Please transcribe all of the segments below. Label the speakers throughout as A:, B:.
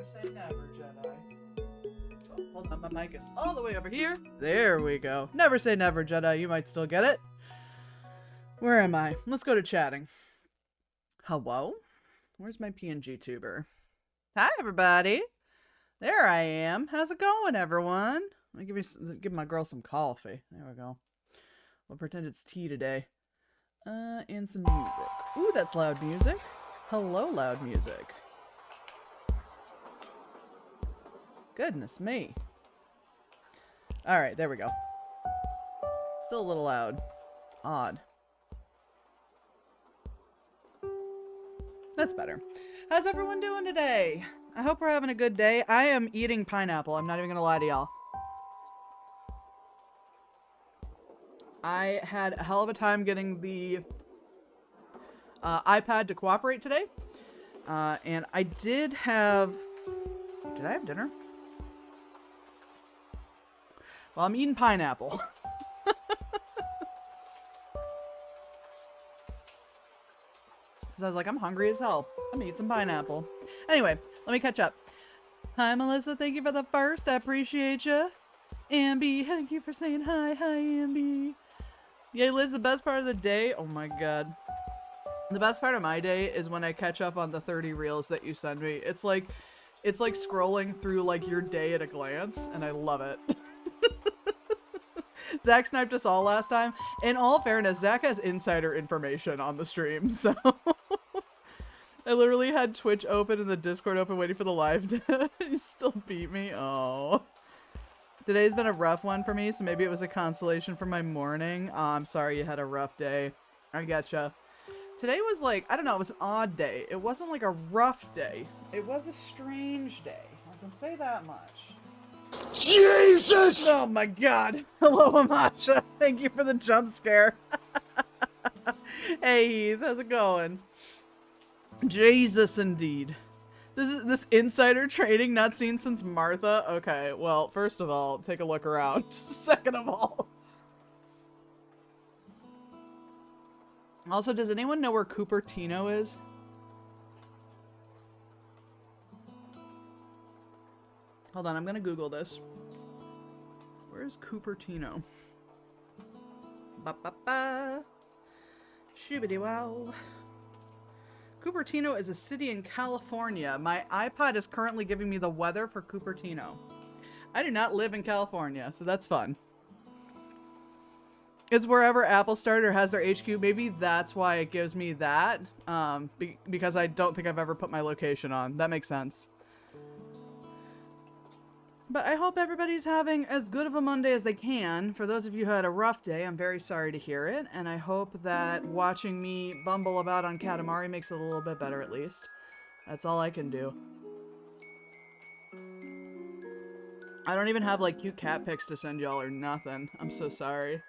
A: Never say never, Jedi. Oh, hold on, my mic is all the way over here. There we go. Never say never, Jedi. You might still get it. Where am I? Let's go to chatting. Hello? Where's my PNG tuber? Hi, everybody. There I am. How's it going, everyone? Let me give my girl some coffee. There we go. We'll pretend it's tea today. And some music. Ooh, that's loud music. Hello, loud music. Goodness me. Alright, there we go. Still a little loud. Odd. That's better. How's everyone doing today? I hope we're having a good day. I am eating pineapple. I'm not even gonna lie to y'all. I had a hell of a time getting the iPad to cooperate today. And I did have... Did I have dinner? Well, I'm eating pineapple. Because I was like, I'm hungry as hell. I'm gonna eat some pineapple. Anyway, let me catch up. Hi, Melissa. Thank you for the first. I appreciate you. Ambi, thank you for saying hi. Hi, Ambi. Yay, Liz, the best part of the day. Oh my god. The best part of my day is when I catch up on the 30 reels that you send me. It's like scrolling through like your day at a glance, and I love it. Zach sniped us all last time. In all fairness, Zach has insider information on the stream, so I literally had Twitch open and the Discord open waiting for the live to he still beat me. Oh. Today's been a rough one for me, so maybe it was a consolation for my morning. Oh, I'm sorry you had a rough day. I getcha. Today was like, I don't know, it was an odd day. It wasn't like a rough day. It was a strange day. I can say that much.
B: Jesus!
A: Oh my god. Hello, Amasha. Thank you for the jump scare. Hey, Heath. How's it going? Jesus, indeed. This insider trading not seen since Martha? Okay, well, first of all, take a look around. Second of all. Also, does anyone know where Cupertino is? Hold on, I'm gonna Google this. Where's Cupertino? Ba-ba-ba. Shoo-ba-dee-wow. Cupertino is a city in California. My iPod is currently giving me the weather for Cupertino. I do not live in California, so that's fun. It's wherever Apple started or has their HQ. Maybe that's why it gives me that. Because I don't think I've ever put my location on. That makes sense. But I hope everybody's having as good of a Monday as they can. For those of you who had a rough day, I'm very sorry to hear it. And I hope that watching me bumble about on Katamari makes it a little bit better at least. That's all I can do. I don't even have like cute cat pics to send y'all or nothing. I'm so sorry.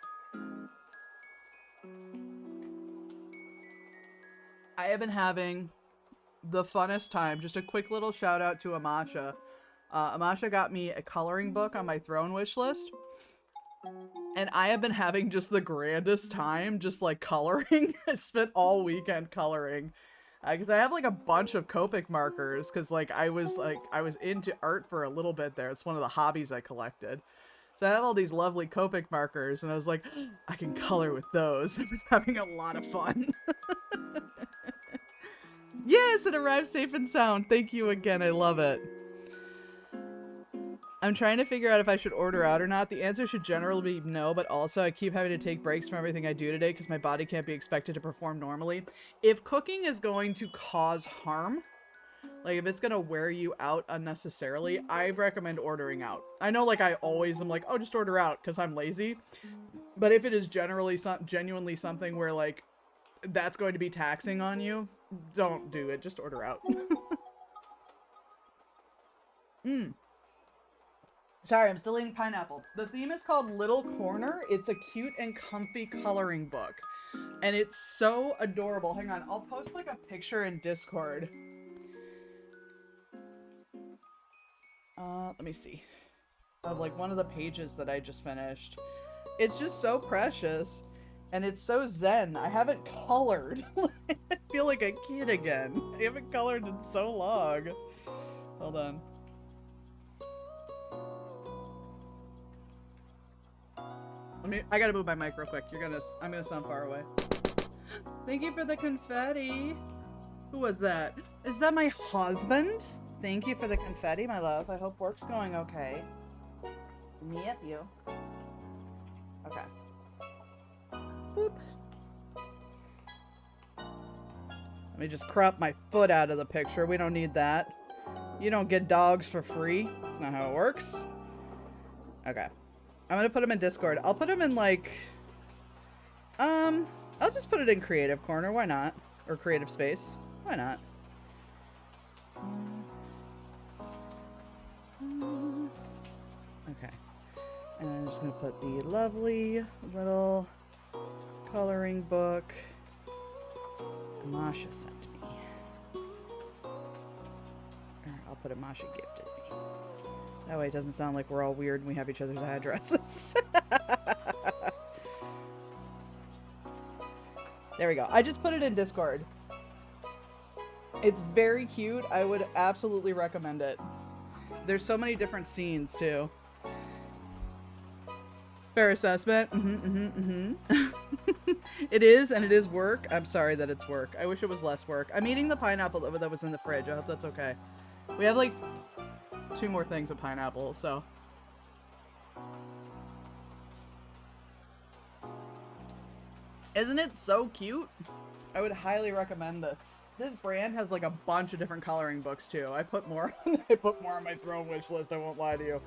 A: I have been having the funnest time. Just a quick little shout out to Amasha. Amasha got me a coloring book on my throne wish list. And I have been having just the grandest time just like coloring. I spent all weekend coloring. Because I have like a bunch of Copic markers. Because like I was into art for a little bit there. It's one of the hobbies I collected. So I have all these lovely Copic markers. And I was like, I can color with those. I've been having a lot of fun. Yes, it arrived safe and sound. Thank you again. I love it. I'm trying to figure out if I should order out or not. The answer should generally be no, but also I keep having to take breaks from everything I do today because my body can't be expected to perform normally. If cooking is going to cause harm, like if it's going to wear you out unnecessarily, I recommend ordering out. I know like I always am like, oh, just order out because I'm lazy. But if it is genuinely something where like that's going to be taxing on you, don't do it. Just order out. Sorry, I'm still eating pineapple. The theme is called Little Corner. It's a cute and comfy coloring book. And it's so adorable. Hang on, I'll post like a picture in Discord. Let me see. Of like one of the pages that I just finished. It's just so precious. And it's so zen. I haven't colored. I feel like a kid again. I haven't colored in so long. Hold on. I gotta move my mic real quick. I'm gonna sound far away. Thank you for the confetti. Who was that? Is that my husband? Thank you for the confetti, my love. I hope work's going okay. Me at you. Okay. Boop. Let me just crop my foot out of the picture. We don't need that. You don't get dogs for free. That's not how it works. Okay. I'm gonna put them in Discord. I'll put them in like... I'll just put it in Creative Corner. Why not? Or Creative Space. Why not? Okay. And I'm just gonna put the lovely little coloring book Masha sent me. Or I'll put it Masha gifted me. That way it doesn't sound like we're all weird and we have each other's addresses. There we go. I just put it in Discord. It's very cute. I would absolutely recommend it. There's so many different scenes too. Fair assessment. It is, and it is work. I'm sorry that it's work. I wish it was less work. I'm eating the pineapple that was in the fridge. I hope that's okay. We have like 2 more things of pineapple, so. Isn't it so cute? I would highly recommend this. This brand has like a bunch of different coloring books too. I put more on my throne wish list, I won't lie to you.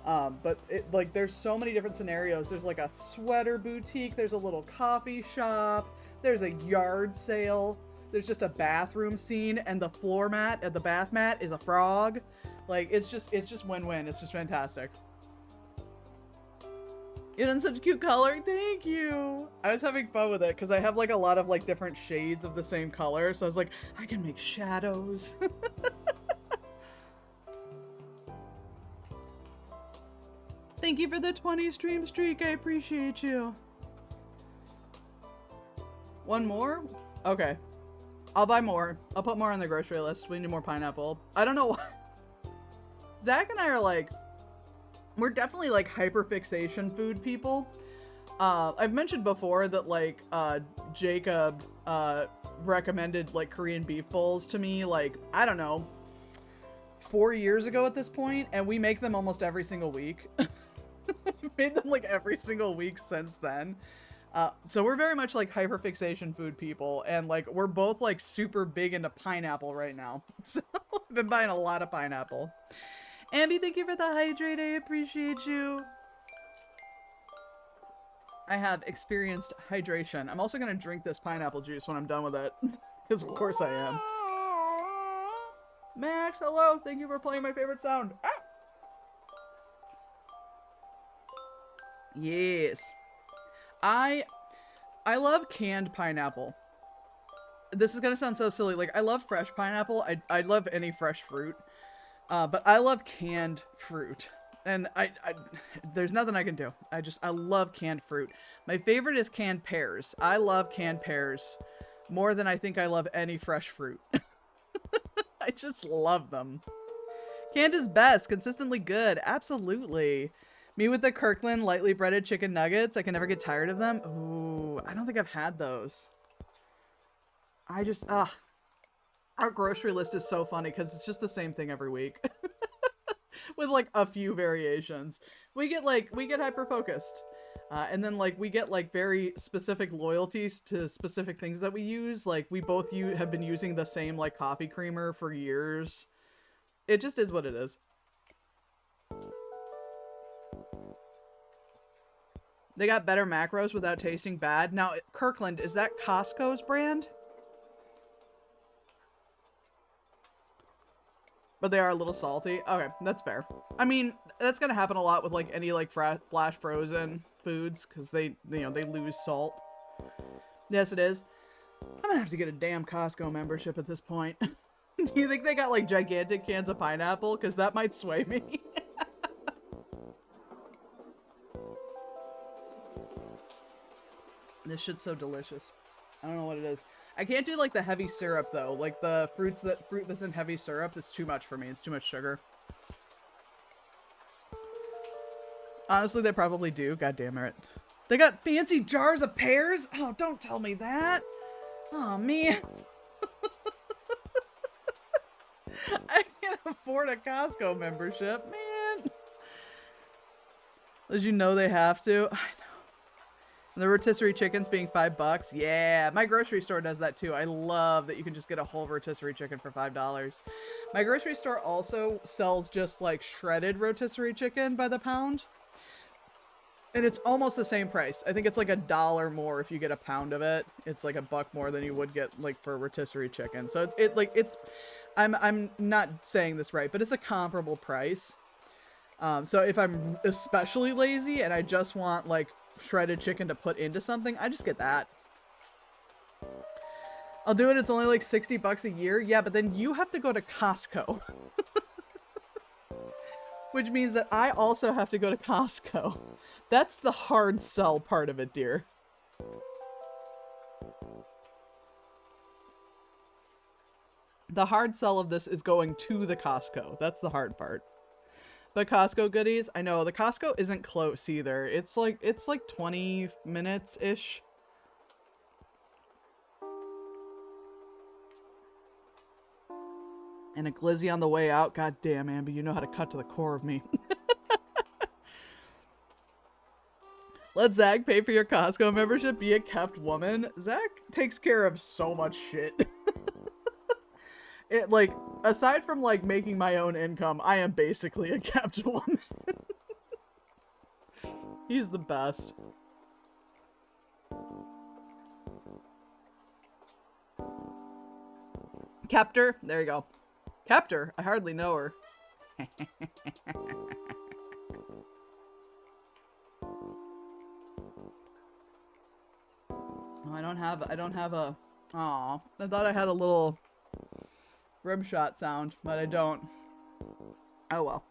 A: But like there's so many different scenarios. There's like a sweater boutique, there's a little coffee shop, there's a yard sale, there's just a bathroom scene, and the floor mat, the bath mat is a frog. Like it's just win-win. It's just fantastic. You done such cute coloring, thank you. I was having fun with it because I have like a lot of like different shades of the same color, so I was like, I can make shadows. Thank you for the 20 stream streak, I appreciate you. One more? Okay. I'll buy more. I'll put more on the grocery list. We need more pineapple. I don't know why. Zach and I are like, we're definitely like hyperfixation food people. I've mentioned before that like Jacob recommended like Korean beef bowls to me like, I don't know, 4 years ago at this point, and we make them almost every single week. We've made them like every single week since then. So we're very much like hyperfixation food people, and like we're both like super big into pineapple right now. So I've been buying a lot of pineapple. Ambi, thank you for the hydrate. I appreciate you. I have experienced hydration. I'm also going to drink this pineapple juice when I'm done with it. Because of course I am. Max, hello. Thank you for playing my favorite sound. Ah! Yes. I love canned pineapple. This is going to sound so silly. Like, I love fresh pineapple. I love any fresh fruit. But I love canned fruit, and there's nothing I can do. I love canned fruit. My favorite is canned pears. I love canned pears more than I think I love any fresh fruit. I just love them. Canned is best, consistently good. Absolutely. Me with the Kirkland lightly breaded chicken nuggets. I can never get tired of them. Ooh, I don't think I've had those. Our grocery list is so funny because it's just the same thing every week. With like a few variations. We get hyper focused. And then like we get like very specific loyalties to specific things that we use. Like we both have been using the same like coffee creamer for years. It just is what it is. They got better macros without tasting bad. Now, Kirkland, is that Costco's brand? But they are a little salty. Okay, that's fair. I mean, that's gonna happen a lot with like any like flash frozen foods because they lose salt. Yes, it is. I'm gonna have to get a damn Costco membership at this point. Do you think they got like gigantic cans of pineapple? Because that might sway me. This shit's so delicious. I don't know what it is. I can't do like the heavy syrup though. Like the fruit that's in heavy syrup is too much for me. It's too much sugar. Honestly, they probably do. God damn it. They got fancy jars of pears? Oh, don't tell me that. Oh, man. I can't afford a Costco membership, man. As you know they have to. I know. The rotisserie chickens being $5. Yeah, my grocery store does that too. I love that you can just get a whole rotisserie chicken for $5. My grocery store also sells just like shredded rotisserie chicken by the pound. And it's almost the same price. I think it's like $1 more if you get a pound of it. It's like $1 more than you would get like for a rotisserie chicken. So it's I'm not saying this right, but it's a comparable price. So if I'm especially lazy and I just want like shredded chicken to put into something, I just get that. I'll do it. It's only like $60 a year. Yeah, but then you have to go to Costco. Which means that I also have to go to Costco. That's the hard sell part of it, dear. The hard sell of this is going to the Costco. That's the hard part. But Costco goodies, I know the Costco isn't close either. It's like 20 minutes-ish. And a glizzy on the way out. God damn, Ambi, you know how to cut to the core of me. Let Zach pay for your Costco membership. Be a kept woman. Zach takes care of so much shit. It, like, aside from, like, making my own income, I am basically a kept woman. He's the best. Kept her? There you go. Kept her? I hardly know her. No, I don't have a... Aw, I thought I had a little rim shot sound, but I don't. Oh well.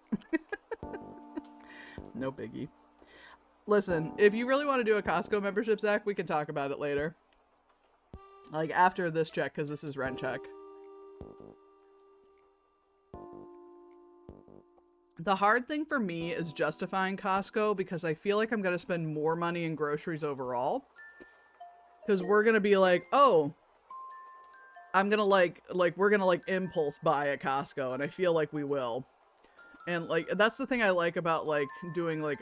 A: No biggie. Listen, if you really want to do a Costco membership, Zach, we can talk about it later. Like, after this check, because this is rent check. The hard thing for me is justifying Costco because I feel like I'm going to spend more money in groceries overall. Because we're going to be like, oh, I'm going to we're going to like impulse buy at Costco. And I feel like we will. And like, that's the thing I like about like doing like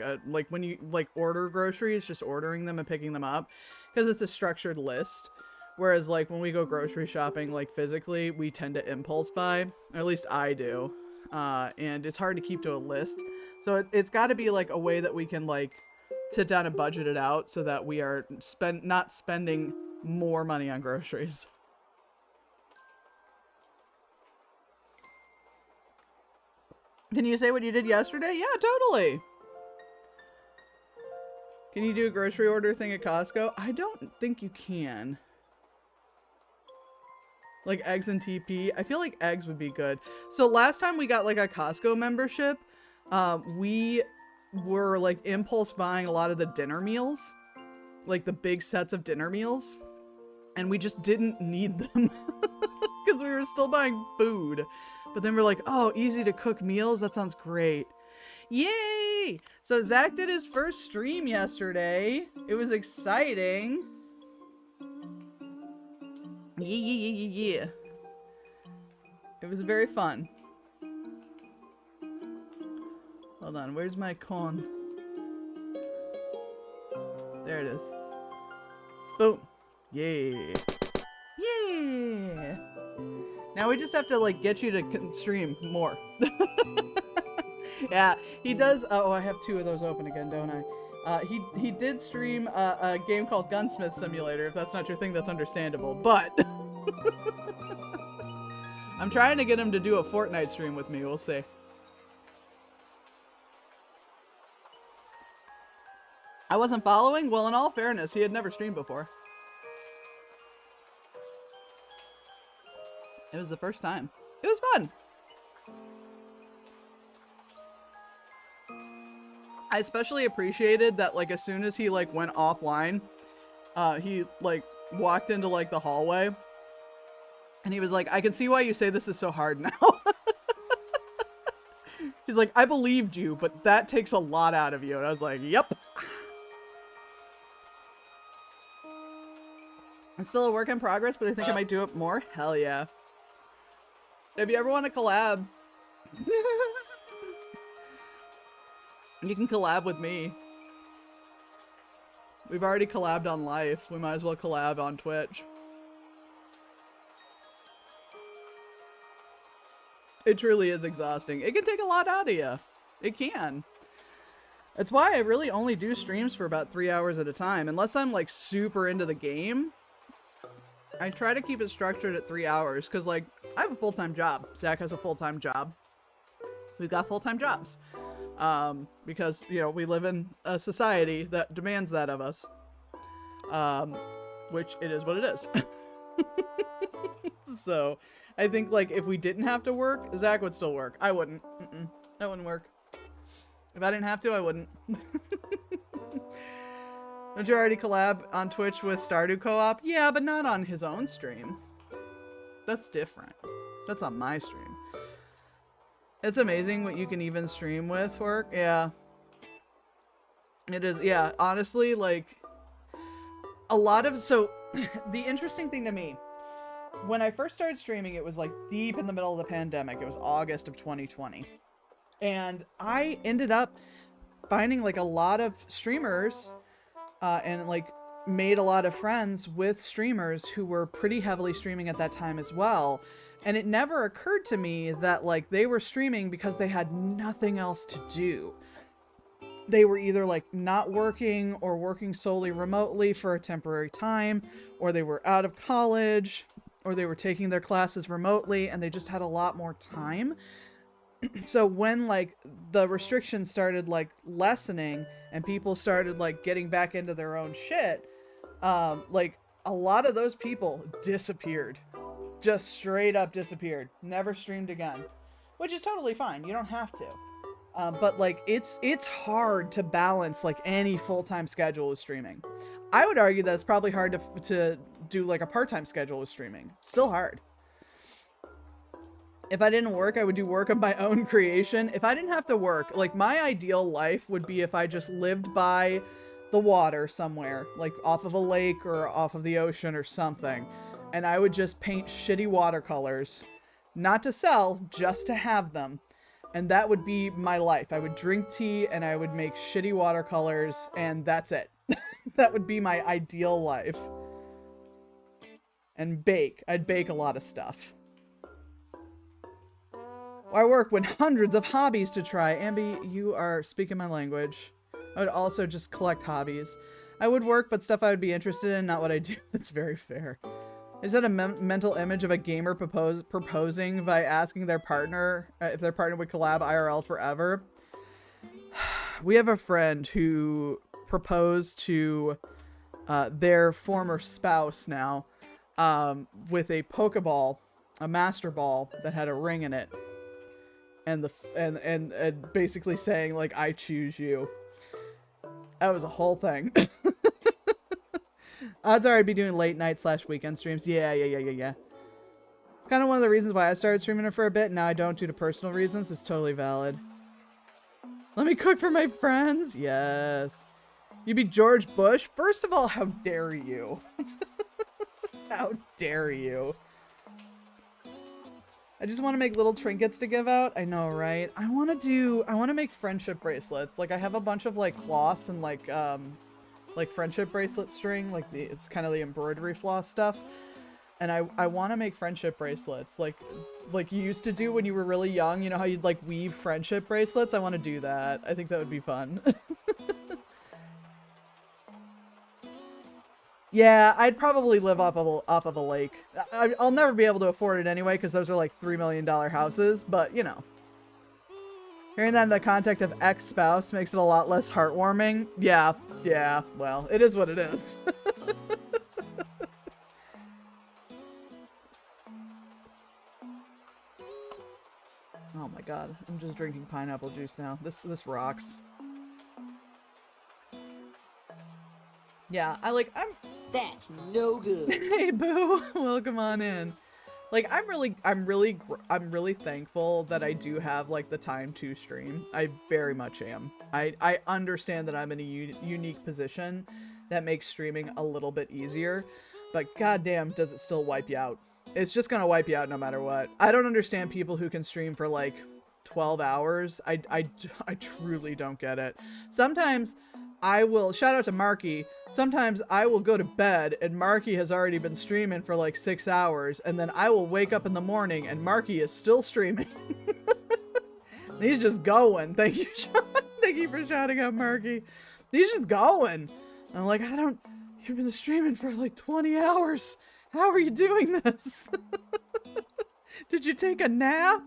A: when you like order groceries, just ordering them and picking them up. Because it's a structured list. Whereas like when we go grocery shopping, like physically, we tend to impulse buy. Or at least I do. And it's hard to keep to a list. So it's got to be like a way that we can like sit down and budget it out so that we are not spending more money on groceries. Can you say what you did yesterday? Yeah, totally. Can you do a grocery order thing at Costco? I don't think you can. Like eggs and TP. I feel like eggs would be good. So last time we got like a Costco membership, we were like impulse buying a lot of the dinner meals. Like the big sets of dinner meals. And we just didn't need them. Because we were still buying food. But then we're like, oh, easy to cook meals? That sounds great. Yay! So Zach did his first stream yesterday. It was exciting. Yeah. It was very fun. Hold on, where's my corn? There it is. Boom. Yeah. Yeah. Now we just have to like get you to stream more. Yeah, he does. Oh, I have 2 of those open again, don't I? He did stream a game called Gunsmith Simulator. If that's not your thing, that's understandable. But I'm trying to get him to do a Fortnite stream with me. We'll see. I wasn't following? Well, in all fairness, he had never streamed before. It was the first time. It was fun. I especially appreciated that, like, as soon as he, like, went offline, he, like, walked into like the hallway, and he was like, I can see why you say this is so hard now. He's like, I believed you, but that takes a lot out of you. And I was like, yep. It's still a work in progress, but I think I might do it more. Hell yeah. If you ever want to collab, you can collab with me. We've already collabed on Life. We might as well collab on Twitch. It truly is exhausting. It can take a lot out of you. It can. That's why I really only do streams for about 3 hours at a time. Unless I'm like super into the game, I try to keep it structured at 3 hours. Because like, I have a full-time job. Zach has a full-time job. We've got full-time jobs. Because, you know, we live in a society that demands that of us. Which it is what it is. So, I think, like, if we didn't have to work, Zach would still work. I wouldn't. That wouldn't work. If I didn't have to, I wouldn't. Don't you already collab on Twitch with Stardew Co-op? Yeah, but not on his own stream. That's different. That's on my stream. It's amazing what you can even stream with work. Yeah. It is, yeah, honestly, like, a lot of, so, the interesting thing to me, when I first started streaming, it was like deep in the middle of the pandemic. It was August of 2020. And I ended up finding like a lot of streamers and like made a lot of friends with streamers who were pretty heavily streaming at that time as well. And it never occurred to me that like they were streaming because they had nothing else to do. They were either like not working or working solely remotely for a temporary time, or they were out of college, or they were taking their classes remotely and they just had a lot more time. So when like the restrictions started like lessening and people started like getting back into their own shit, like a lot of those people disappeared. Just straight up disappeared. Never streamed again. Which is totally fine. You don't have to. But like it's hard to balance like any full-time schedule with streaming. I would argue that it's probably hard to do like a part-time schedule with streaming. Still hard. If I didn't work, I would do work of my own creation. If I didn't have to work, like my ideal life would be if I just lived by the water somewhere, like off of a lake or off of the ocean or something. And I would just paint shitty watercolors, not to sell, just to have them. And that would be my life. I would drink tea and I would make shitty watercolors and that's it. That would be my ideal life. And bake. I'd bake a lot of stuff. I work with hundreds of hobbies to try. Ambi, you are speaking my language. I would also just collect hobbies. I would work, but stuff I would be interested in, not what I do. That's very fair. Is that a mental image of a gamer proposing by asking their partner if their partner would collab IRL forever? We have a friend who proposed to their former spouse now with a Pokeball, a Master Ball that had a ring in it. And basically saying like, I choose you. That was a whole thing. Odds are I'd be doing late night / weekend streams. Yeah. It's kind of one of the reasons why I started streaming it for a bit. Now I don't due to personal reasons. It's totally valid. Let me cook for my friends. Yes. You be George Bush? First of all, how dare you? How dare you? I just want to make little trinkets to give out. I know, right? I want to make friendship bracelets. Like I have a bunch of like floss and like friendship bracelet string. Like it's kind of the embroidery floss stuff. And I want to make friendship bracelets. Like you used to do when you were really young. You know how you'd like weave friendship bracelets? I want to do that. I think that would be fun. Yeah, I'd probably live off of a lake. I'll never be able to afford it anyway, because those are like $3 million houses, but you know. Hearing that in the context of ex-spouse makes it a lot less heartwarming. Yeah, well, it is what it is. Oh my god, I'm just drinking pineapple juice now. This rocks. Yeah,
B: That's no good.
A: Hey, Boo. Welcome on in. Like, I'm really thankful that I do have, like, the time to stream. I very much am. I understand that I'm in a unique position that makes streaming a little bit easier, but goddamn, does it still wipe you out. It's just gonna wipe you out no matter what. I don't understand people who can stream for, like, 12 hours. I truly don't get it. Sometimes I will, shout out to Marky, sometimes I will go to bed and Marky has already been streaming for like 6 hours, and then I will wake up in the morning and Marky is still streaming. He's just going. Thank you, Sean. Thank you for shouting out Marky. He's just going. I'm like, you've been streaming for like 20 hours. How are you doing this? Did you take a nap?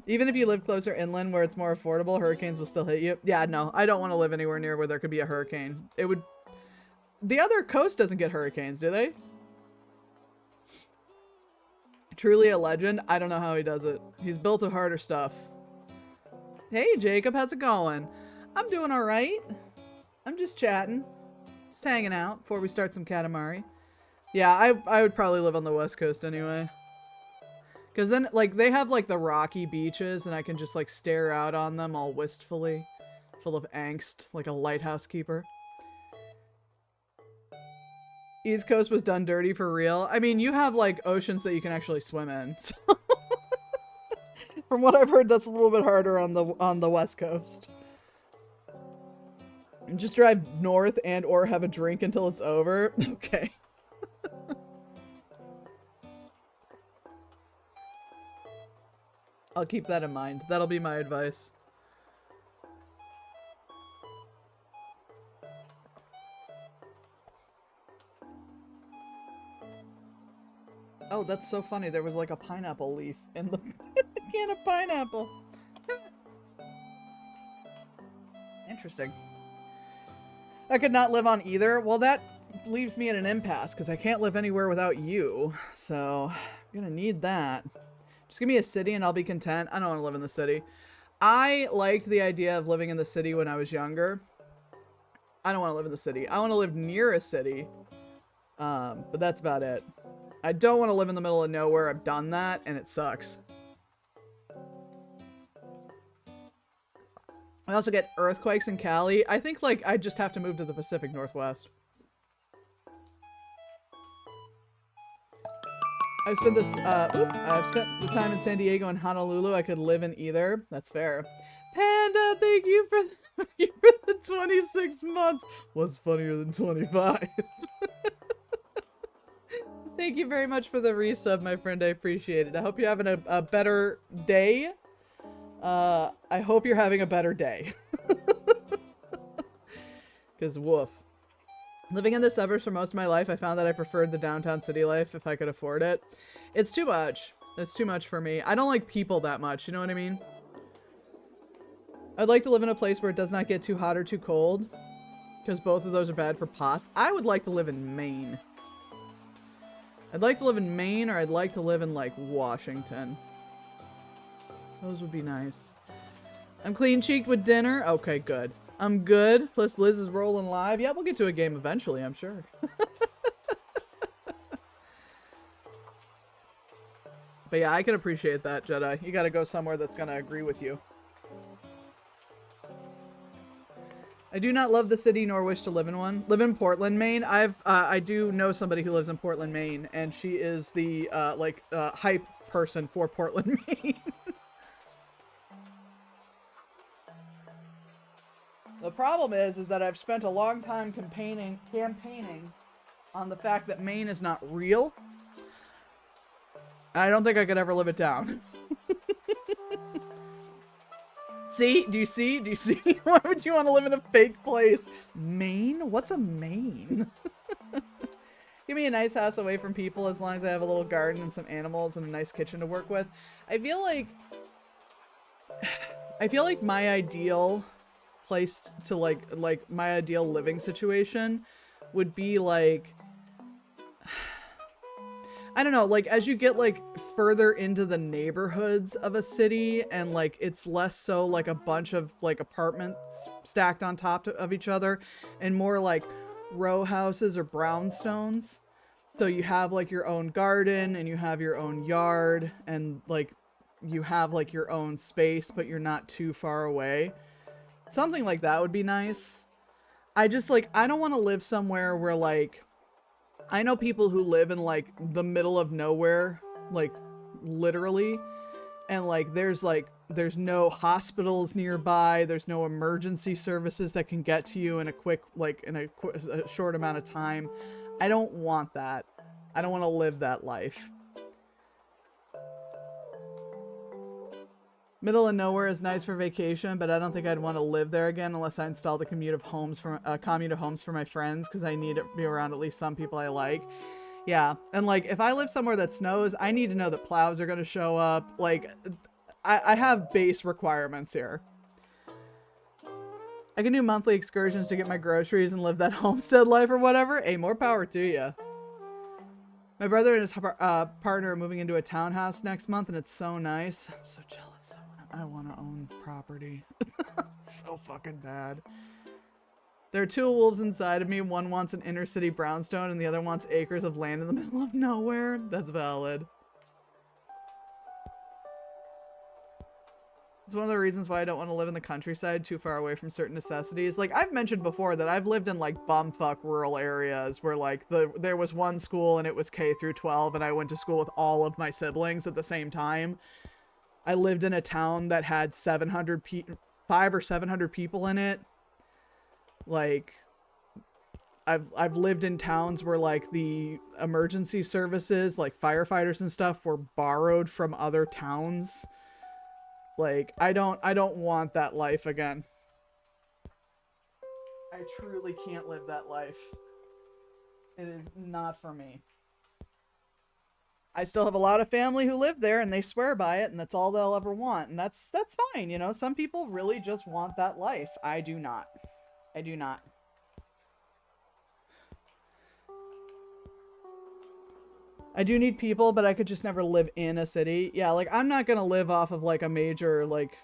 A: Even if you live closer inland where it's more affordable, hurricanes will still hit you. Yeah, no, I don't want to live anywhere near where there could be a hurricane. It would... The other coast doesn't get hurricanes, do they? Truly a legend. I don't know how he does it. He's built of harder stuff. Hey, Jacob, how's it going? I'm doing all right. I'm just chatting. Just hanging out before we start some Katamari. Yeah, I would probably live on the west coast anyway. Because then, like, they have, like, the rocky beaches, and I can just, like, stare out on them all wistfully, full of angst, like a lighthouse keeper. East Coast was done dirty for real. I mean, you have, like, oceans that you can actually swim in. So from what I've heard, that's a little bit harder on the West Coast. And just drive north and or have a drink until it's over. Okay. I'll keep that in mind. That'll be my advice. Oh, that's so funny. There was like a pineapple leaf in the can of pineapple. Interesting. I could not live on either. Well, that leaves me in an impasse because I can't live anywhere without you. So I'm gonna need that. Just give me a city and I'll be content. I don't want to live in the city. I liked the idea of living in the city when I was younger. I don't want to live in the city. I want to live near a city. But that's about it. I don't want to live in the middle of nowhere. I've done that and it sucks. I also get earthquakes in Cali. I think like I just have to move to the Pacific Northwest. I've spent the time in San Diego and Honolulu. I could live in either. That's fair. Panda, thank you for the 26 months. What's funnier than 25? Thank you very much for the resub, my friend. I appreciate it. I hope you're having a better day. I hope you're having a better day. Because woof. Living in the suburbs for most of my life, I found that I preferred the downtown city life if I could afford it. It's too much. It's too much for me. I don't like people that much, you know what I mean? I'd like to live in a place where it does not get too hot or too cold, because both of those are bad for pots. I would like to live in Maine. I'd like to live in Maine, or I'd like to live in, like, Washington. Those would be nice. I'm clean-cheeked with dinner. Okay, good. I'm good. Plus Liz is rolling live. Yeah, we'll get to a game eventually, I'm sure. But yeah, I can appreciate that, Jedi. You gotta go somewhere that's gonna agree with you. I do not love the city nor wish to live in one. Live in Portland, Maine. I do know somebody who lives in Portland, Maine, and she is the hype person for Portland, Maine. The problem is that I've spent a long time campaigning on the fact that Maine is not real. I don't think I could ever live it down. See? Do you see? Do you see? Why would you want to live in a fake place? Maine? What's a Maine? Give me a nice house away from people as long as I have a little garden and some animals and a nice kitchen to work with. I feel like my ideal place to like my ideal living situation would be like, I don't know, like as you get like further into the neighborhoods of a city and like it's less so like a bunch of like apartments stacked on top of each other and more like row houses or brownstones. So you have like your own garden and you have your own yard and like you have like your own space, but you're not too far away. Something like that would be nice. I just like, I don't want to live somewhere where like, I know people who live in like the middle of nowhere, like literally, and there's no hospitals nearby, there's no emergency services that can get to you in a quick, like in a short amount of time. I don't want that. I don't want to live that life. Middle of nowhere is nice for vacation, but I don't think I'd want to live there again unless I installed a commune of homes for my friends, because I need to be around at least some people I like. Yeah, and like if I live somewhere that snows, I need to know that plows are going to show up. Like, I have base requirements here. I can do monthly excursions to get my groceries and live that homestead life or whatever. Hey, more power to you. My brother and his partner are moving into a townhouse next month, and it's so nice. I'm so jealous. I want to own property. So fucking bad. There are two wolves inside of me. One wants an inner city brownstone, and the other wants acres of land in the middle of nowhere. That's valid. It's one of the reasons why I don't want to live in the countryside too far away from certain necessities. Like, I've mentioned before that I've lived in, like, bumfuck rural areas where, like, there was one school and it was K through 12, and I went to school with all of my siblings at the same time. I lived in a town that had 500 or 700 people in it. Like, I've lived in towns where, like, the emergency services, like firefighters and stuff, were borrowed from other towns. Like, I don't want that life again. I truly can't live that life. It is not for me. I still have a lot of family who live there and they swear by it, and that's all they'll ever want. And that's fine, you know? Some people really just want that life. I do not. I do not. I do need people, but I could just never live in a city. Yeah, like, I'm not gonna live off of, like, a major, like,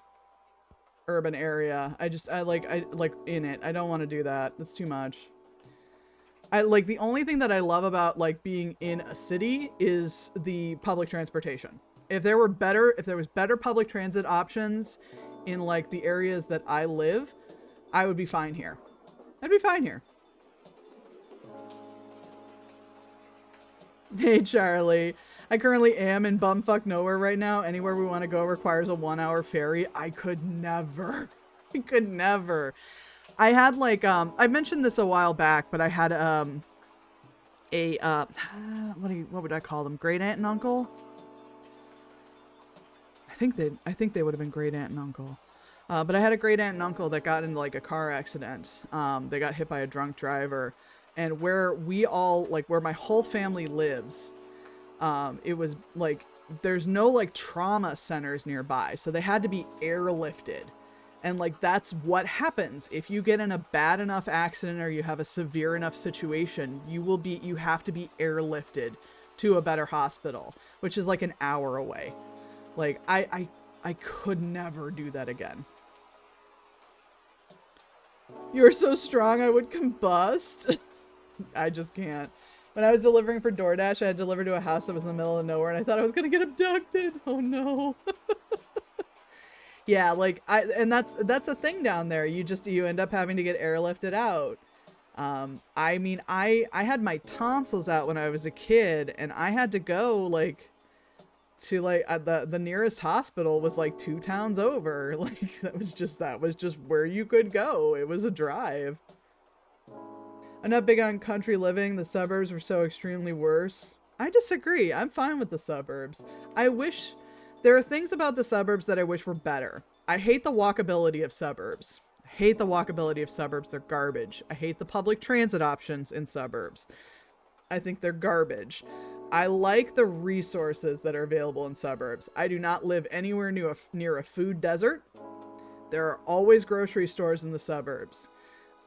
A: urban area. I like in it. I don't want to do that. That's too much. I like, the only thing that I love about, like, being in a city is the public transportation. If there was better public transit options in, like, the areas that I live, I would be fine here. I'd be fine here. Hey, Charlie. I currently am in bumfuck nowhere right now. Anywhere we want to go requires a 1-hour ferry. I could never. I could never. I had, like, I mentioned this a while back, but I had, what would I call them? Great aunt and uncle? I think they would have been great aunt and uncle. But I had a great aunt and uncle that got into, like, a car accident. They got hit by a drunk driver. And where my whole family lives, it was, like, there's no, like, trauma centers nearby. So they had to be airlifted. And, like, that's what happens. If you get in a bad enough accident or you have a severe enough situation, you have to be airlifted to a better hospital, which is, like, an hour away. Like, I could never do that again. You're so strong I would combust. I just can't. When I was delivering for DoorDash, I had delivered to a house that was in the middle of nowhere, and I thought I was gonna get abducted. Oh no. Yeah, like, and that's a thing down there. You end up having to get airlifted out. I mean, I had my tonsils out when I was a kid, and I had to go, like, to, like, the nearest hospital was, like, 2 towns over. Like, that was just where you could go. It was a drive. I'm not big on country living. The suburbs were so extremely worse. I disagree. I'm fine with the suburbs. There are things about the suburbs that I wish were better. I hate the walkability of suburbs. They're garbage. I hate the public transit options in suburbs. I think they're garbage. I like the resources that are available in suburbs. I do not live anywhere near a food desert. There are always grocery stores in the suburbs.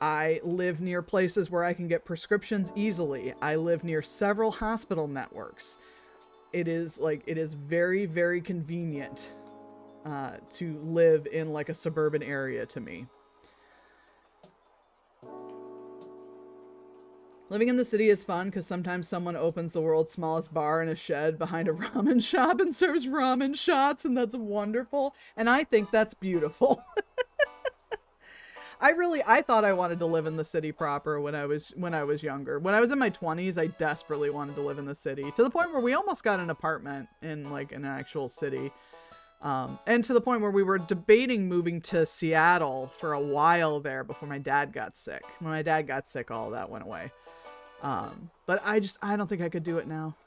A: I live near places where I can get prescriptions easily. I live near several hospital networks. It is very, very convenient to live in, like, a suburban area to me. Living in the city is fun because sometimes someone opens the world's smallest bar in a shed behind a ramen shop and serves ramen shots, and that's wonderful. And I think that's beautiful. I thought I wanted to live in the city proper when I was younger. When I was in my 20s, I desperately wanted to live in the city, to the point where we almost got an apartment in like an actual city. And to the point where we were debating moving to Seattle for a while there before my dad got sick. When my dad got sick, all of that went away. But I don't think I could do it now.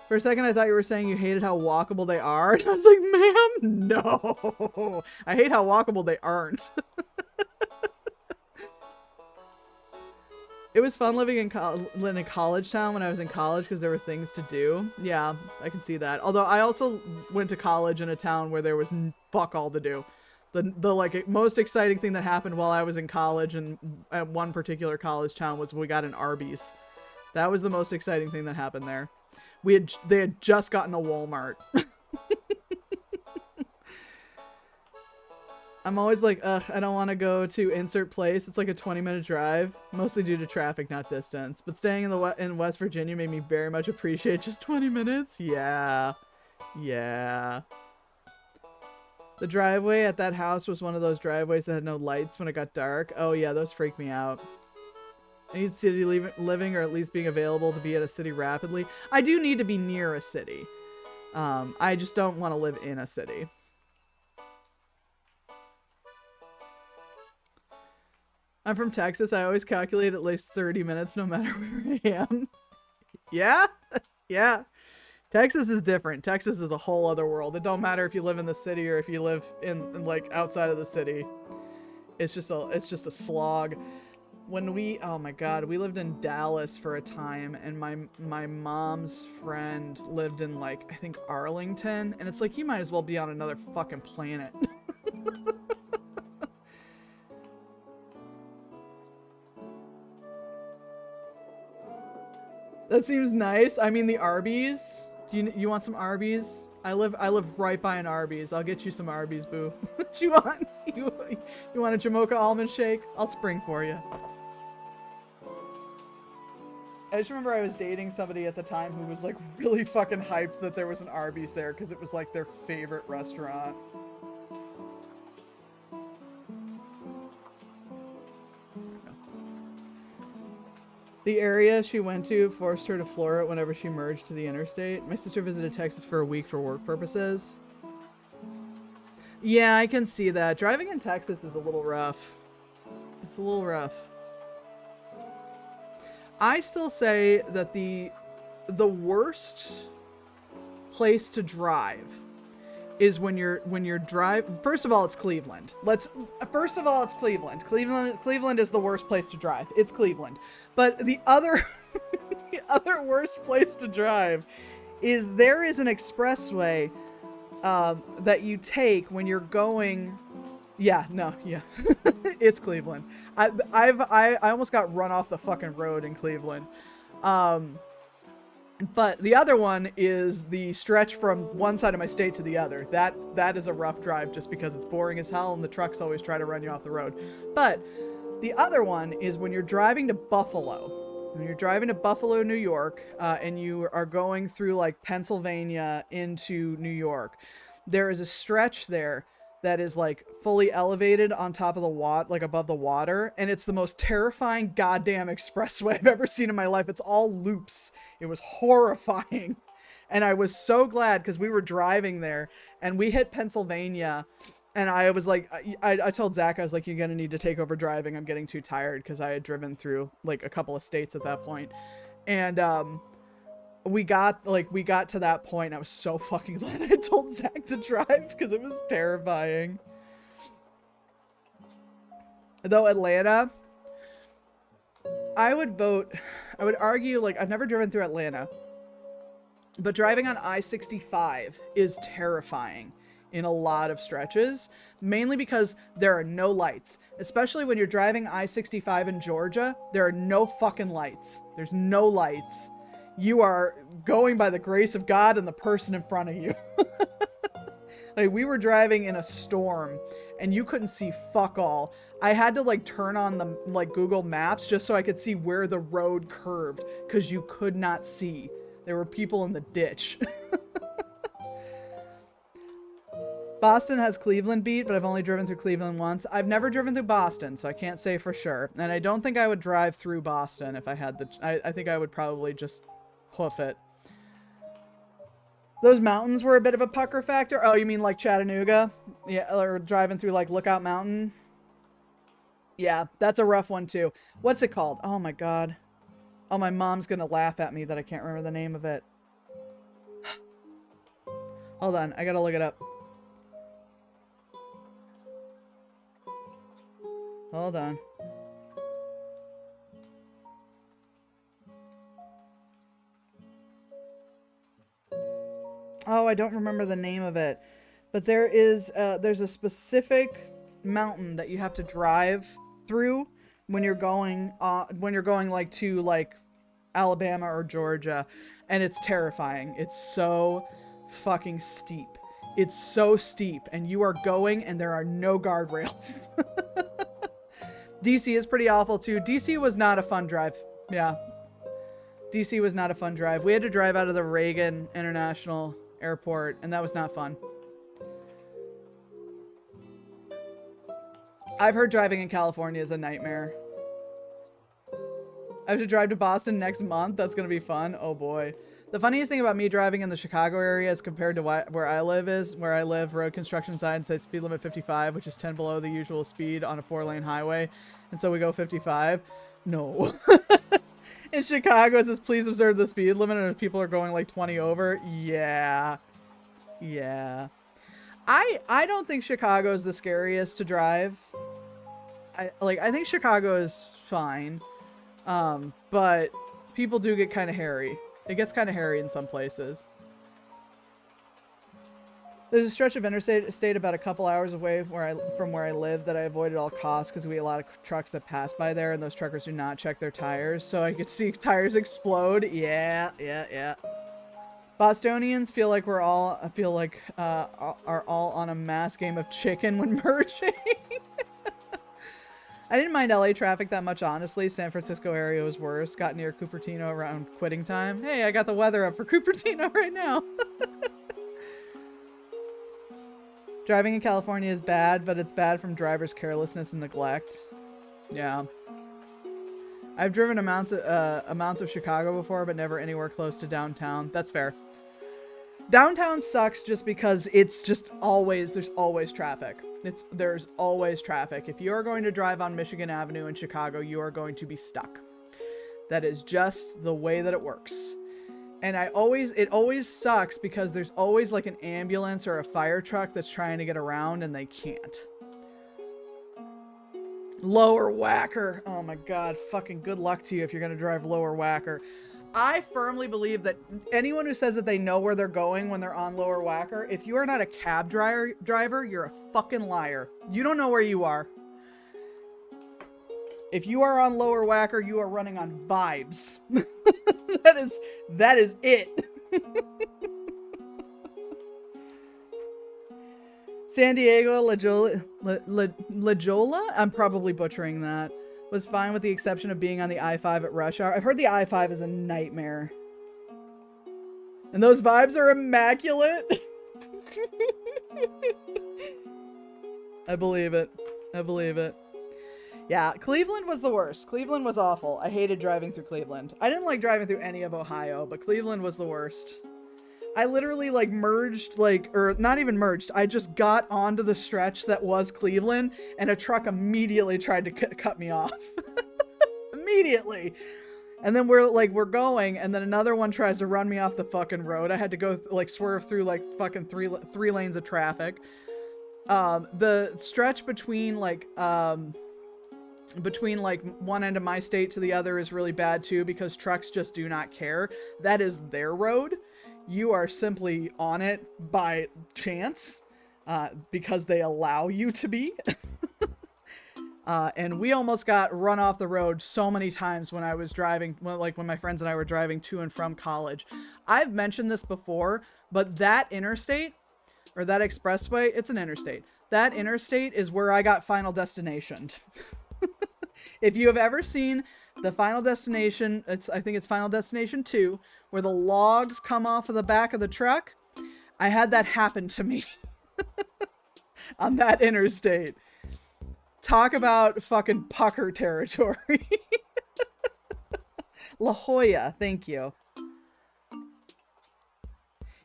A: For a second, I thought you were saying you hated how walkable they are. And I was like, ma'am, no. I hate how walkable they aren't. It was fun living in a college town when I was in college because there were things to do. Yeah, I can see that. Although I also went to college in a town where there was fuck all to do. The like most exciting thing that happened while I was in college and at one particular college town was we got an Arby's. That was the most exciting thing that happened there. They had just gotten a Walmart. I'm always like, ugh, I don't want to go to insert place. It's like a 20-minute drive, mostly due to traffic, not distance. But staying in West Virginia made me very much appreciate just 20 minutes. Yeah. Yeah. The driveway at that house was one of those driveways that had no lights when it got dark. Oh yeah, those freaked me out. I need city living, or at least being available to be at a city rapidly. I do need to be near a city. I just don't want to live in a city. I'm from Texas. I always calculate at least 30 minutes no matter where I am. Yeah? Yeah. Texas is different. Texas is a whole other world. It don't matter if you live in the city or if you live in like outside of the city. It's just a slog. When oh my god, we lived in Dallas for a time, and my mom's friend lived in like, I think Arlington, and it's like, you might as well be on another fucking planet. That seems nice. I mean, the Arby's. Do you want some Arby's? I live right by an Arby's. I'll get you some Arby's, boo. What you want? You want a Jamocha almond shake? I'll spring for you. I just remember I was dating somebody at the time who was like really fucking hyped that there was an Arby's there because it was like their favorite restaurant. The area she went to forced her to floor it whenever she merged to the interstate. My sister visited Texas for a week for work purposes. Yeah, I can see that. Driving in Texas is a little rough. It's a little rough. I still say that the worst place to drive is when you're first of all, it's Cleveland. Cleveland is the worst place to drive. It's Cleveland. But the other the other worst place to drive is there is an expressway that you take when you're going. Yeah, no, yeah. It's Cleveland. I almost got run off the fucking road in Cleveland. But the other one is the stretch from one side of my state to the other. That is a rough drive just because it's boring as hell and the trucks always try to run you off the road. But the other one is when you're driving to Buffalo. When you're driving to Buffalo, New York, and you are going through like Pennsylvania into New York, there is a stretch there that is like fully elevated on top of the water, like above the water, and it's the most terrifying goddamn expressway I've ever seen in my life. It's all loops. It was horrifying, and I was so glad because we were driving there and we hit Pennsylvania, and I was like, I told Zach, I was like, you're gonna need to take over driving. I'm getting too tired because I had driven through like a couple of states at that point, and we got to that point. I was so fucking glad I told Zach to drive because it was terrifying. Though Atlanta, I would argue, like, I've never driven through Atlanta, but driving on I-65 is terrifying in a lot of stretches, mainly because there are no lights. Especially when you're driving I-65 in Georgia, there are no fucking lights. There's no lights. You are going by the grace of God and the person in front of you. Like, we were driving in a storm, and you couldn't see fuck all. I had to like turn on the like Google Maps just so I could see where the road curved, because you could not see. There were people in the ditch. Boston has Cleveland beat, but I've only driven through Cleveland once. I've never driven through Boston, so I can't say for sure. And I don't think I would drive through Boston if I had the... I think I would probably just hoof it. Those mountains were a bit of a pucker factor. Oh, you mean like Chattanooga? Yeah, or driving through like Lookout Mountain? Yeah, that's a rough one too. What's it called? Oh my god. Oh, my mom's gonna laugh at me that I can't remember the name of it. Hold on, I gotta look it up. Hold on. Oh, I don't remember the name of it. But there's a specific mountain that you have to drive through when you're going like to like Alabama or Georgia, and it's terrifying. It's so fucking steep. It's so steep, and you are going and there are no guardrails. DC is pretty awful too. DC was not a fun drive. Yeah. DC was not a fun drive. We had to drive out of the Reagan International Airport, and that was not fun. I've heard driving in California is a nightmare. I have to drive to Boston next month. That's going to be fun. Oh boy. The funniest thing about me driving in the Chicago area as compared to where I live, road construction signs say speed limit 55, which is 10 below the usual speed on a 4-lane highway. And so we go 55. No. In Chicago, it says, please observe the speed limit, and if people are going like 20 over, yeah. Yeah. I don't think Chicago is the scariest to drive. I think Chicago is fine. But people do get kind of hairy. It gets kind of hairy in some places. There's a stretch of interstate about a couple hours away from where I live that I avoid at all costs because we have a lot of trucks that pass by there, and those truckers do not check their tires, so I could see tires explode. Yeah. Bostonians feel like are all on a mass game of chicken when merging. I didn't mind LA traffic that much, honestly. San Francisco area was worse. Got near Cupertino around quitting time. Hey, I got the weather up for Cupertino right now. Driving in California is bad, but it's bad from drivers' carelessness and neglect. Yeah. I've driven amounts of Chicago before, but never anywhere close to downtown. That's fair. Downtown sucks just because it's just there's always traffic. There's always traffic. If you're going to drive on Michigan Avenue in Chicago, you are going to be stuck. That is just the way that it works. And it always sucks because there's always like an ambulance or a fire truck that's trying to get around and they can't. Lower Wacker. Oh my god, fucking good luck to you if you're going to drive Lower Wacker. I firmly believe that anyone who says that they know where they're going when they're on Lower Wacker, if you are not a cab driver, you're a fucking liar. You don't know where you are. If you are on Lower Wacker, you are running on vibes. That is it. San Diego, La Jolla? I'm probably butchering that. Was fine with the exception of being on the I-5 at rush hour. I've heard the I-5 is a nightmare. And those vibes are immaculate. I believe it. I believe it. Yeah, Cleveland was the worst. Cleveland was awful. I hated driving through Cleveland. I didn't like driving through any of Ohio, but Cleveland was the worst. I literally like merged, or not even merged. I just got onto the stretch that was Cleveland, and a truck immediately tried to cut me off. Immediately. And then we're going, and then another one tries to run me off the fucking road. I had to go swerve through like fucking three lanes of traffic. The stretch between one end of my state to the other is really bad too, because trucks just do not care. That is their road. You are simply on it by chance, because they allow you to be. And we almost got run off the road so many times when I was driving, when my friends and I were driving to and from college. I've mentioned this before, but that interstate, or that expressway, it's an interstate. That interstate is where I got Final Destination. If you have ever seen the Final Destination, I think it's Final Destination 2, where the logs come off of the back of the truck. I had that happen to me on that interstate. Talk about fucking pucker territory. La Jolla, thank you.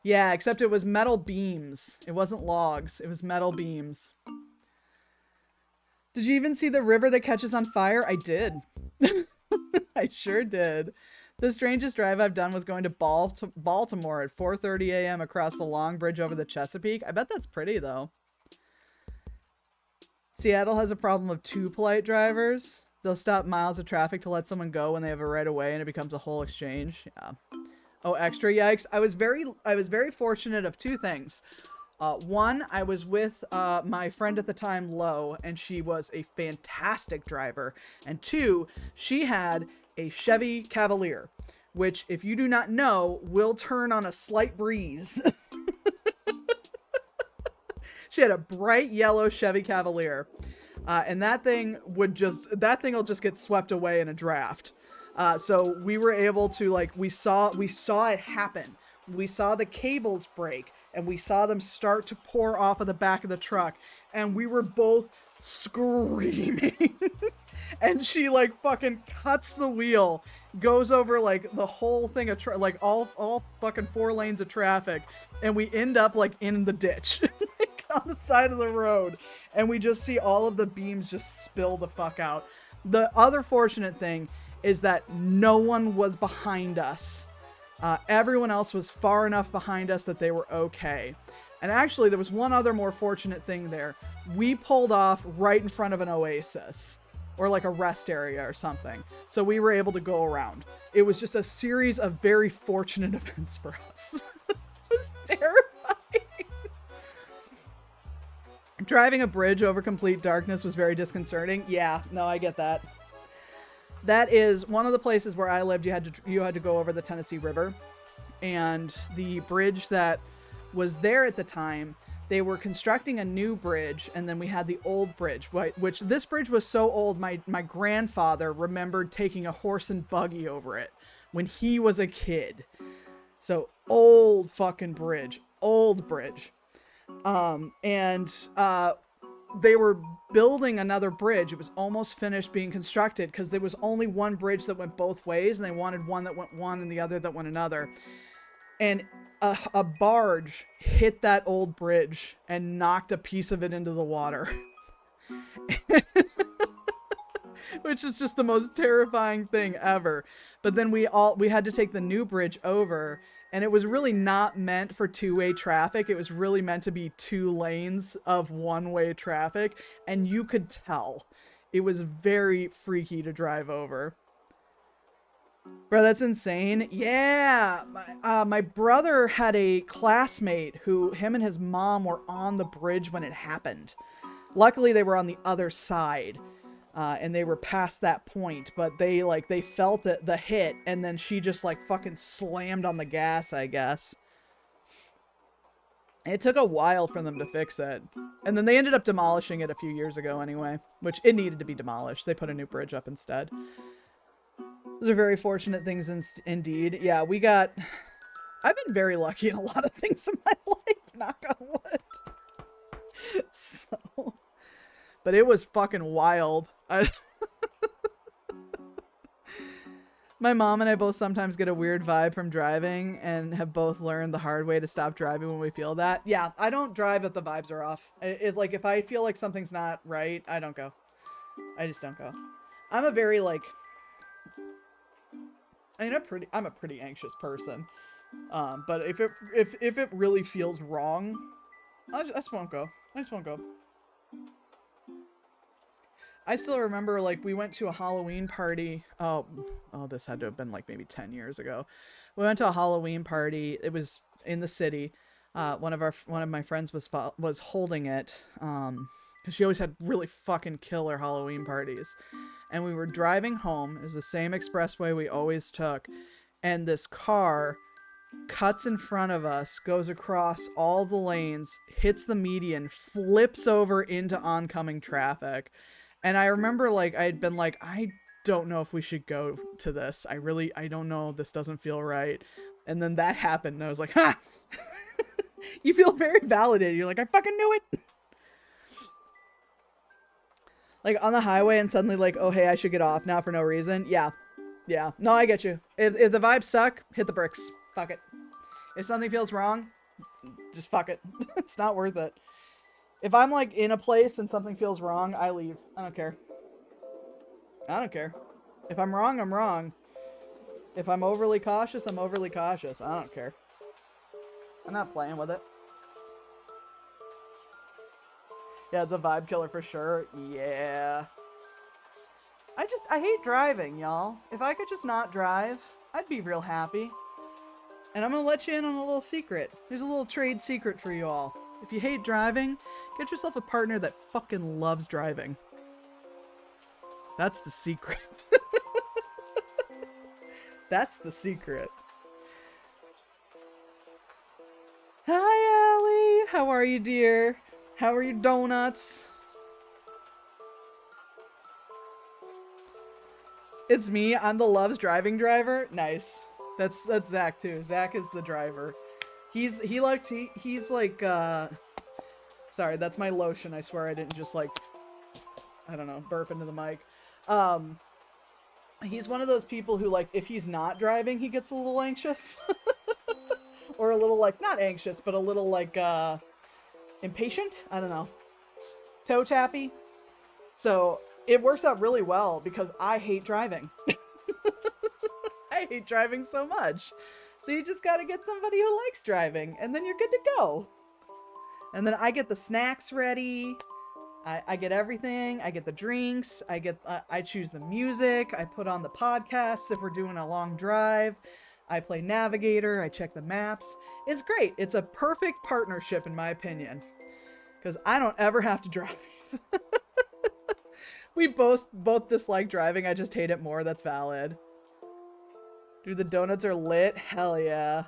A: Yeah, except it was metal beams. It wasn't logs. It was metal beams. Did you even see the river that catches on fire? I did. I sure did. The strangest drive I've done was going to Baltimore at 4:30 a.m. across the long bridge over the Chesapeake. I bet that's pretty, though. Seattle has a problem of too polite drivers. They'll stop miles of traffic to let someone go when they have a right of way, and it becomes a whole exchange. Yeah. Oh, extra yikes. I was very fortunate of two things. One, I was with my friend at the time, Lo, and she was a fantastic driver. And two, she had a Chevy Cavalier, which, if you do not know, will turn on a slight breeze. She had a bright yellow Chevy Cavalier, and that thing will just get swept away in a draft. So we were able to, like, we saw it happen. We saw the cables break, and we saw them start to pour off of the back of the truck, and we were both screaming. And she, like, fucking cuts the wheel, goes over, like, the whole thing of like all fucking 4 lanes of traffic, and we end up, like, in the ditch. Like, on the side of the road, and we just see all of the beams just spill the fuck out. The other fortunate thing is that no one was behind us. Everyone else was far enough behind us that they were okay. And actually, there was one other more fortunate thing there. We pulled off right in front of an oasis, or like a rest area or something. So we were able to go around. It was just a series of very fortunate events for us. It was terrifying. Driving a bridge over complete darkness was very disconcerting. Yeah, no, I get that. That is one of the places where I lived. You had to go over the Tennessee River, and the bridge that was there at the time, they were constructing a new bridge, and then we had the old bridge, which this bridge was so old, my grandfather remembered taking a horse and buggy over it when he was a kid. So old fucking bridge, old bridge. They were building another bridge. It was almost finished being constructed because there was only one bridge that went both ways, and they wanted one that went one and the other that went another. And a barge hit that old bridge and knocked a piece of it into the water. Which is just the most terrifying thing ever. But then we had to take the new bridge over, and it was really not meant for 2-way traffic. It was really meant to be 2 lanes of 1-way traffic, and you could tell. It was very freaky to drive over. Bro, that's insane. Yeah, my brother had a classmate who, him and his mom were on the bridge when it happened. Luckily, they were on the other side. And they were past that point, but they felt it, the hit, and then she just like fucking slammed on the gas, I guess. It took a while for them to fix it. And then they ended up demolishing it a few years ago anyway, which it needed to be demolished. They put a new bridge up instead. Those are very fortunate things indeed. Yeah, I've been very lucky in a lot of things in my life, knock on wood. So, but it was fucking wild. My mom and I both sometimes get a weird vibe from driving and have both learned the hard way to stop driving when we feel that. Yeah, I don't drive if the vibes are off. It's like if I feel like something's not right, I don't go. I just don't go. I'm a very I'm a pretty anxious person. But if it really feels wrong, I just won't go. I just won't go. I still remember, like, we went to a Halloween party. Oh, this had to have been, like, maybe 10 years ago. We went to a Halloween party. It was in the city. One of my friends was holding it, because she always had really fucking killer Halloween parties. And we were driving home. It was the same expressway we always took. And this car cuts in front of us, goes across all the lanes, hits the median, flips over into oncoming traffic. And I remember, like, I'd been like, I don't know if we should go to this. I don't know. This doesn't feel right. And then that happened, and I was like, ha! You feel very validated. You're like, I fucking knew it! Like, on the highway, and suddenly, like, oh, hey, I should get off now for no reason. Yeah. Yeah. No, I get you. If the vibes suck, hit the bricks. Fuck it. If something feels wrong, just fuck it. It's not worth it. If I'm, like, in a place and something feels wrong, I leave. I don't care. I don't care. If I'm wrong, I'm wrong. If I'm overly cautious, I'm overly cautious. I don't care. I'm not playing with it. Yeah, it's a vibe killer for sure. Yeah. I hate driving, y'all. If I could just not drive, I'd be real happy. And I'm gonna let you in on a little secret. There's a little trade secret for you all. If you hate driving, get yourself a partner that fucking loves driving. That's the secret. That's the secret. Hi, Allie. How are you, dear? How are your donuts? It's me. I'm the loves driving driver. Nice. That's Zach too. Zach is the driver. He's like sorry, that's my lotion. I swear I didn't just like, I don't know, burp into the mic. He's one of those people who, like, if he's not driving, he gets a little anxious. Or a little, like, not anxious, but a little, like, impatient? I don't know. Toe tappy. So, it works out really well because I hate driving. I hate driving so much. So you just gotta get somebody who likes driving, and then you're good to go. And then I get the snacks ready. I get everything. I get the drinks. I choose the music. I put on the podcasts if we're doing a long drive. I play Navigator. I check the maps. It's great. It's a perfect partnership, in my opinion, because I don't ever have to drive. We both dislike driving. I just hate it more. That's valid. Dude, the donuts are lit. Hell yeah.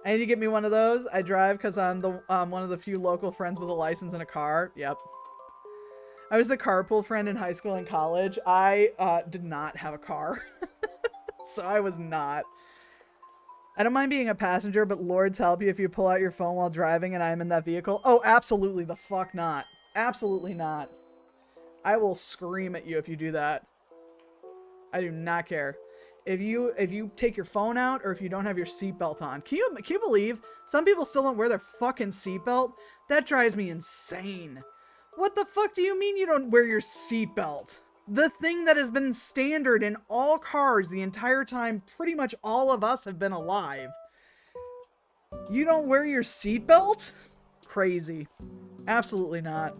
A: I need to get me one of those. I drive because I'm the one of the few local friends with a license and a car. Yep. I was the carpool friend in high school and college. I did not have a car. So I was not. I don't mind being a passenger, but Lord's help you if you pull out your phone while driving and I'm in that vehicle. Oh, absolutely the fuck not. Absolutely not. I will scream at you if you do that. I do not care. If you take your phone out or if you don't have your seatbelt on. Can you believe some people still don't wear their fucking seatbelt? That drives me insane. What the fuck do you mean you don't wear your seatbelt? The thing that has been standard in all cars the entire time pretty much all of us have been alive. You don't wear your seatbelt? Crazy. Absolutely not.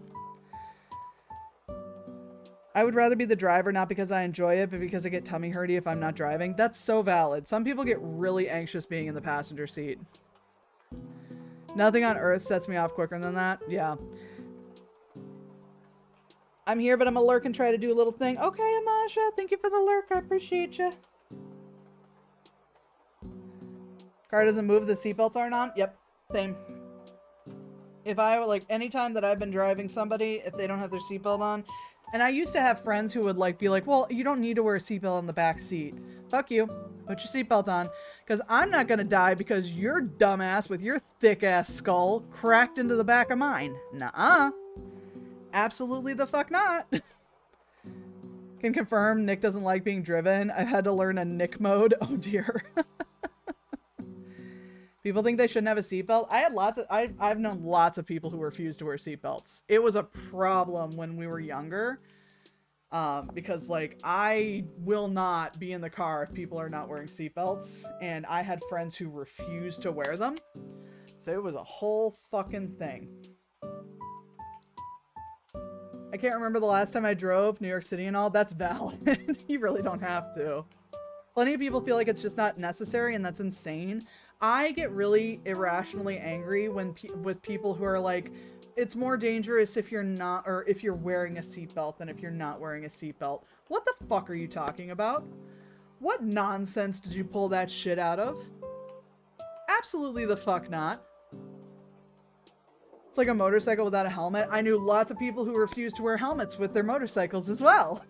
A: I would rather be the driver, not because I enjoy it, but because I get tummy hurty if I'm not driving. That's so valid. Some people get really anxious being in the passenger seat. Nothing on earth sets me off quicker than that. Yeah. I'm here, but I'm gonna lurk and try to do a little thing. Okay, Amasha, thank you for the lurk. I appreciate you. Car doesn't move, the seatbelts aren't on? Yep, same. If anytime that I've been driving somebody, if they don't have their seatbelt on, and I used to have friends who would be like, well, you don't need to wear a seatbelt in the back seat. Fuck you. Put your seatbelt on. Because I'm not going to die because your dumbass with your thick-ass skull cracked into the back of mine. Nuh-uh. Absolutely the fuck not. Can confirm Nick doesn't like being driven. I've had to learn a Nick mode. Oh, dear. People think they shouldn't have a seatbelt. I've known lots of people who refuse to wear seatbelts. It was a problem when we were younger. Because I will not be in the car if people are not wearing seatbelts. And I had friends who refused to wear them. So it was a whole fucking thing. I can't remember the last time I drove New York City and all. That's valid. You really don't have to. Plenty of people feel like it's just not necessary, and that's insane. I get really irrationally angry with people who are like, it's more dangerous if you're not, or if you're wearing a seatbelt than if you're not wearing a seatbelt. What the fuck are you talking about? What nonsense did you pull that shit out of? Absolutely the fuck not. It's like a motorcycle without a helmet. I knew lots of people who refused to wear helmets with their motorcycles as well.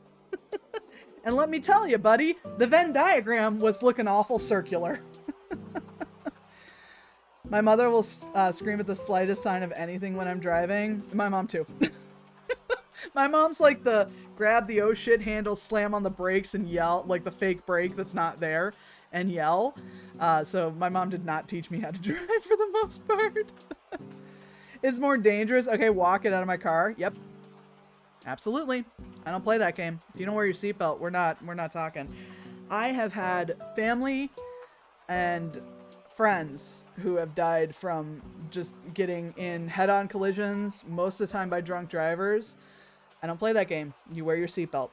A: And let me tell you, buddy, the Venn diagram was looking awful circular. My mother will scream at the slightest sign of anything when I'm driving. My mom too. My mom's like the grab the oh shit handle, slam on the brakes and yell, like the fake brake that's not there, and yell. So my mom did not teach me how to drive for the most part. It's more dangerous. Okay, walk it out of my car. Yep. Absolutely. I don't play that game. If you don't wear your seatbelt, we're not talking. I have had family and friends who have died from just getting in head-on collisions, most of the time by drunk drivers. I don't play that game. You wear your seatbelt.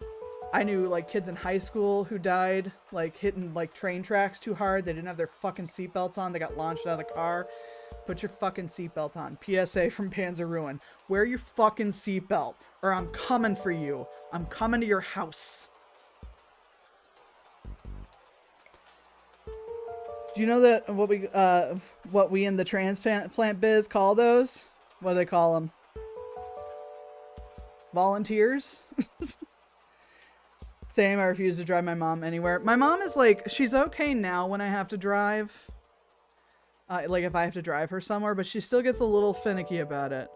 A: I knew like kids in high school who died like hitting like train tracks too hard. They didn't have their fucking seatbelts on. They got launched out of the car. Put your fucking seatbelt on. PSA from Panzer Ruin. Wear your fucking seatbelt or I'm coming for you. I'm coming to your house. Do you know that what we in the transplant biz call those? What do they call them? Volunteers? Same, I refuse to drive my mom anywhere. My mom is like, she's okay now when I have to drive. Like if I have to drive her somewhere, but she still gets a little finicky about it.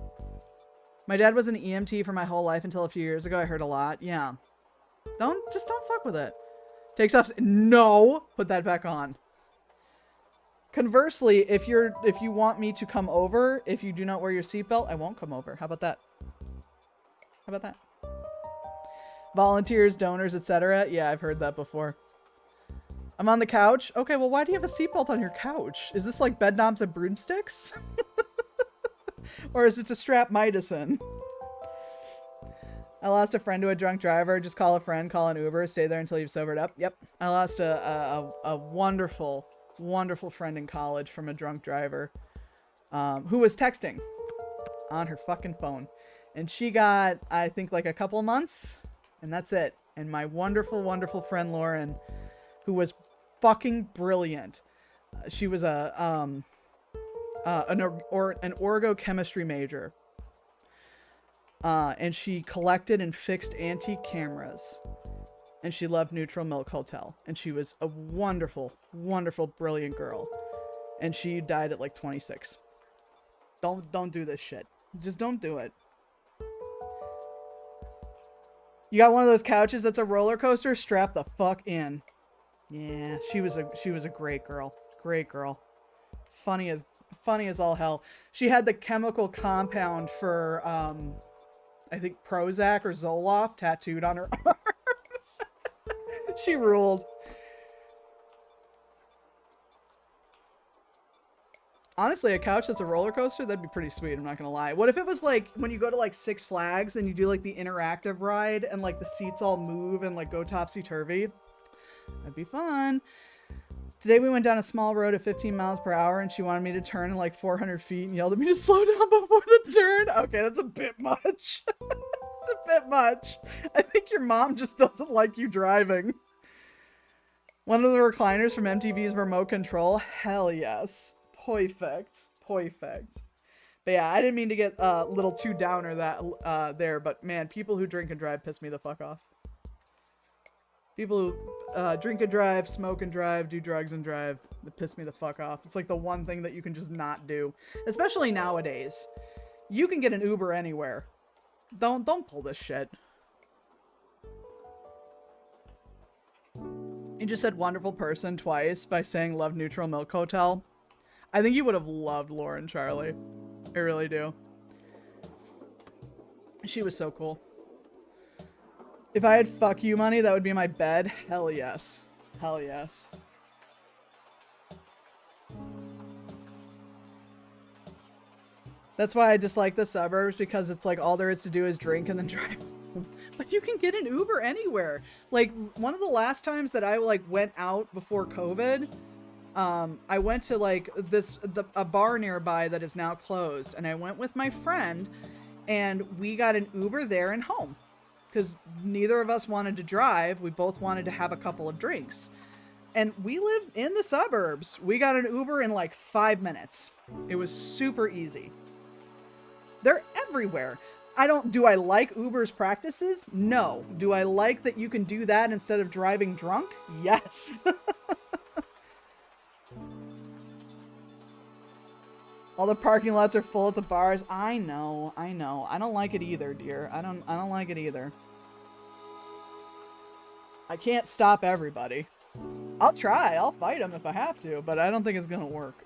A: My dad was an EMT for my whole life until a few years ago. I heard a lot. Yeah. Don't fuck with it. Takes off. No! Put that back on. Conversely, if you want me to come over, if you do not wear your seatbelt, I won't come over. How about that? How about that? Volunteers, donors, etc. Yeah, I've heard that before. I'm on the couch. Okay, well, why do you have a seatbelt on your couch? Is this like bed knobs and broomsticks? Or is it to strap Midas in? I lost a friend to a drunk driver. Just call a friend, call an Uber, stay there until you've sobered up. Yep. I lost a wonderful, wonderful friend in college from a drunk driver who was texting on her fucking phone. And she got, I think, like a couple of months, and that's it. And my wonderful, wonderful friend Lauren, who was fucking brilliant. She was an orgochemistry major. And she collected and fixed antique cameras. And she loved Neutral Milk Hotel. And she was a wonderful, wonderful, brilliant girl. And she died at like 26. Don't do this shit. Just don't do it. You got one of those couches that's a roller coaster? Strap the fuck in. Yeah, she was a great girl. Great girl. Funny as all hell. She had the chemical compound for I think Prozac or Zoloft tattooed on her arm. She ruled. Honestly, a couch that's a roller coaster, that'd be pretty sweet, I'm not gonna lie. What if it was like when you go to like Six Flags and you do like the interactive ride and like the seats all move and like go topsy-turvy? That'd be fun. Today we went down a small road at 15 miles per hour and she wanted me to turn in like 400 feet and yelled at me to slow down before the turn. Okay, that's a bit much. It's a bit much. I think your mom just doesn't like you driving. One of the recliners from MTV's Remote Control? Hell yes. Perfect. Perfect. But yeah, I didn't mean to get a little too downer that there, but man, people who drink and drive piss me the fuck off. People who drink and drive, smoke and drive, do drugs and drive, that piss me the fuck off. It's like the one thing that you can just not do. Especially nowadays. You can get an Uber anywhere. Don't pull this shit. You just said wonderful person twice by saying love Neutral Milk Hotel. I think you would have loved Lauren Charlie. I really do. She was so cool. If I had fuck you money, that would be my bed. Hell yes. Hell yes. That's why I dislike the suburbs, because it's like all there is to do is drink and then drive home. But you can get an Uber anywhere. Like one of the last times that I like went out before COVID, I went to like a bar nearby that is now closed, and I went with my friend and we got an Uber there and home because neither of us wanted to drive. We both wanted to have a couple of drinks. And we live in the suburbs. We got an Uber in like 5 minutes. It was super easy. They're everywhere. Do I like Uber's practices? No. Do I like that you can do that instead of driving drunk? Yes. All the parking lots are full at the bars. I know. I don't like it either, dear. I don't like it either. I can't stop everybody. I'll try. I'll fight them if I have to, but I don't think it's gonna work.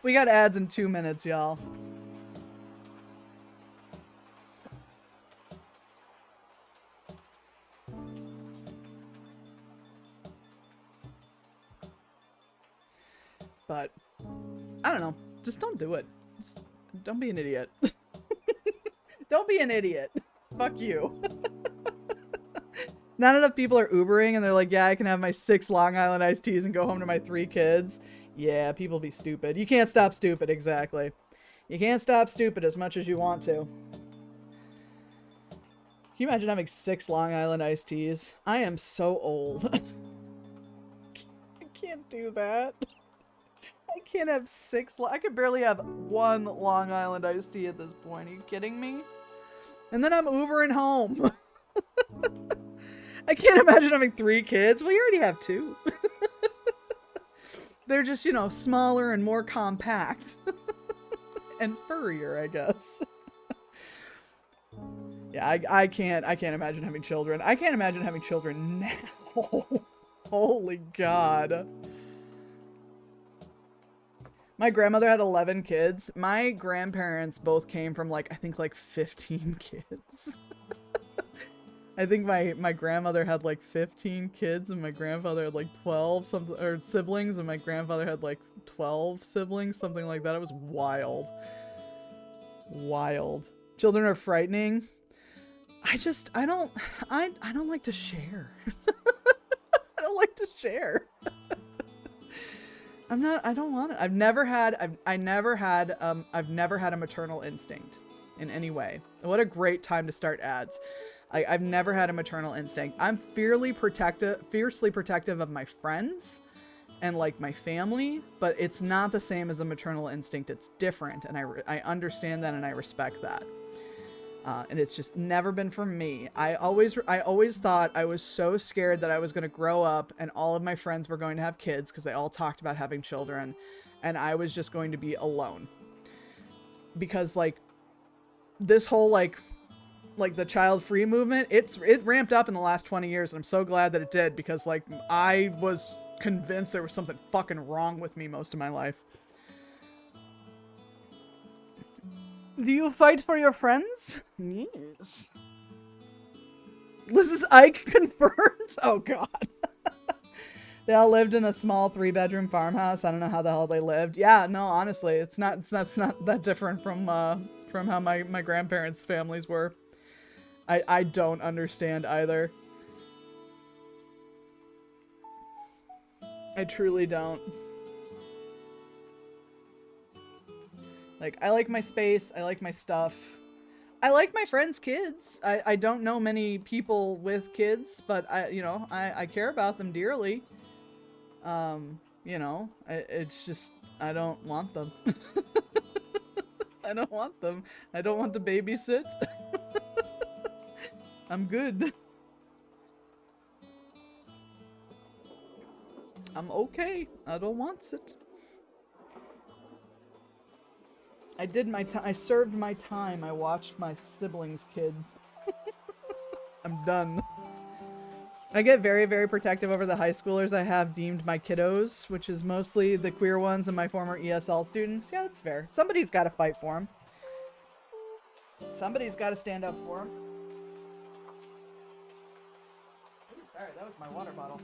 A: We got ads in 2 minutes, y'all. But I don't know. Just don't do it. Just don't be an idiot. Don't be an idiot. Fuck you. Not enough people are Ubering and they're like, yeah, I can have my 6 Long Island iced teas and go home to my 3 kids. Yeah, people be stupid. You can't stop stupid, exactly. You can't stop stupid as much as you want to. Can you imagine having 6 Long Island iced teas? I am so old. I can't do that. I can't have 6. I could barely have 1 Long Island iced tea at this point. Are you kidding me? And then I'm Ubering home. I can't imagine having 3 kids. Well, you already have 2. They're just, you know, smaller and more compact. And furrier, I guess. Yeah, I can't imagine having children. I can't imagine having children now. Holy God. My grandmother had 11 kids. My grandparents both came from I think 15 kids. I think my grandmother had 15 kids and my grandfather had 12 or siblings, and my grandfather had 12 siblings, something like that. It was wild. Wild. Children are frightening. I don't like to share. I don't like to share. I don't want it. I've never had a maternal instinct in any way. What a great time to start ads. I've never had a maternal instinct. I'm fiercely protective of my friends and my family, but it's not the same as a maternal instinct. It's different, and I understand that and I respect that. And it's just never been for me. I always thought I was so scared that I was going to grow up and all of my friends were going to have kids because they all talked about having children, and I was just going to be alone. Because this whole the child-free movement, it ramped up in the last 20 years, and I'm so glad that it did, because I was convinced there was something fucking wrong with me most of my life. Do you fight for your friends? Yes. This is Ike confirmed? Oh god. They all lived in a small 3-bedroom farmhouse. I don't know how the hell they lived. Yeah, no, honestly, it's not that different from how my grandparents' families were. I don't understand either. I truly don't. I like my space, I like my stuff. I like my friends' kids. I don't know many people with kids, but I care about them dearly. It's just, I don't want them. I don't want them. I don't want to babysit. I'm good. I'm okay. I don't want it. I did my time. I served my time. I watched my siblings' kids. I'm done. I get very, very protective over the high schoolers I have deemed my kiddos, which is mostly the queer ones and my former ESL students. Yeah, that's fair. Somebody's got to fight for them. Somebody's got to stand up for them. Ooh, sorry, that was my water bottle.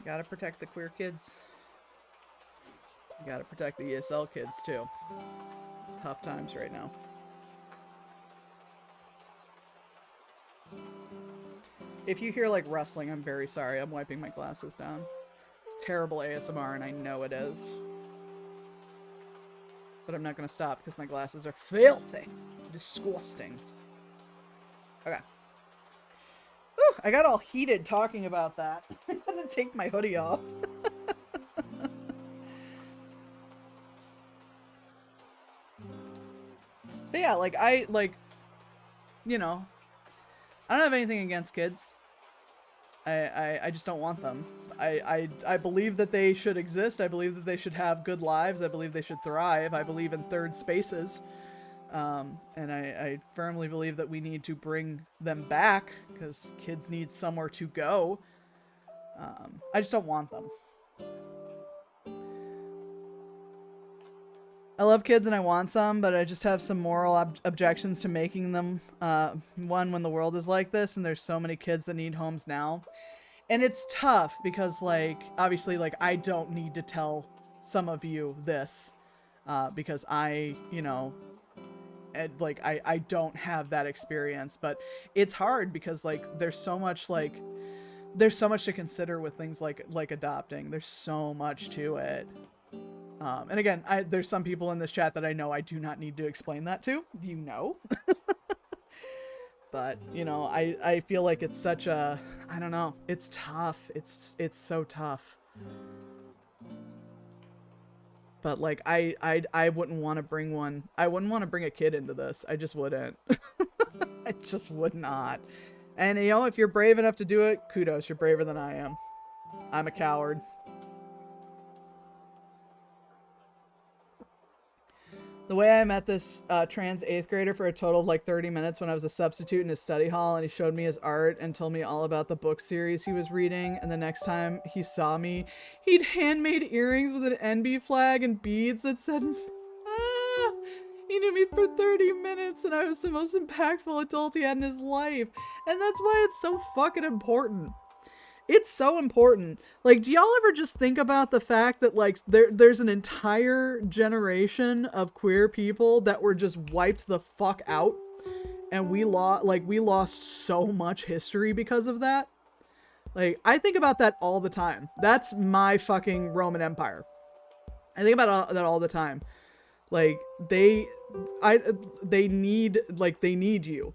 A: Gotta protect the queer kids. You gotta protect the ESL kids, too. Tough times right now. If you hear, rustling, I'm very sorry. I'm wiping my glasses down. It's terrible ASMR, and I know it is. But I'm not gonna stop, because my glasses are filthy. Disgusting. Okay. Whew. I got all heated talking about that. I had to take my hoodie off. But yeah, like, you know, I don't have anything against kids. I just don't want them. I believe that they should exist. I believe that they should have good lives. I believe they should thrive. I believe in third spaces. And I firmly believe that we need to bring them back because kids need somewhere to go. I just don't want them. I love kids and I want some, but I just have some moral objections to making them. One, when the world is like this and there's so many kids that need homes now. And it's tough because, like, obviously, like, I don't need to tell some of you this because I, you know, like, I don't have that experience. But it's hard because, like, there's so much to consider with things like adopting. There's so much to it. And again, there's some people in this chat that I know I do not need to explain that to. You know. But, you know, I feel like it's such a, I don't know, it's tough. It's so tough. But, like, I wouldn't want to bring one. I wouldn't want to bring a kid into this. I just wouldn't. I just would not. And, you know, if you're brave enough to do it, kudos. You're braver than I am. I'm a coward. The way I met this trans 8th grader for a total of like 30 minutes when I was a substitute in his study hall, and he showed me his art and told me all about the book series he was reading. And the next time he saw me, he'd handmade earrings with an NB flag and beads that said, ah! He knew me for 30 minutes and I was the most impactful adult he had in his life. And that's why it's so fucking important. It's so important. Like, do y'all ever just think about the fact that, like, there's an entire generation of queer people that were just wiped the fuck out, and we lost so much history because of that? Like, I think about that all the time. That's my fucking Roman Empire. I think about that all the time. Like, they need you.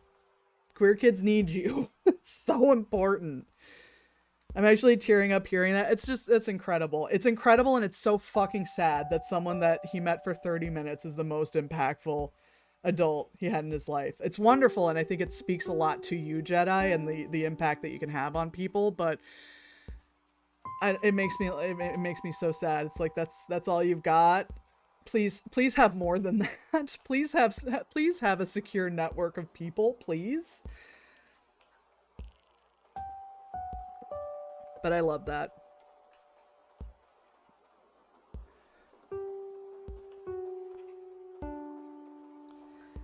A: Queer kids need you. It's so important. I'm actually tearing up hearing that. It's incredible. It's incredible, and it's so fucking sad that someone that he met for 30 minutes is the most impactful adult he had in his life. It's wonderful, and I think it speaks a lot to you, Jedi, and the impact that you can have on people, but it makes me so sad. It's like, that's all you've got. Please have more than that. Please have a secure network of people, please. But I love that.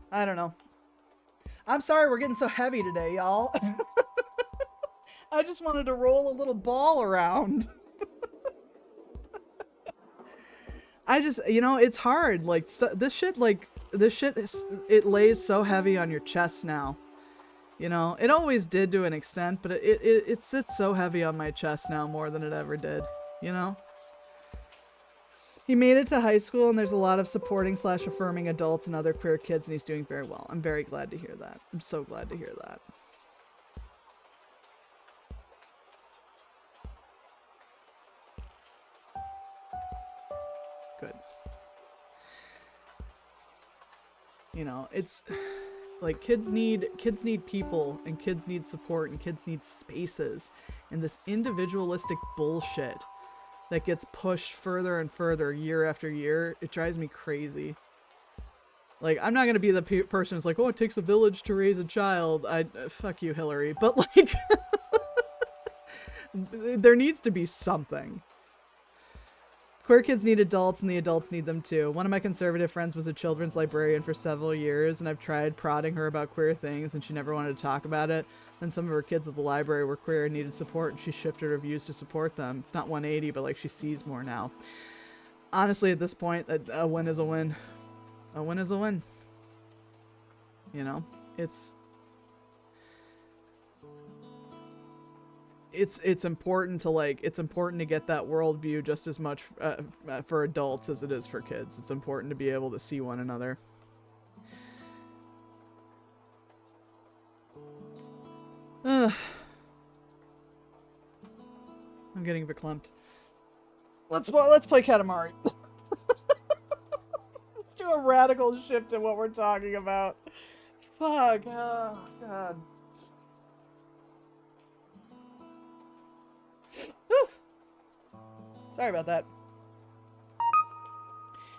A: I don't know. I'm sorry we're getting so heavy today, y'all. I just wanted to roll a little ball around. I just, you know, it's hard. Like, this shit, it lays so heavy on your chest now. You know, it always did to an extent, but it sits so heavy on my chest now more than it ever did, you know? He made it to high school, and there's a lot of supporting / affirming adults and other queer kids, and he's doing very well. I'm very glad to hear that. I'm so glad to hear that. Good. You know, it's... like, kids need people, and kids need support, and kids need spaces, and this individualistic bullshit that gets pushed further and further year after year, it drives me crazy. Like, I'm not gonna be the person who's like, oh, it takes a village to raise a child. Fuck you, Hillary. But, like, there needs to be something. Queer kids need adults, and the adults need them too. One of my conservative friends was a children's librarian for several years, and I've tried prodding her about queer things, and she never wanted to talk about it. Then some of her kids at the library were queer and needed support, and she shifted her views to support them. It's not 180, but, like, she sees more now. Honestly, at this point, a win is a win. A win is a win. You know? It's important to, like, it's important to get that worldview just as much for adults as it is for kids. It's important to be able to see one another. I'm getting verklempt. Let's play Katamari. Let's do a radical shift in what we're talking about. Fuck. Oh, God. Whew. Sorry about that.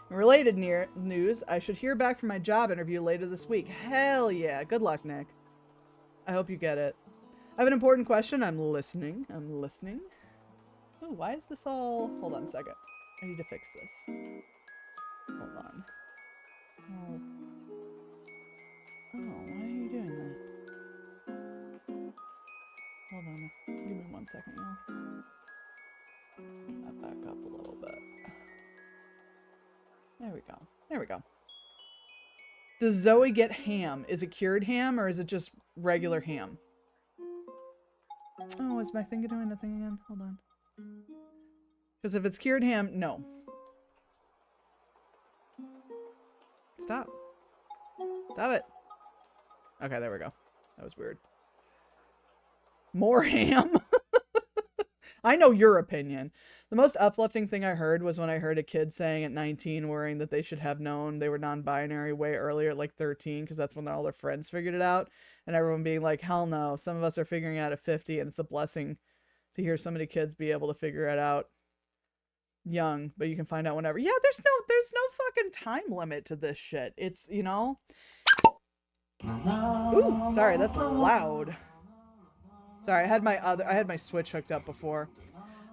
A: In related news, I should hear back from my job interview later this week. Hell yeah. Good luck, Nick. I hope you get it. I have an important question. I'm listening. Oh, why is this all... Hold on a second. I need to fix this. Hold on. Oh. Oh, why are you doing that? Hold on. Give me 1 second, y'all. Back up a little bit. There we go. There we go. Does Zoe get ham? Is it cured ham or is it just regular ham? Oh, is my finger doing the thing again? Hold on. Because if it's cured ham, no. Stop. Stop it. Okay, there we go. That was weird. More ham? I know your opinion. The most uplifting thing I heard was when I heard a kid saying at 19 worrying that they should have known they were non-binary way earlier at like 13 because that's when all their friends figured it out. And everyone being like, hell no, some of us are figuring it out at 50 and it's a blessing to hear so many kids be able to figure it out young, but you can find out whenever. Yeah, there's no fucking time limit to this shit. It's, you know. Ooh, sorry, that's loud. Sorry, I had my Switch hooked up before.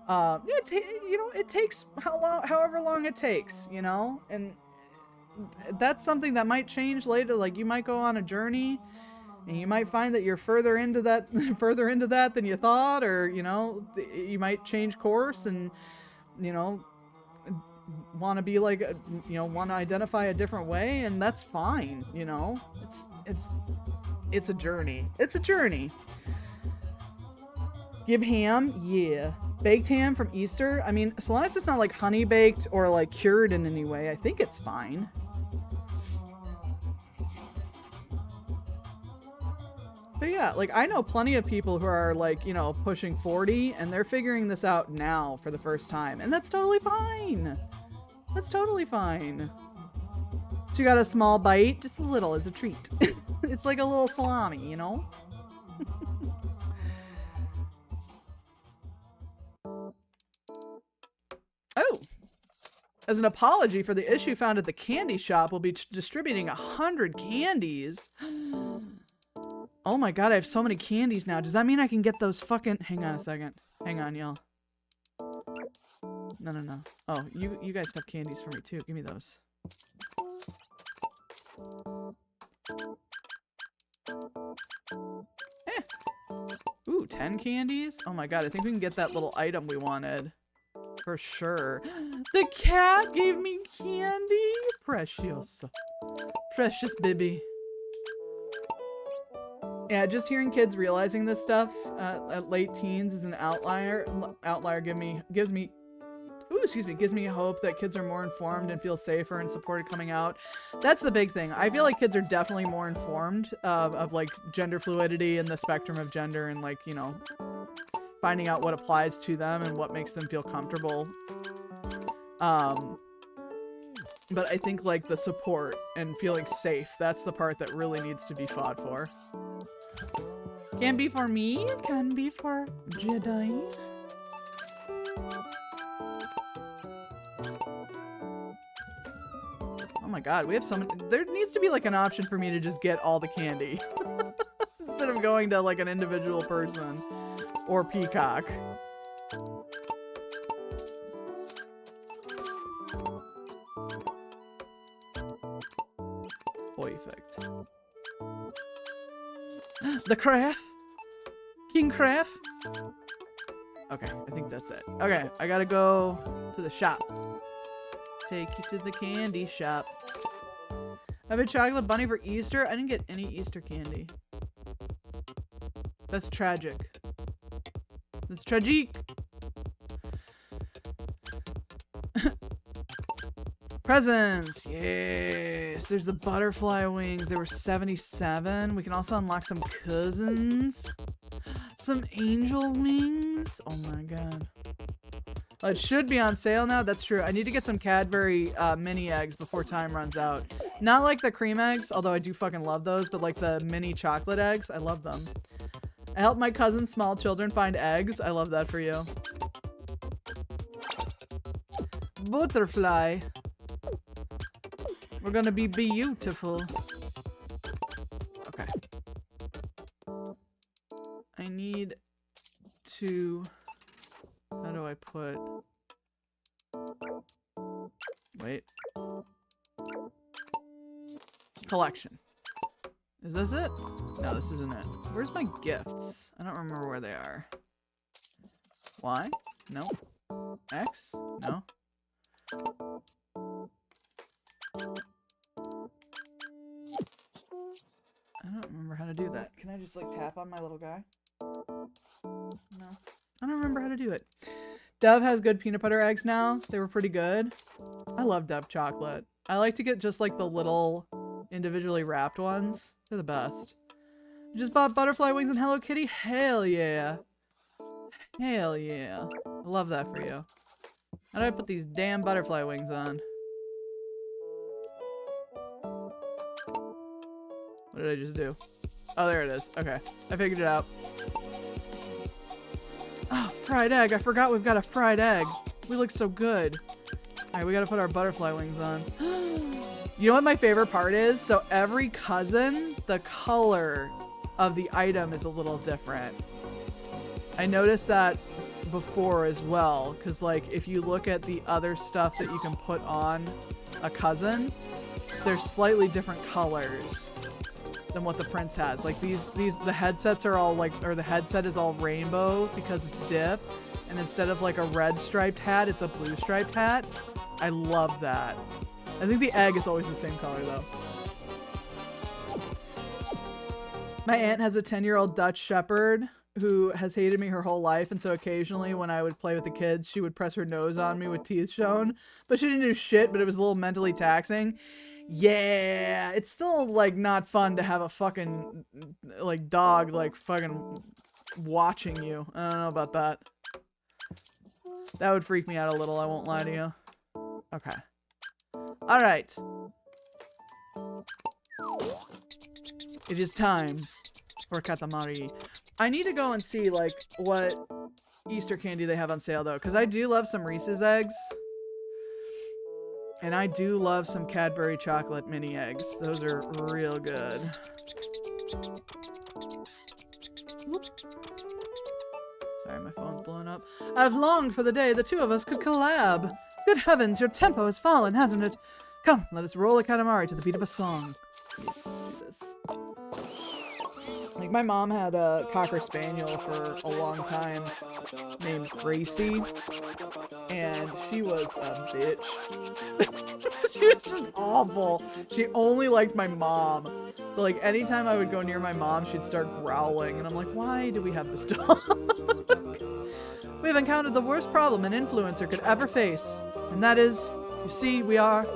A: Yeah, you know, it takes however long it takes, you know, and that's something that might change later. Like you might go on a journey, and you might find that you're further into that than you thought, or you know, you might change course and you know, want to be like, you know, want to identify a different way, and that's fine. You know, it's a journey. It's a journey. Give ham, yeah. Baked ham from Easter. I mean, as long as it's not like honey baked or like cured in any way, I think it's fine. But yeah, like I know plenty of people who are like, you know, pushing 40 and they're figuring this out now for the first time. And that's totally fine. That's totally fine. She got a small bite, just a little as a treat. It's like a little salami, you know? Oh, as an apology for the issue found at the candy shop, we'll be distributing 100 candies. Oh my god, I have so many candies now. Does that mean I can get those fucking... Hang on a second. Hang on, y'all. No. Oh, you guys have candies for me too. Give me those. Ooh, 10 candies? Oh my god, I think we can get that little item we wanted. For sure. The cat gave me candy. Precious. Precious baby. Yeah, just hearing kids realizing this stuff at late teens is an outlier. Gives me hope that kids are more informed and feel safer and supported coming out. That's the big thing. I feel like kids are definitely more informed of like gender fluidity and the spectrum of gender and like, you know, finding out what applies to them and what makes them feel comfortable. But I think like the support and feeling safe, that's the part that really needs to be fought for. Can be for me, can be for Jedi. Oh my god, we have so many. There needs to be like an option for me to just get all the candy. Instead of going to like an individual person. Or peacock. Perfect. The craft? King Craft? Okay, I think that's it. Okay, I gotta go to the shop. Take you to the candy shop. I have a chocolate bunny for Easter. I didn't get any Easter candy. That's tragic. That's tragic. Presents! Yes! There's the butterfly wings. There were 77. We can also unlock some cousins. Some angel wings. Oh my god. It should be on sale now. That's true. I need to get some Cadbury mini eggs before time runs out. Not like the cream eggs, although I do fucking love those, but like the mini chocolate eggs. I love them. I help my cousin's small children find eggs. I love that for you. Butterfly. We're gonna be beautiful. Okay. I need to... How do I put... Wait. Collection. Is this it? No, this isn't it. Where's my gifts? I don't remember where they are. Y? No. X? No. I don't remember how to do that. Can I just like tap on my little guy? No. I don't remember how to do it. Dove has good peanut butter eggs now. They were pretty good. I love Dove chocolate. I like to get just like the little individually wrapped ones. They're the best. You just bought butterfly wings and Hello Kitty? Hell yeah. Hell yeah. I love that for you. How do I put these damn butterfly wings on? What did I just do? Oh, there it is. Okay. I figured it out. Oh, fried egg. I forgot we've got a fried egg. We look so good. Alright, we gotta put our butterfly wings on. You know what my favorite part is? So every cousin, the color of the item is a little different. I noticed that before as well, because like if you look at the other stuff that you can put on a cousin, they're slightly different colors than what the prince has. Like the headsets are all like, or the headset is all rainbow because it's dip, and instead of like a red striped hat, it's a blue striped hat. I love that. I think the egg is always the same color though. My aunt has a 10-year-old Dutch Shepherd who has hated me her whole life, and so occasionally when I would play with the kids, she would press her nose on me with teeth shown, but she didn't do shit, but it was a little mentally taxing. Yeah, it's still like not fun to have a fucking like dog like fucking watching you. I don't know about that. That would freak me out a little, I won't lie to you. Okay. Alright. It is time for Katamari. I need to go and see like what Easter candy they have on sale though, because I do love some Reese's eggs. And I do love some Cadbury chocolate mini eggs. Those are real good. Whoop. Sorry, my phone's blowing up. I've longed for the day the two of us could collab. Good heavens, your tempo has fallen, hasn't it? Come, let us roll a Katamari to the beat of a song. Yes, let's do this. Like, my mom had a Cocker Spaniel for a long time named Gracie, and she was a bitch. She was just awful. She only liked my mom. So, like, anytime I would go near my mom, she'd start growling, and I'm like, why do we have this dog? We've encountered the worst problem an influencer could ever face, and that is, you see, we are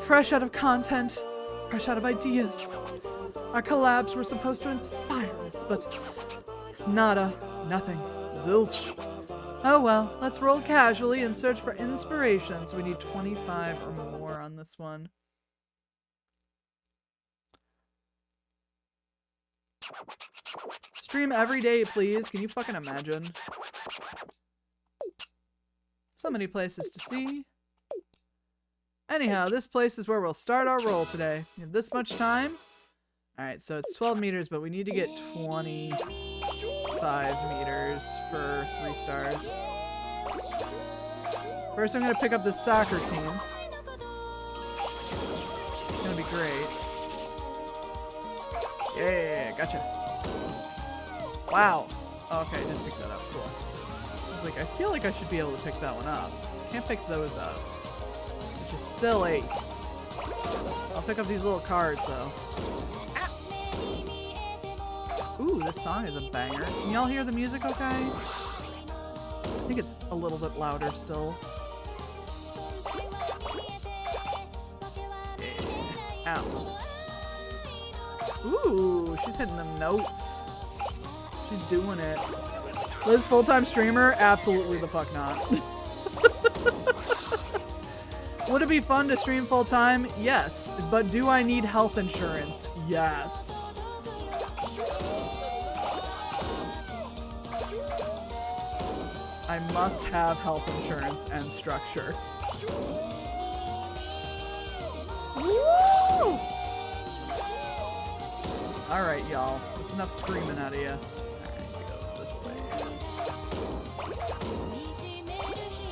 A: fresh out of content, fresh out of ideas. Our collabs were supposed to inspire us, but nada, nothing, zilch. Oh well, let's roll casually and search for inspiration. So we need 25 or more on this one. Stream every day, please. Can you fucking imagine? So many places to see. Anyhow, this place is where we'll start our roll today. We have this much time. Alright, so it's 12 meters, but we need to get 25 meters for 3 stars. First, I'm going to pick up the soccer team. It's going to be great. Yeah, gotcha. Wow. Oh, okay, I didn't pick that up. Cool. I was like, I feel like I should be able to pick that one up. Can't pick those up. Which is silly. I'll pick up these little cars, though. Ooh, this song is a banger. Can y'all hear the music okay? I think it's a little bit louder still. Yeah. Ow. Ooh, she's hitting them notes. She's doing it. Liz, full-time streamer? Absolutely the fuck not. Would it be fun to stream full-time? Yes. But do I need health insurance? Yes. I must have health insurance and structure. Woo! Alright, y'all. That's enough screaming out of you. Alright, go this way.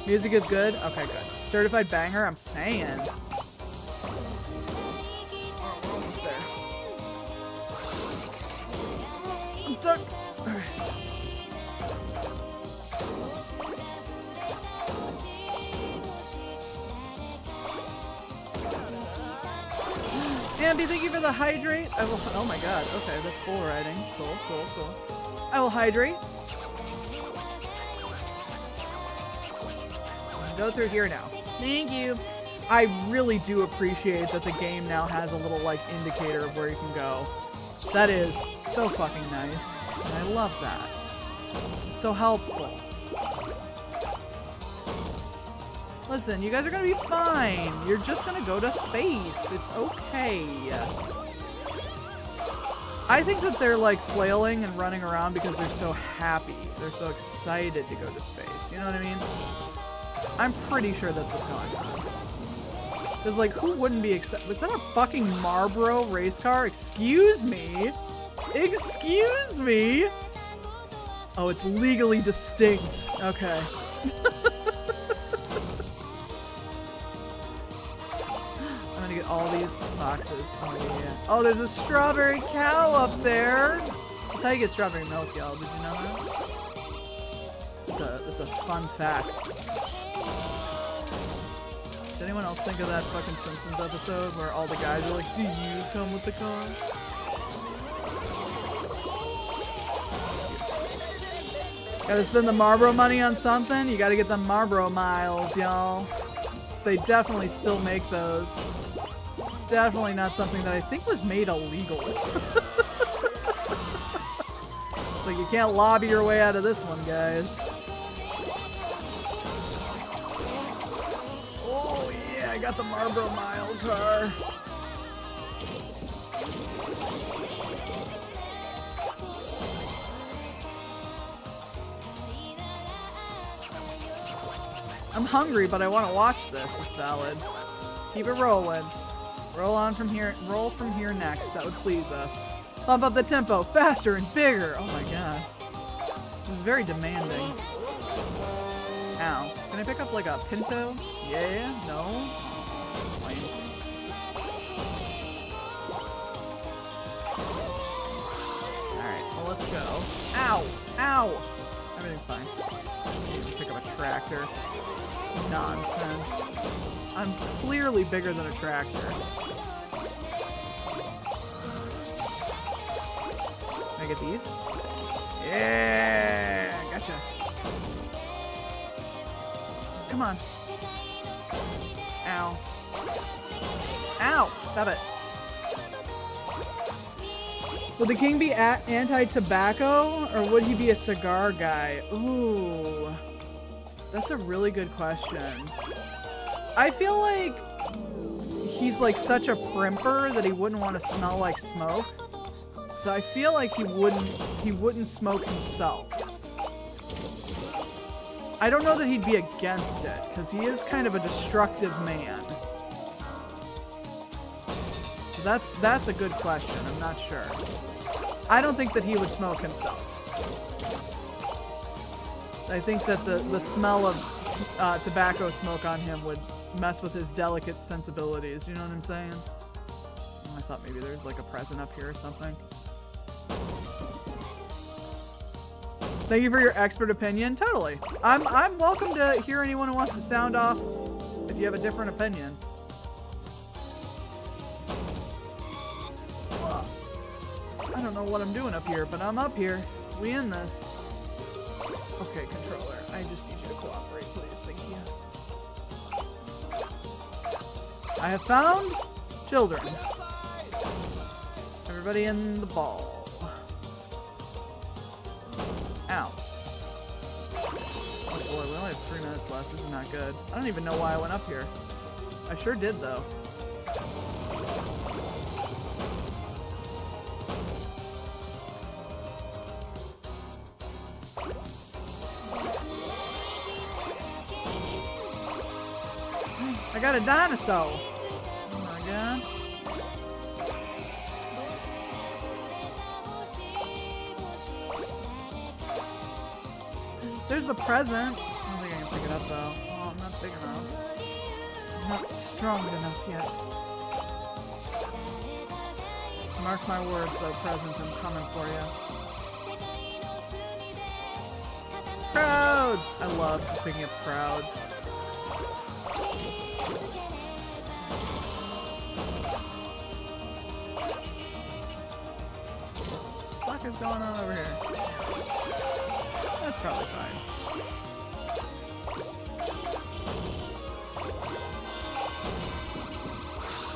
A: Music is good? Okay, good. Certified banger? I'm saying. Oh, we're almost there. I'm stuck. Alright. Andy, thank you for the hydrate. I will. Oh my god. Okay, that's full riding. Cool, cool, cool. I will hydrate. Go through here now. Thank you. I really do appreciate that the game now has a little like indicator of where you can go. That is so fucking nice. And I love that. It's so helpful. Listen, you guys are gonna be fine. You're just gonna go to space. It's okay. I think that they're like flailing and running around because they're so happy. They're so excited to go to space. You know what I mean? I'm pretty sure that's what's going on. Because like, who wouldn't be excited? Was that a fucking Marlboro race car? Excuse me? Excuse me? Oh, it's legally distinct. Okay. Get all these boxes. Oh yeah. Oh, there's a strawberry cow up there. That's how you get strawberry milk, y'all. Did you know that? It's a fun fact. Did anyone else think of that fucking Simpsons episode where all the guys are like, "Do you come with the car?" Gotta spend the Marlboro money on something. You gotta get the Marlboro miles, y'all. They definitely still make those. Definitely not something that I think was made illegal. Like, you can't lobby your way out of this one, guys. Oh, yeah, I got the Marlboro Mile car. I'm hungry, but I want to watch this. It's valid. Keep it rolling. Roll on from here. Roll from here next. That would please us. Bump up the tempo. Faster and bigger. Oh my god. This is very demanding. Ow. Can I pick up like a Pinto? Yeah? No? Lame. Alright, well let's go. Ow! Ow! Everything's fine. Pick up a tractor. Nonsense. I'm clearly bigger than a tractor. Can I get these? Yeah! Gotcha. Come on. Ow. Ow! Stop it. Would the king be anti-tobacco, or would he be a cigar guy? Ooh. That's a really good question. I feel like he's like such a primper that he wouldn't want to smell like smoke. So I feel like he wouldn't smoke himself. I don't know that he'd be against it, because he is kind of a destructive man. So that's a good question. I'm not sure. I don't think that he would smoke himself. I think that the smell of tobacco smoke on him would mess with his delicate sensibilities. You know what I'm saying? Oh, I thought maybe there's like a present up here or something. Thank you for your expert opinion. Totally. I'm welcome to hear anyone who wants to sound off if you have a different opinion. I don't know what I'm doing up here, but I'm up here. We in this. Okay, controller. I just need you to cooperate, please. Thank you. I have found children. Everybody in the ball. Ow. 3 minutes left. This is not good. I don't even know why I went up here. I sure did, though. I got a dinosaur. Oh my god. There's the present. I don't think I can pick it up though. Oh, I'm not big enough. I'm not strong enough yet. Mark my words though, present, I'm coming for you. Crowds! I love picking up crowds. What is going on over here? That's probably fine.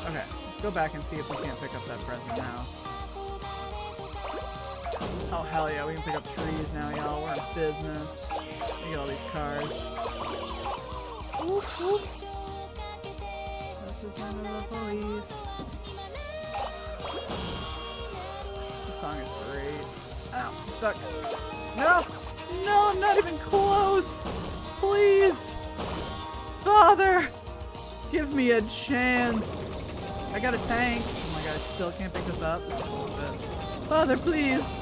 A: Okay, let's go back and see if we can't pick up that present now. Oh hell yeah, we can pick up trees now, y'all. We're in business. Look at all these cars. Whoop, whoop. That's the sound of the police. This song is great. Ow, I'm stuck. No! No, I'm not even close! Please! Father! Give me a chance! I got a tank. Oh my god, I still can't pick this up. This is bullshit. Father, please!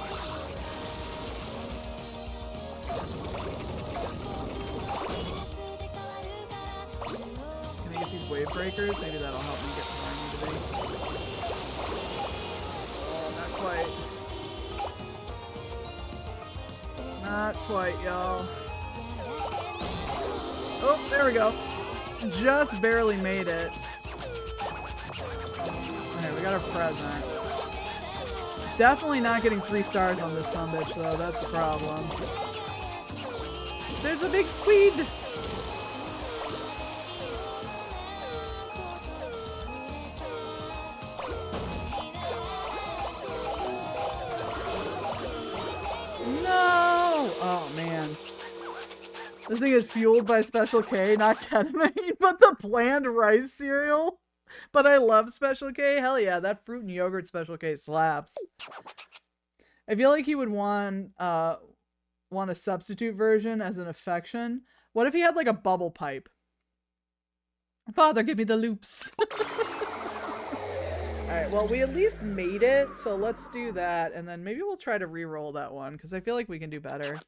A: Can I get these wave breakers? Maybe that'll help me get to where I need to be. Oh, not quite. Not quite, y'all. Oh, there we go. Just barely made it. Okay, we got our present. Definitely not getting 3 stars on this sumbitch, though. That's the problem. There's a big squid! Oh man. This thing is fueled by Special K, not ketamine, but the bland rice cereal. But I love Special K. Hell yeah, that fruit and yogurt Special K slaps. I feel like he would want a substitute version as an affection. What if he had like a bubble pipe? Father, give me the loops. Alright, well, we at least made it, so let's do that, and then maybe we'll try to re-roll that one, because I feel like we can do better.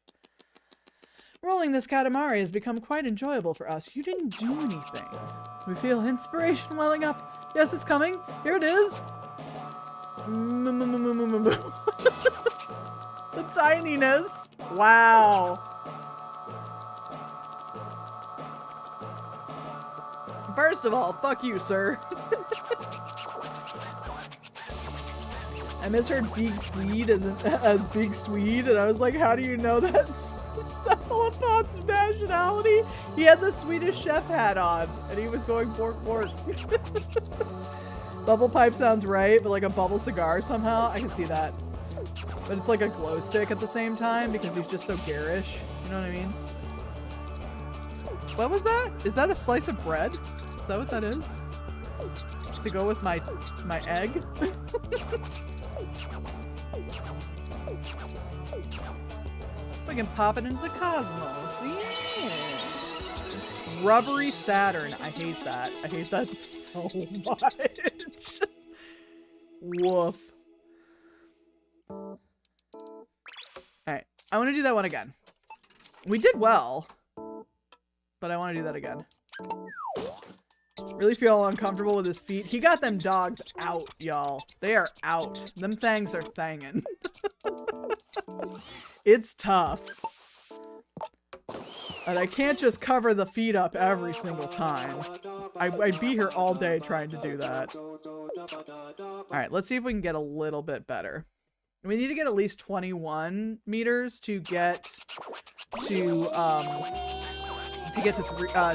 A: Rolling this Katamari has become quite enjoyable for us. You didn't do anything. We feel inspiration welling up. Yes, it's coming. Here it is. The tininess. Wow. First of all, fuck you, sir. I misheard Big Swede as Big Swede, and I was like, how do you know that's Cephalopod's nationality? He had the Swedish chef hat on, and he was going pork. Bubble pipe sounds right, but like a bubble cigar somehow. I can see that. But it's like a glow stick at the same time, because he's just so garish. You know what I mean? What was that? Is that a slice of bread? Is that what that is? To go with my egg? We can pop it into the cosmos. Yeah. Rubbery Saturn. I hate that. I hate that so much. Woof. Alright. I want to do that one again. We did well. But I want to do that again. Really feel uncomfortable with his feet. He got them dogs out, y'all. They are out. Them things are thangin'. It's tough. And I can't just cover the feet up every single time. I'd be here all day trying to do that. Alright, let's see if we can get a little bit better. We need to get at least 21 meters to get to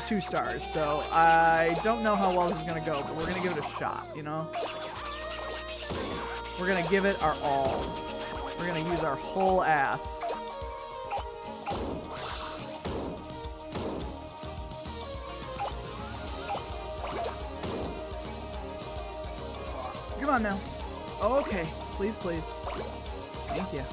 A: 2 stars. So I don't know how well this is gonna go, but we're gonna give it a shot, you know? We're gonna give it our all. We're gonna use our whole ass. Come on now. Okay. Please, please. Thank you.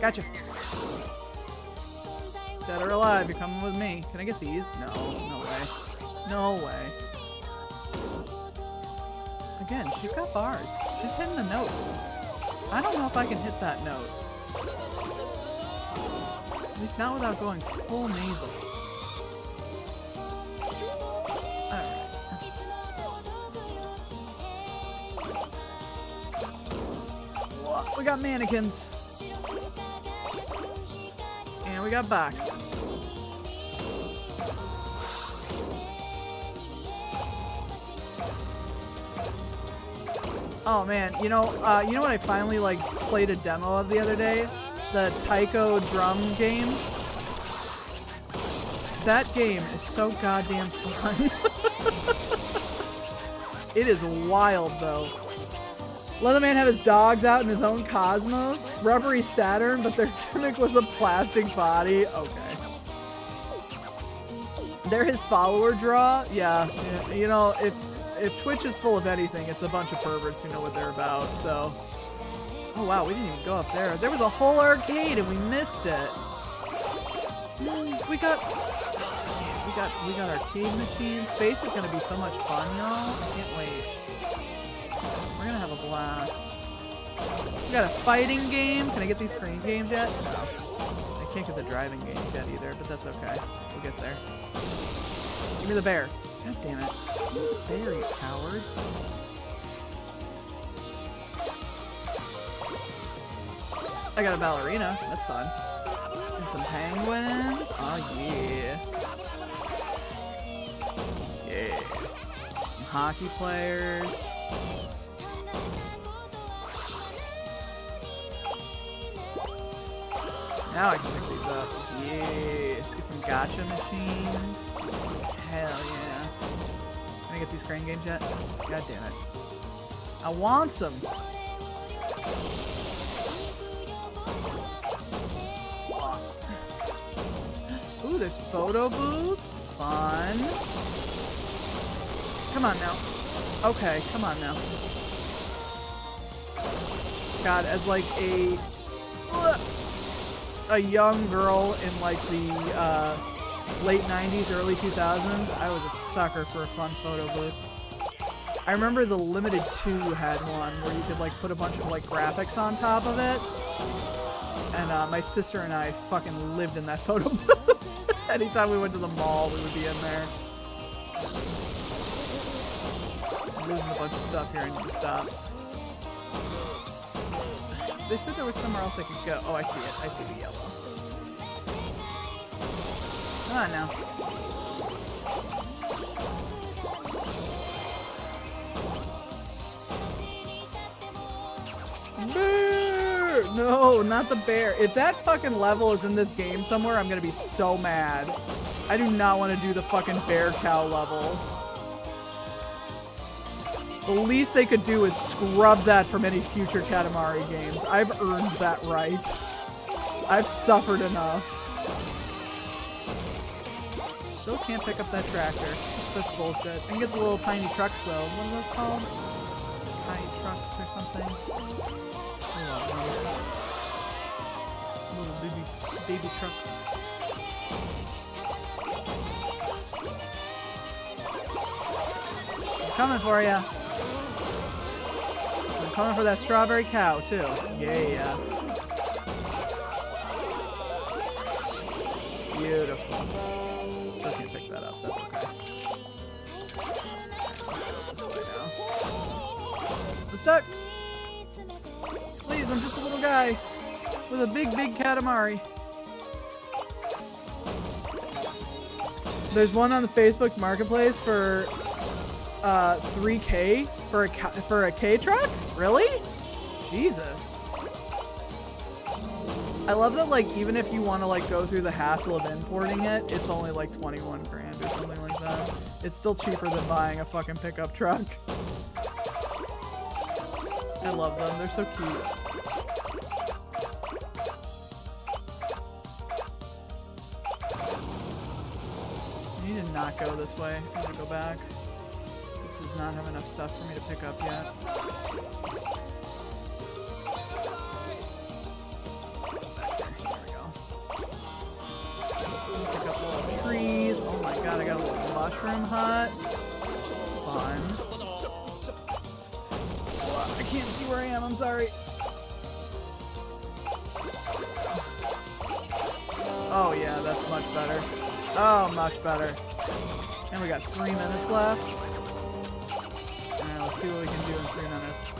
A: Gotcha. Dead or alive, you're coming with me. Can I get these? No. No way. No way. Again, she's got bars. She's hitting the notes. I don't know if I can hit that note. At least not without going full nasal. Alright. We got mannequins. And we got boxes. Oh man, you know what I finally like played a demo of the other day? The Taiko drum game. That game is so goddamn fun. It is wild though. Let the man have his dogs out in his own cosmos. Rubbery Saturn, but their gimmick was a plastic body. Okay. They're his follower draw. Yeah. You know, if Twitch is full of anything, it's a bunch of perverts who know what they're about, so. Oh wow, we didn't even go up there. There was a whole arcade and we missed it. We got arcade machines. Space is gonna be so much fun, y'all. I can't wait. We're gonna have a blast. We got a fighting game. Can I get these crane games yet? No. I can't get the driving games yet either, but that's okay. We'll get there. Give me the bear. God damn it. Give me the bear, you cowards. I got a ballerina. That's fun. And some penguins. Oh, yeah. Yeah. Some hockey players. Now I can pick these up. Yes. Get some gacha machines. Hell yeah. Can I get these crane games yet? God damn it. I want some. Ooh, there's photo booths. Fun. Come on now. Okay, come on now. God, as like a young girl in like the late 90s, early 2000s, I was a sucker for a fun photo booth. I remember the Limited 2 had one where you could like put a bunch of like graphics on top of it. And my sister and I fucking lived in that photo booth. Anytime we went to the mall, we would be in there. I'm losing a bunch of stuff here. I need to stop. They said there was somewhere else I could go. Oh, I see it. I see the yellow. Come on now. Bear! No, not the bear. If that fucking level is in this game somewhere, I'm gonna be so mad. I do not want to do the fucking bear cow level. The least they could do is scrub that from any future Katamari games. I've earned that right. I've suffered enough. Still can't pick up that tractor. It's such bullshit. I can get the little tiny trucks though. What are those called? Tiny trucks or something? Little baby trucks. I'm coming for ya. I'm coming for that strawberry cow too. Yeah. Beautiful. Still can't pick that up. That's okay. Let's go this way now. I'm stuck. Please, I'm just a little guy with a big Katamari. There's one on the Facebook Marketplace for 3K for a K truck? Really? Jesus. I love that, like, even if you want to like go through the hassle of importing it, it's only like 21 grand or something like that. It's still cheaper than buying a fucking pickup truck. I love them. They're so cute. not go this way. I'm gonna go back. This does not have enough stuff for me to pick up yet. Pick up little trees. Oh my god, I got a little mushroom hut. Fun. Oh, I can't see where I am, I'm sorry. Oh yeah, that's much better. Oh, much better. And we got 3 minutes left. Alright, let's see what we can do in 3 minutes.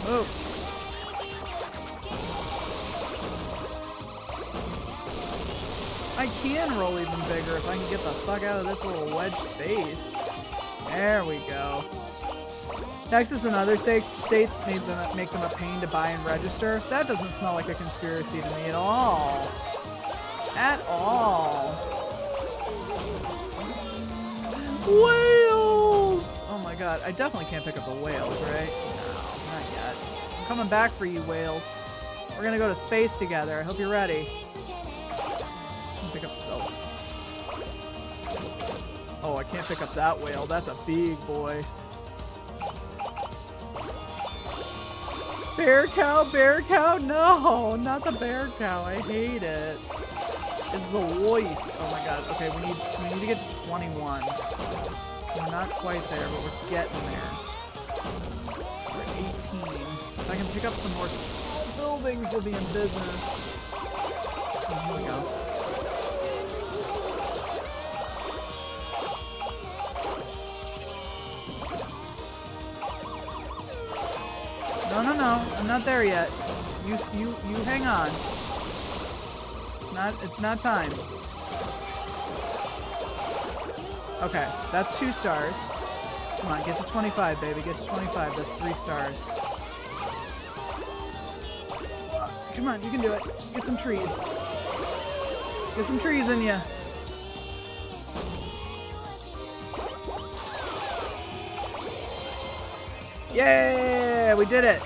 A: Oh! I can roll even bigger if I can get the fuck out of this little wedge space. There we go. Texas and other states make them a pain to buy and register. That doesn't smell like a conspiracy to me at all. At all. Whales! Oh my god, I definitely can't pick up the whales, right? No, not yet. I'm coming back for you, whales. We're gonna go to space together. I hope you're ready. Pick up the elephants. Oh, I can't pick up that whale. That's a big boy. Bear cow, bear cow? No, not the bear cow. I hate it. It's the waist. Oh my god. Okay, we need to get to 21. We're not quite there, but we're getting there. We're 18. If I can pick up some more small buildings, we'll be in business. Oh, here we go. No, I'm not there yet. You hang on. It's not time. Okay, that's 2 stars. Come on, get to 25, baby. Get to 25. That's 3 stars. Come on, you can do it. Get some trees. Get some trees in you. Yeah, we did it.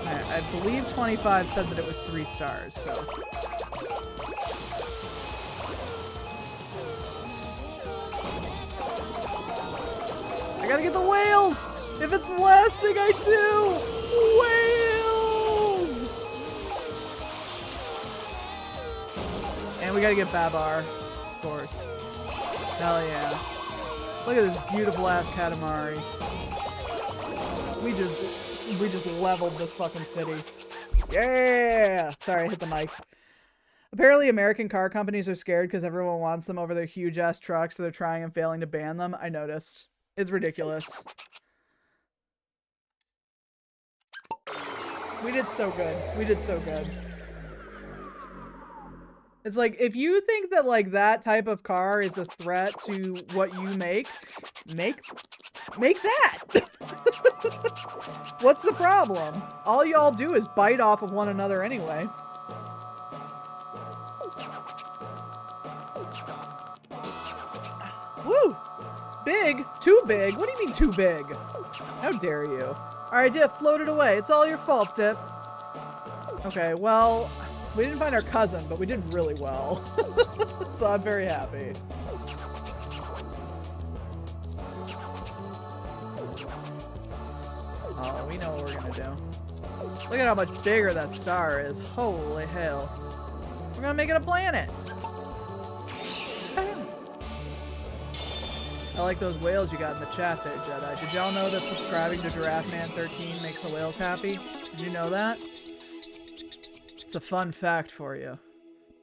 A: Right, I believe 25 said that it was 3 stars, so. I gotta get the whales! If it's the last thing I do! Whales! And we gotta get Babar, of course. Hell yeah. Look at this beautiful ass Katamari. We just leveled this fucking city. Yeah! Sorry, I hit the mic. Apparently American car companies are scared because everyone wants them over their huge ass trucks, so they're trying and failing to ban them. I noticed. It's ridiculous. We did so good. We did so good. It's like, if you think that like that type of car is a threat to what you make that. What's the problem? All y'all do is bite off of one another anyway. Woo! Big? Too big? What do you mean too big? How dare you? Alright, Dip, float it away. It's all your fault, Dip. Okay, well, we didn't find our cousin, but we did really well. So I'm very happy. Oh, we know what we're gonna do. Look at how much bigger that star is. Holy hell. We're gonna make it a planet. I like those whales you got in the chat there, Jedi. Did y'all know that subscribing to Giraffe Man 13 makes the whales happy? Did you know that? It's a fun fact for you.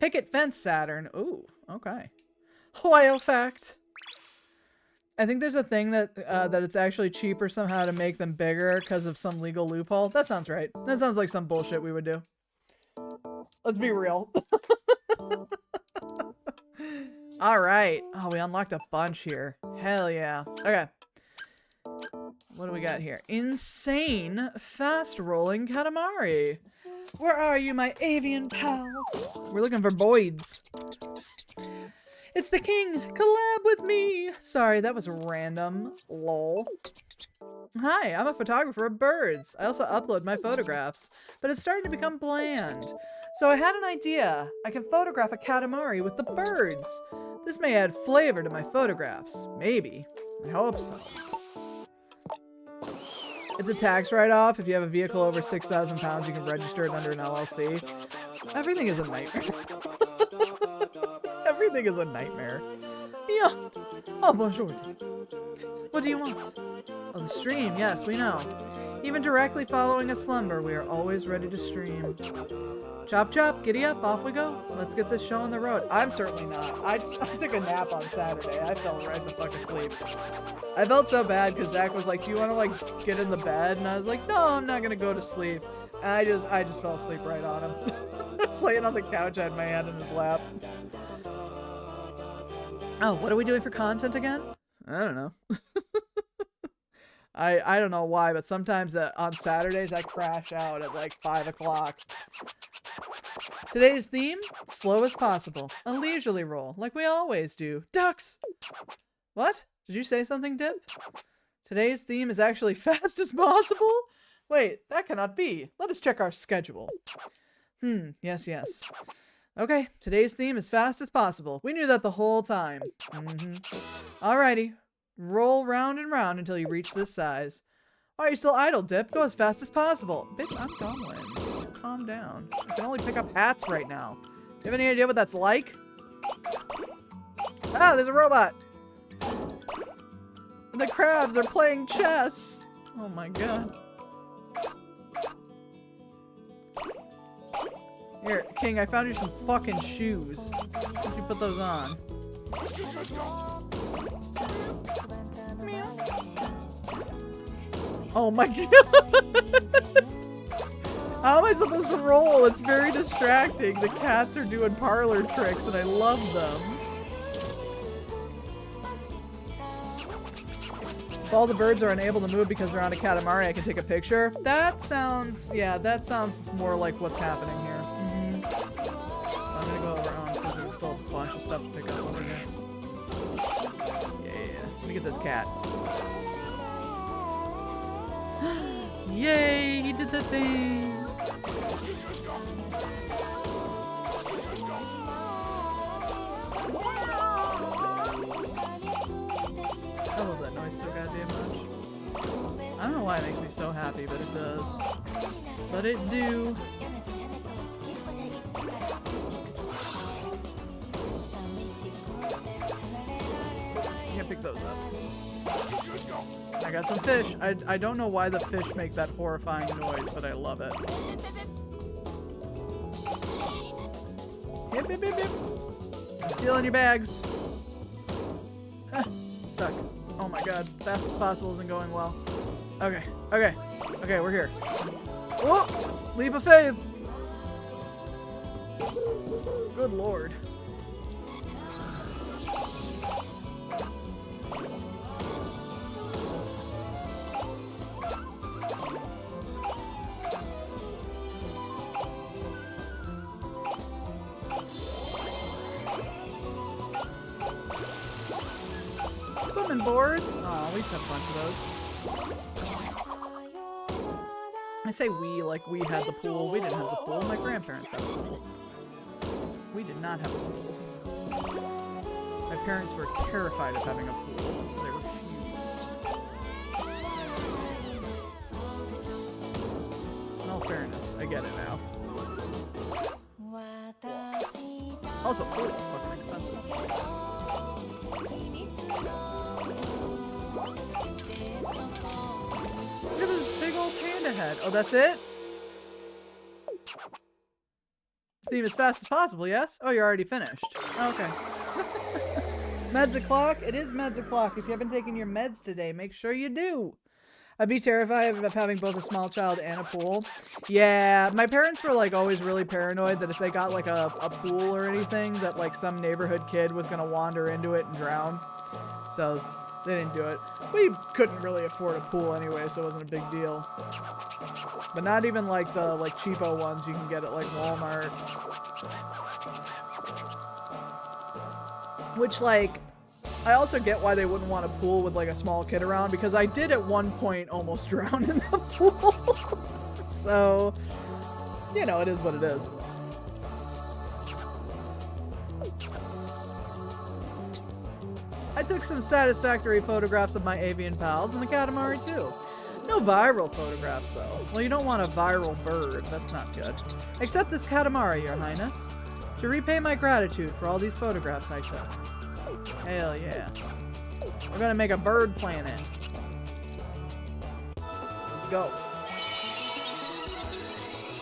A: Picket fence Saturn. Ooh, okay. Whale fact. I think there's a thing that that it's actually cheaper somehow to make them bigger because of some legal loophole. That sounds right. That sounds like some bullshit we would do. Let's be real. All right. Oh, we unlocked a bunch here. Hell yeah. Okay. What do we got here? Insane fast rolling Katamari. Where are you, my avian pals? We're looking for Boyds. It's the king. Collab with me. Sorry, that was random. Lol. Hi, I'm a photographer of birds. I also upload my photographs, but it's starting to become bland. So I had an idea. I can photograph a Katamari with the birds. This may add flavor to my photographs. Maybe. I hope so. It's a tax write-off. If you have a vehicle over 6,000 pounds, you can register it under an LLC. Everything is a nightmare. Everything is a nightmare. Yeah. Oh, bonjour. What do you want? Oh, the stream. Yes, we know. Even directly following a slumber, we are always ready to stream. Chop chop, giddy up, off we go. Let's get this show on the road. I'm certainly not. I took a nap on Saturday. I fell right the fuck asleep. I felt so bad because Zach was like, do you want to like get in the bed? And I was like, no, I'm not gonna go to sleep. And I just fell asleep right on him. I was laying on the couch, I had my hand in his lap. Oh, what are we doing for content again? I don't know. I don't know why, but sometimes on Saturdays I crash out at like 5 o'clock. Today's theme, slow as possible. A leisurely roll, like we always do. Ducks! What? Did you say something, Dip? Today's theme is actually fast as possible? Wait, that cannot be. Let us check our schedule. Yes. Okay, today's theme is fast as possible. We knew that the whole time. Alrighty. Roll round and round until you reach this size. Why are you still idle, Dip? Go as fast as possible. Bitch, I'm going. Calm down. I can only pick up hats right now. Do you have any idea what that's like? Ah, there's a robot. The crabs are playing chess. Oh my god. Here, King, I found you some fucking shoes. Why don't you put those on? Oh my god! How am I supposed to roll? It's very distracting. The cats are doing parlor tricks and I love them. If all the birds are unable to move because they're on a Katamari, I can take a picture. That sounds, yeah, that sounds more like what's happening here. I'm gonna go around because there's still a bunch of stuff to pick up over here. Yeah. Let me get this cat. Yay, he did the thing. I love that noise so goddamn much. I don't know why it makes me so happy, but it does. But it do. I can't pick those up. I got some fish. I don't know why the fish make that horrifying noise, but I love it. Yip, yip, yip, yip. I'm stealing your bags. I'm stuck. Oh my god. Fast as possible isn't going well. Okay. Okay. Okay, we're here. Oh! Leap of faith! Good lord. Swimming boards? Oh, we used to have a bunch of those. I say we like we had the pool. We didn't have the pool. My grandparents had the pool. We did not have a pool. My parents were terrified of having a pool, so they refused. In all fairness, I get it now. Also, pool is fucking expensive. Look at this big old panda head. Oh, that's it? Theme as fast as possible, yes? Oh, you're already finished. Oh, okay. Meds o'clock? It is meds o'clock. If you haven't taken your meds today, make sure you do. I'd be terrified of having both a small child and a pool. Yeah, my parents were like always really paranoid that if they got like a pool or anything, that like some neighborhood kid was gonna wander into it and drown. So they didn't do it. We couldn't really afford a pool anyway, so it wasn't a big deal. But not even like the like cheapo ones you can get at like Walmart. Which like, I also get why they wouldn't want a pool with like a small kid around, because I did at one point almost drown in the pool. So, you know, it is what it is. I took some satisfactory photographs of my avian pals and the Katamari too. No viral photographs though. Well, you don't want a viral bird. That's not good. Except this Katamari, Your Highness. To repay my gratitude for all these photographs I took. Hell yeah. We're gonna make a bird planet. Let's go.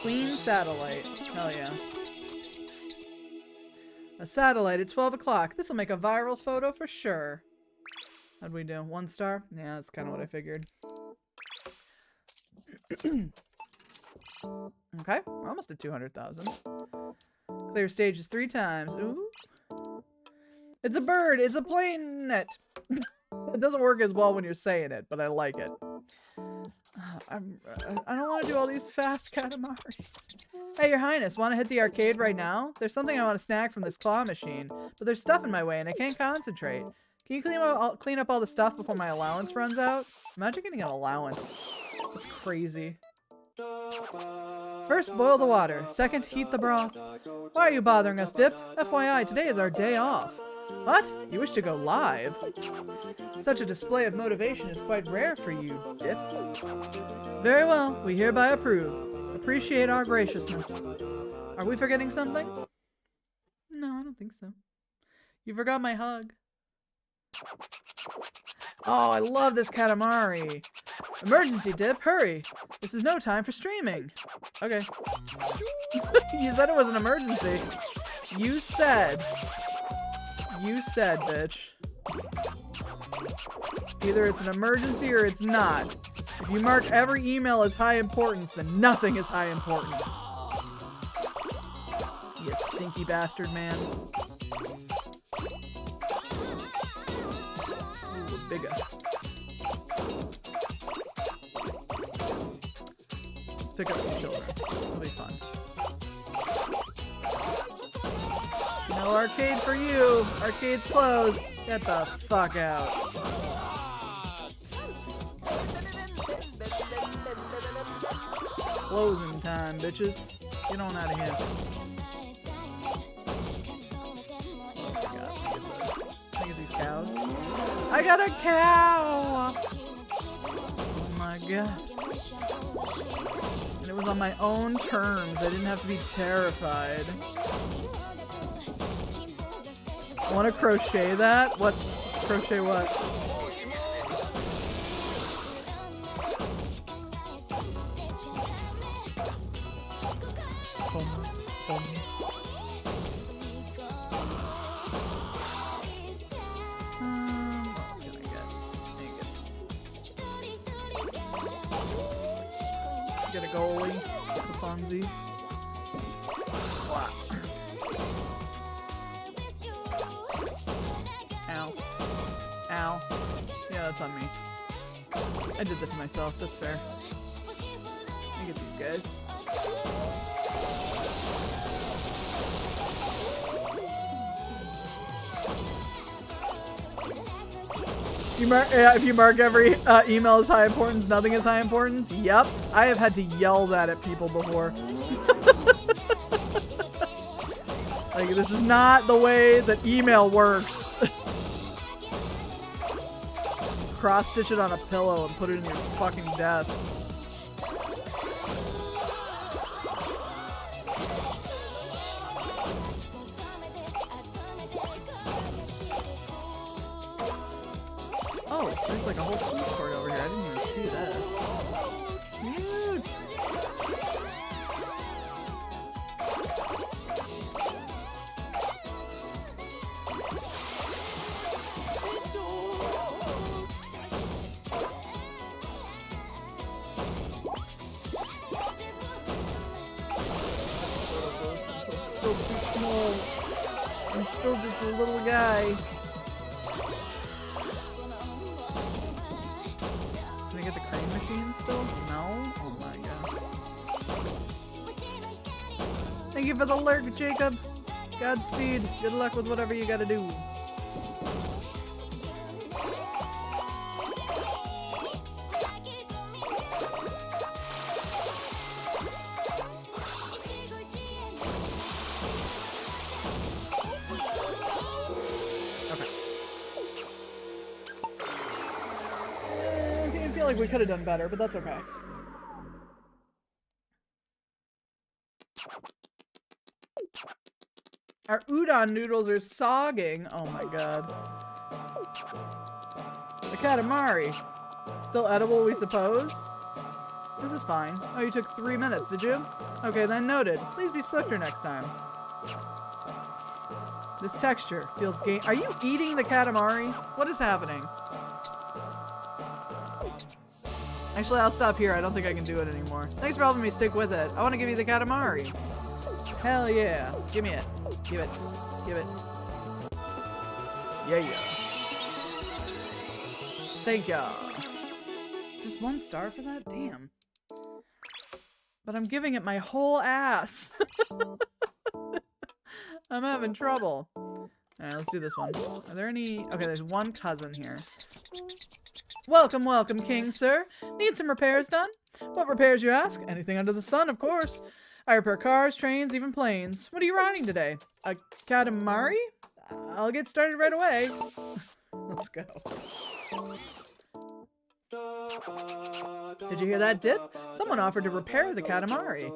A: Clean satellite. Hell yeah. A satellite at 12 o'clock. This'll make a viral photo for sure. How'd we do? 1 star? Yeah, that's kind of what I figured. Okay, we're almost at 200,000. Clear stages 3 times. Ooh. It's a bird! It's a planet! It doesn't work as well when you're saying it, but I like it. I don't want to do all these fast Katamaris. Hey, Your Highness, want to hit the arcade right now? There's something I want to snag from this claw machine, but there's stuff in my way and I can't concentrate. Can you clean up all the stuff before my allowance runs out? Imagine getting an allowance. That's crazy. First, boil the water. Second, heat the broth. Why are you bothering us, Dip? FYI, today is our day off. What? You wish to go live? Such a display of motivation is quite rare for you, Dip. Very well, we hereby approve. Appreciate our graciousness. Are we forgetting something? No, I don't think so. You forgot my hug. Oh, I love this Katamari. Emergency, Dip, hurry. This is no time for streaming. Okay. You said it was an emergency. You said, bitch. Either it's an emergency or it's not. If you mark every email as high importance, then nothing is high importance. You stinky bastard, man. Ooh, bigger. Let's pick up some children. It'll be fun. No arcade for you. Arcade's closed. Get the fuck out. Closing time, bitches. Get on out of here. Oh my god, look at this. Look at these cows. I got a cow! Oh my god. And it was on my own terms. I didn't have to be terrified. I want to crochet that? What? Crochet what? Boom, boom. What else can I get? Get a goalie. Get the funsies. Wow. Ow. Ow. Yeah, that's on me. I did that to myself, so that's fair. Let me get these guys. If you mark every email as high importance, nothing is high importance. Yep, I have had to yell that at people before. Like, this is not the way that email works. Cross-stitch it on a pillow and put it in your fucking desk. Oh, there's like a whole food court over here. I didn't even see this. Cute! Still too small. I'm still just a little guy. Can I get the crane machine still? No? Oh my god. Thank you for the lurk, Jacob. Godspeed. Good luck with whatever you gotta do. like we could have done better, but that's okay. Our udon noodles are sogging. Oh my god. The Katamari. Still edible, we suppose? This is fine. Oh, you took 3 minutes, did you? Okay, then noted. Please be swifter next time. This texture feels game. Are you eating the Katamari? What is happening? Actually, I'll stop here. I don't think I can do it anymore. Thanks for helping me stick with it. I want to give you the Katamari. Hell yeah. Give me it. Give it. Give it. Yeah, yeah. Thank ya. Just 1 star for that? Damn. But I'm giving it my whole ass. I'm having trouble. Alright, let's do this one. Are there any... Okay, there's 1 cousin here. Welcome, welcome, King, sir. Need some repairs done? What repairs, you ask? Anything under the sun, of course. I repair cars, trains, even planes. What are you riding today? A Katamari? I'll get started right away. Let's go. Did you hear that, Dip? Someone offered to repair the Katamari.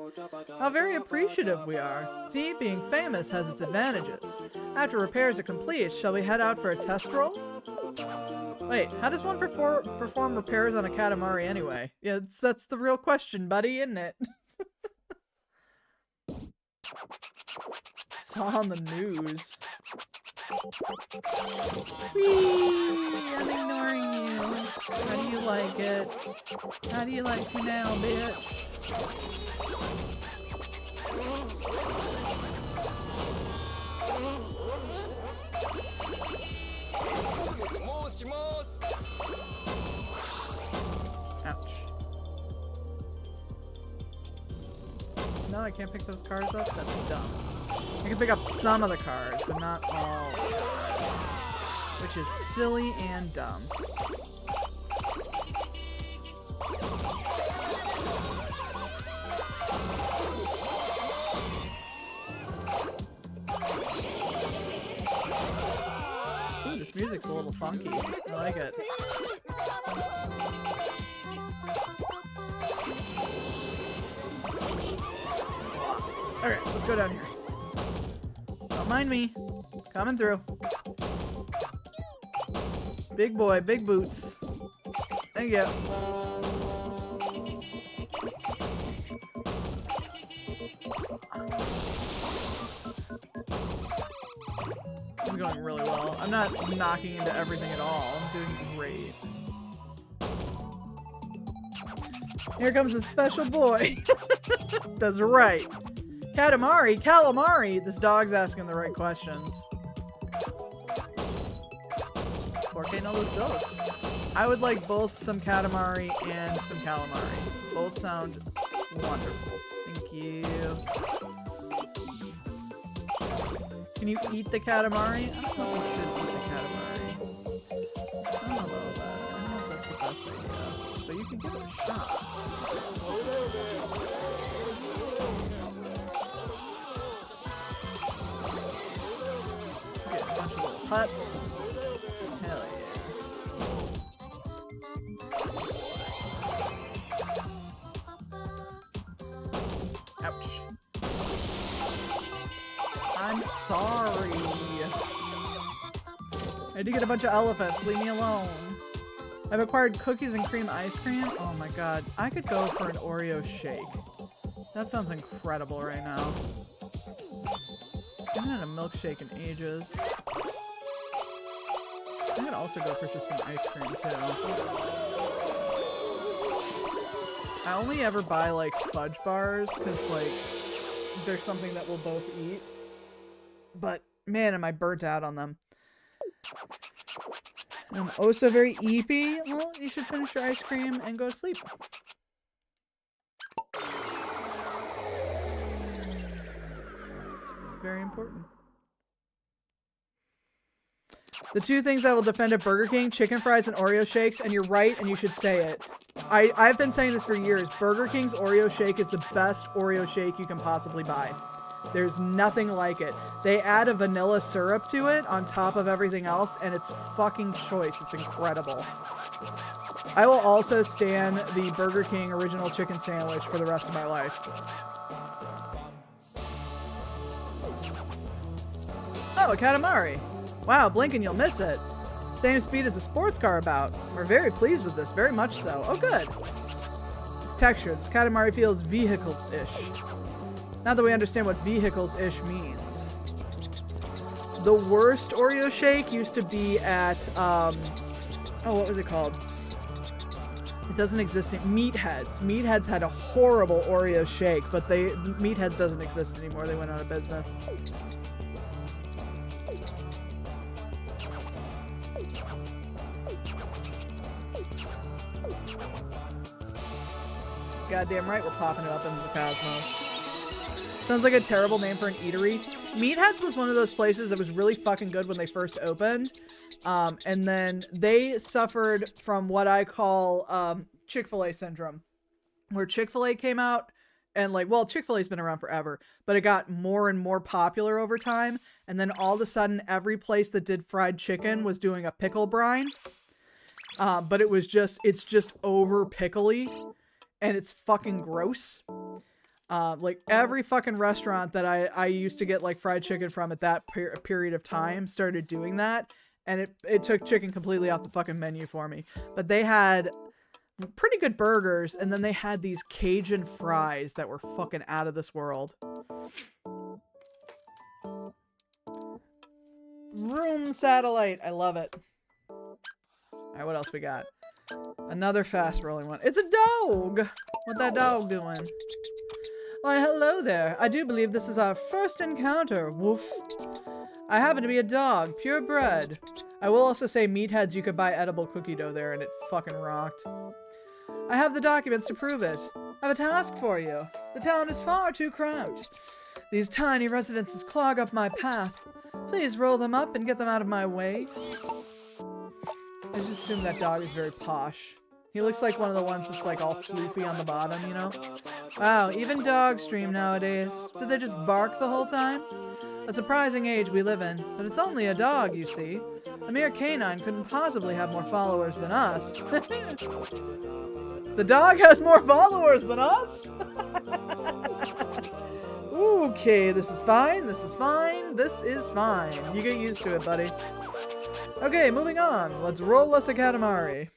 A: How very appreciative we are. See, being famous has its advantages. After repairs are complete, shall we head out for a test roll? Wait, how does one perform repairs on a Katamari anyway? Yeah, that's the real question, buddy, isn't it? Saw on the news. Whee! I'm ignoring you. How do you like it? How do you like me now, bitch? Ouch. No, I can't pick those cars up? That's dumb. I can pick up some of the cars, but not all of the cars. Which is silly and dumb. Ooh, this music's a little funky. I like it. Alright, let's go down here. Don't mind me. Coming through. Big boy, big boots. Thank you. This is going really well. I'm not knocking into everything at all. I'm doing great. Here comes a special boy. That's right. Katamari, calamari. This dog's asking the right questions. ¿Por qué no los dos? I would like both some Katamari and some calamari. Both sound wonderful. Thank you. Can you eat the Katamari? I don't know if you should eat the Katamari. I don't know about that. I don't know if that's the best idea. But you can give it a shot. Get a bunch of little huts. Hell yeah. Ouch. I'm sorry. I did get a bunch of elephants. Leave me alone. I've acquired cookies and cream ice cream. Oh my god. I could go for an Oreo shake. That sounds incredible right now. I haven't had a milkshake in ages. I could also go purchase some ice cream too. I only ever buy like fudge bars because like they're something that we'll both eat. But man, am I burnt out on them. And I'm oh so very eepy. Well, you should finish your ice cream and go to sleep. It's very important. The 2 things I will defend at Burger King, chicken fries and Oreo shakes, and you're right, and you should say it. I've been saying this for years. Burger King's Oreo shake is the best Oreo shake you can possibly buy. There's nothing like it. They add a vanilla syrup to it on top of everything else, and it's fucking choice. It's incredible. I will also stand the Burger King original chicken sandwich for the rest of my life. Oh, a Katamari. Wow, blink and you'll miss it. Same speed as a sports car about. We're very pleased with this, very much so. Oh, good. This texture, this Katamari feels vehicles-ish. Now that we understand what vehicles-ish means. The worst Oreo shake used to be at, oh, what was it called? It doesn't exist anymore. Meatheads. Meatheads had a horrible Oreo shake, but Meatheads doesn't exist anymore. They went out of business. Goddamn right we're popping it up into the cosmos. Sounds like a terrible name for an eatery. Meatheads was one of those places that was really fucking good when they first opened. And then they suffered from what I call Chick-fil-A syndrome. Where Chick-fil-A came out and like, well, Chick-fil-A's been around forever, but it got more and more popular over time. And then all of a sudden, every place that did fried chicken was doing a pickle brine. But it's just over pickly. And it's fucking gross. Like every fucking restaurant that I used to get like fried chicken from at that period of time started doing that. And it took chicken completely off the fucking menu for me. But they had pretty good burgers. And then they had these Cajun fries that were fucking out of this world. Room satellite. I love it. All right, what else we got? Another fast rolling one. It's a dog! What that dog doing? Why, hello there. I do believe this is our first encounter. Woof. I happen to be a dog, purebred. I will also say, Meatheads, you could buy edible cookie dough there, and it fucking rocked. I have the documents to prove it. I have a task for you. The town is far too cramped. These tiny residences clog up my path. Please roll them up and get them out of my way. I just assume that dog is very posh. He looks like one of the ones that's like all floofy on the bottom, you know? Wow, even dogs stream nowadays. Did they just bark the whole time? A surprising age we live in, but it's only a dog, you see. A mere canine couldn't possibly have more followers than us. The dog has more followers than us? Okay, this is fine, this is fine, this is fine. You get used to it, buddy. Okay, moving on. Let's roll us a Katamari.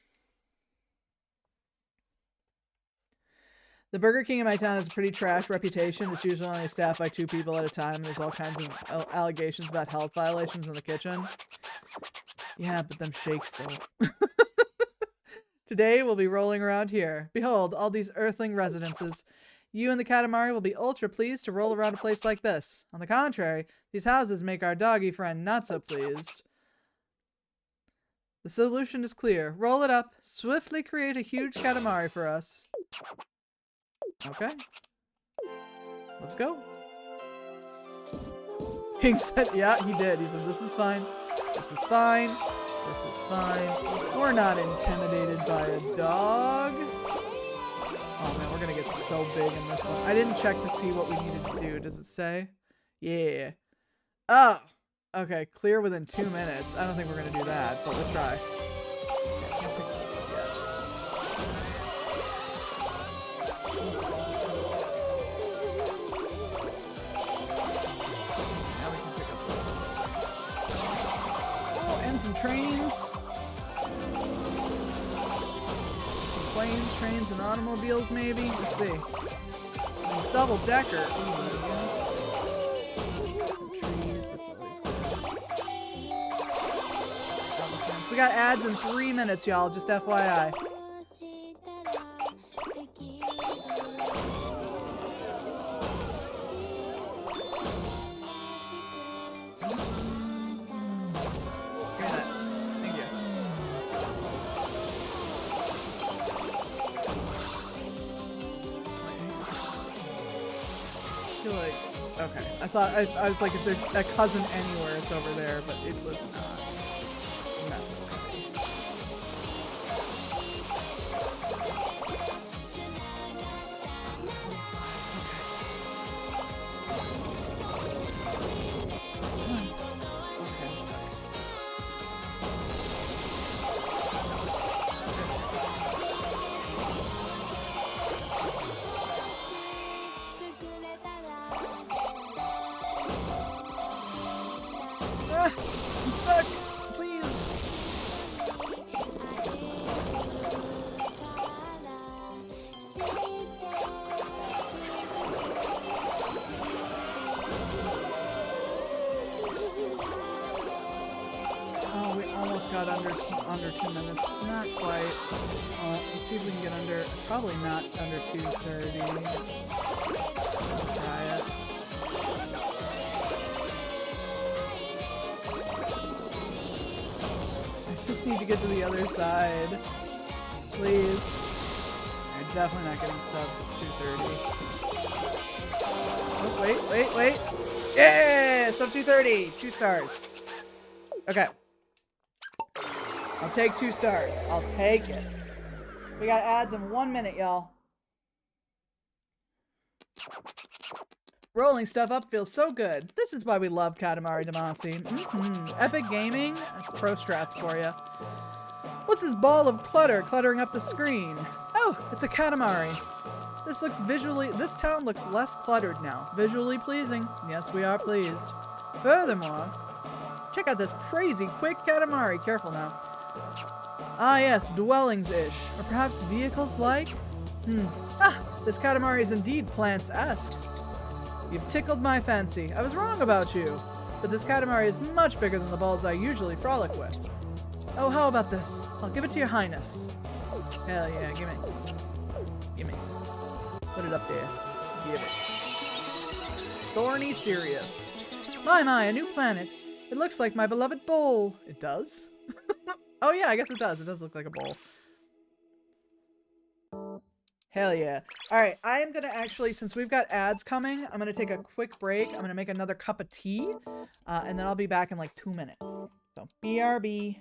A: The Burger King in my town has a pretty trash reputation. It's usually only staffed by 2 people at a time, and there's all kinds of allegations about health violations in the kitchen. Yeah, but them shakes, though. Today, we'll be rolling around here. Behold, all these earthling residences. You and the Katamari will be ultra pleased to roll around a place like this. On the contrary, these houses make our doggy friend not so pleased. The solution is clear. Roll it up. Swiftly create a huge Katamari for us. Okay. Let's go. King said, yeah, he did. He said, this is fine. This is fine. This is fine. We're not intimidated by a dog. Oh man, we're gonna get so big in this one. I didn't check to see what we needed to do. Does it say? Yeah. Oh! Okay, clear within 2 minutes. I don't think we're gonna do that, but we'll try. Oh, and some trains. Some planes, trains, and automobiles, maybe? Let's see. Double decker. We got ads in 3 minutes, y'all. Just FYI. Thank you. I feel like, okay. I was like, if there's a cousin anywhere, it's over there, but it was not. And that's okay. almost got under 2 minutes. Not quite. Let's see if we can get under. Probably not under 2:30. Let's try it. I just need to get to the other side. Please. I'm definitely not getting sub 2:30. Oh, wait. Yeah! Sub 2:30. 2 stars. Okay. I'll take 2 stars. I'll take it. We got ads in 1 minute, y'all. Rolling stuff up feels so good. This is why we love Katamari Damacy. Epic gaming? That's pro strats for you. What's this ball of clutter cluttering up the screen? Oh, it's a Katamari. This town looks less cluttered now. Visually pleasing. Yes, we are pleased. Furthermore, check out this crazy quick Katamari. Careful now. Ah yes, dwellings-ish. Or perhaps vehicles-like? This Katamari is indeed plants-esque. You've tickled my fancy. I was wrong about you. But this Katamari is much bigger than the balls I usually frolic with. Oh, how about this? I'll give it to your highness. Hell yeah, gimme. Put it up there. Give it. Thorny Sirius. My, a new planet. It looks like my beloved bowl. It does? Oh yeah, I guess it does. It does look like a bowl. Hell yeah. Alright, I am gonna actually, since we've got ads coming, I'm gonna take a quick break. I'm gonna make another cup of tea. And then I'll be back in like 2 minutes. So, BRB.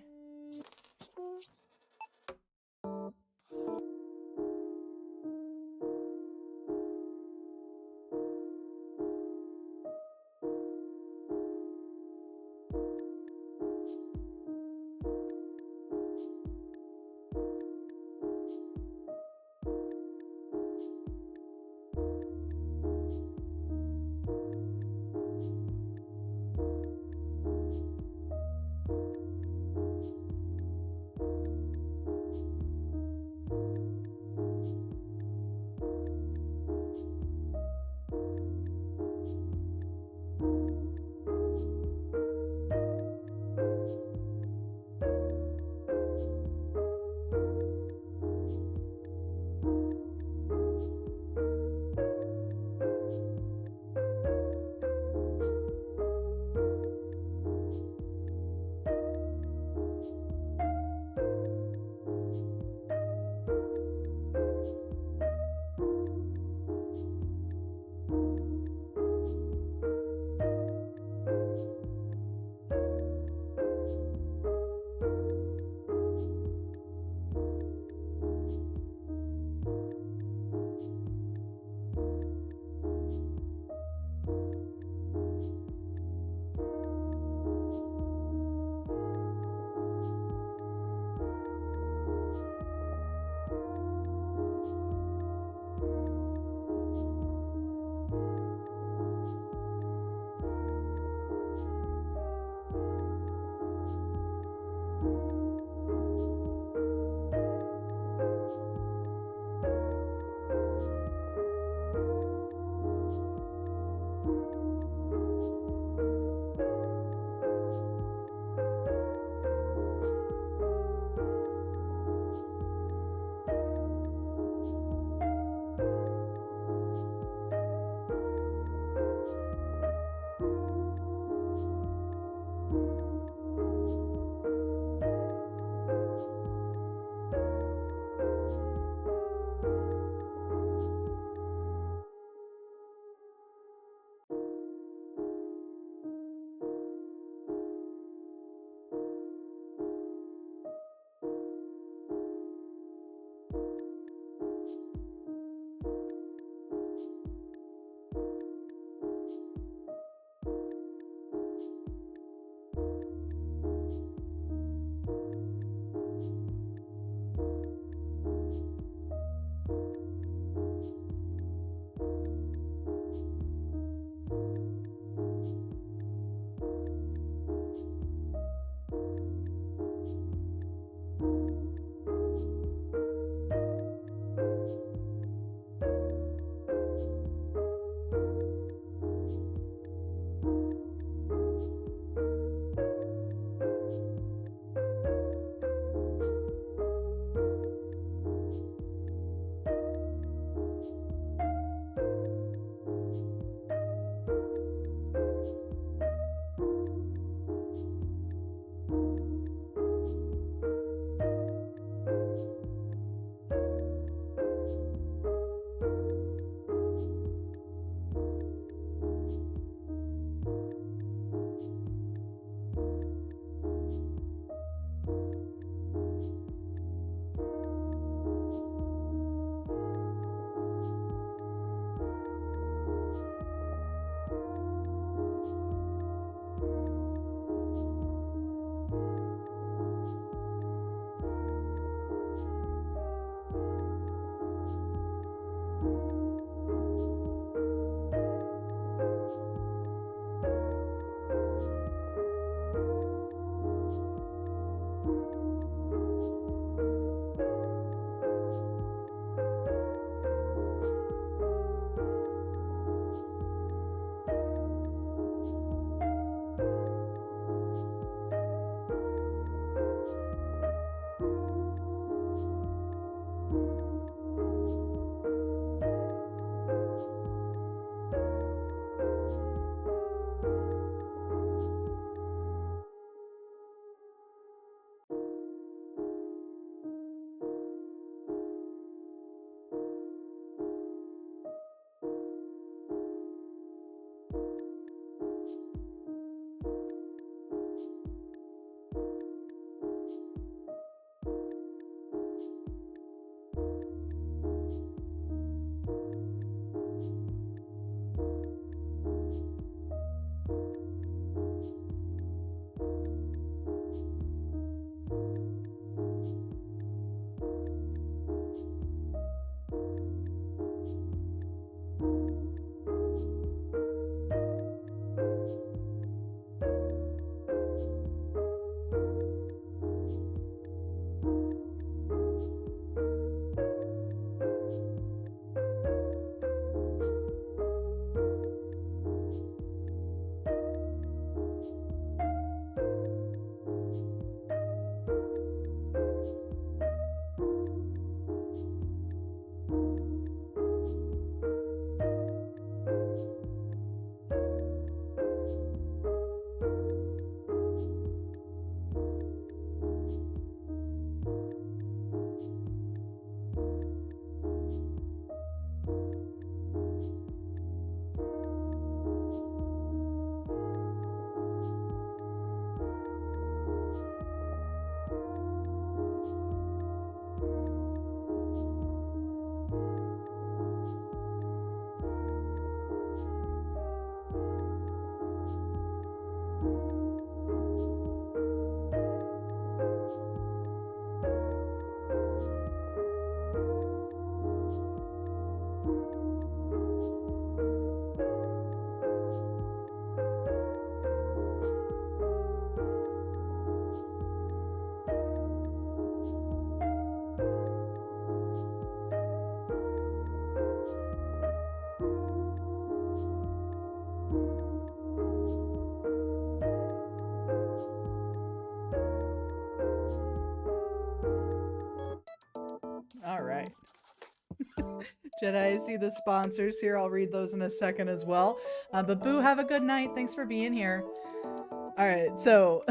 A: Jedi, I see the sponsors here. I'll read those in a second as well. But Boo, have a good night. Thanks for being here. All right, so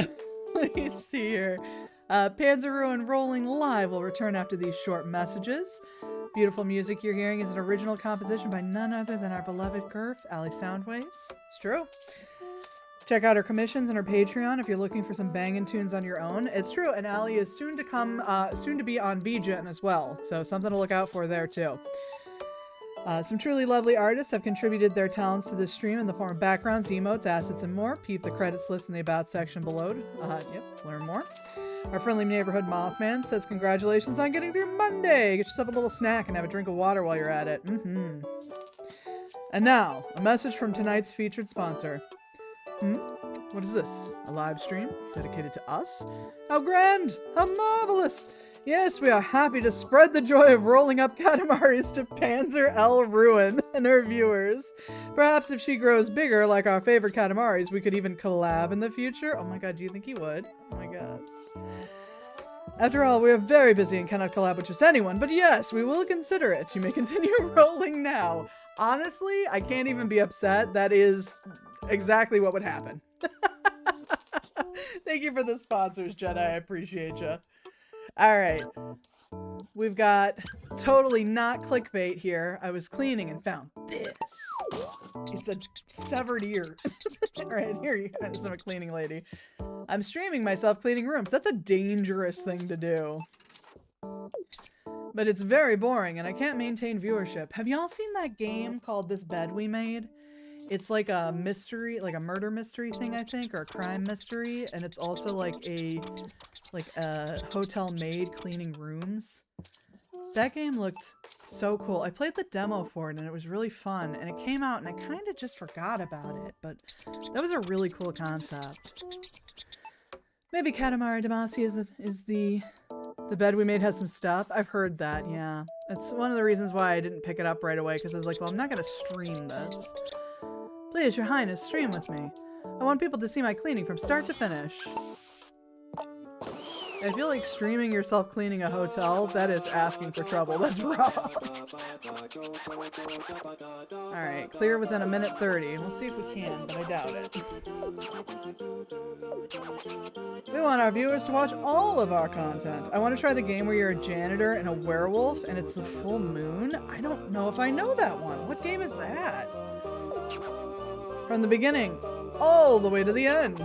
A: let me see here. Panzeru and Rolling Live will return after these short messages. Beautiful music you're hearing is an original composition by none other than our beloved Gurf, Ali Soundwaves. It's true. Check out her commissions and her Patreon if you're looking for some banging tunes on your own. It's true, and Ali is soon to be on VGen as well, so something to look out for there too. Some truly lovely artists have contributed their talents to this stream in the form of backgrounds, emotes, assets, and more. Peep the credits list in the About section below. Learn more. Our friendly neighborhood Mothman says congratulations on getting through Monday. Get yourself a little snack and have a drink of water while you're at it. And now, a message from tonight's featured sponsor. What is this? A live stream dedicated to us? How grand! How marvelous! Yes, we are happy to spread the joy of rolling up Katamaris to Panzer L. Ruin and her viewers. Perhaps if she grows bigger like our favorite Katamaris, we could even collab in the future. Oh my god, do you think he would? Oh my god. After all, we are very busy and cannot collab with just anyone, but yes, we will consider it. You may continue rolling now. Honestly, I can't even be upset. That is exactly what would happen. Thank you for the sponsors, Jedi. I appreciate you. All right. We've got totally not clickbait here. I was cleaning and found this. It's a severed ear. Right here you guys, I'm a cleaning lady. I'm streaming myself cleaning rooms. That's a dangerous thing to do. But it's very boring and I can't maintain viewership. Have y'all seen that game called This Bed We Made? It's like a mystery, like a murder mystery thing, I think, or a crime mystery. And it's also like a hotel maid cleaning rooms. That game looked so cool. I played the demo for it and it was really fun. And it came out and I kind of just forgot about it. But that was a really cool concept. Maybe Katamari Damacy is the bed we made has some stuff. I've heard that, yeah. That's one of the reasons why I didn't pick it up right away, because I was like, well, I'm not going to stream this. Please, Your Highness, stream with me. I want people to see my cleaning from start to finish. I feel like streaming yourself cleaning a hotel, that is asking for trouble. That's rough. Alright, clear within a minute 30. We'll see if we can, but I doubt it. We want our viewers to watch all of our content. I want to try the game where you're a janitor and a werewolf and it's the full moon. I don't know if I know that one. What game is that? From the beginning, all the way to the end.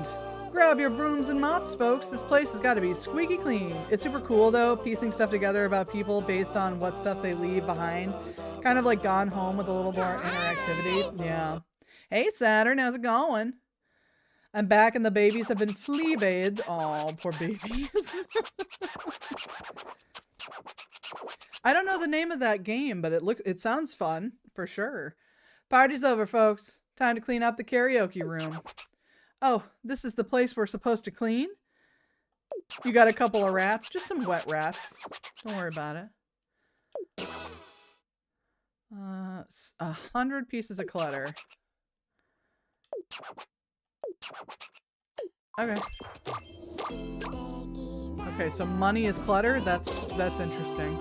A: Grab your brooms and mops, folks. This place has got to be squeaky clean. It's super cool, though, piecing stuff together about people based on what stuff they leave behind. Kind of like Gone Home with a little more interactivity. Yeah. Hey, Saturn, how's it going? I'm back and the babies have been flea-bathed. Aw, poor babies. I don't know the name of that game, but it sounds fun, for sure. Party's over, folks. Time to clean up the karaoke room. Oh, this is the place we're supposed to clean? You got a couple of rats, just some wet rats. Don't worry about it. 100 pieces of clutter. Okay. Okay, so money is clutter? That's interesting.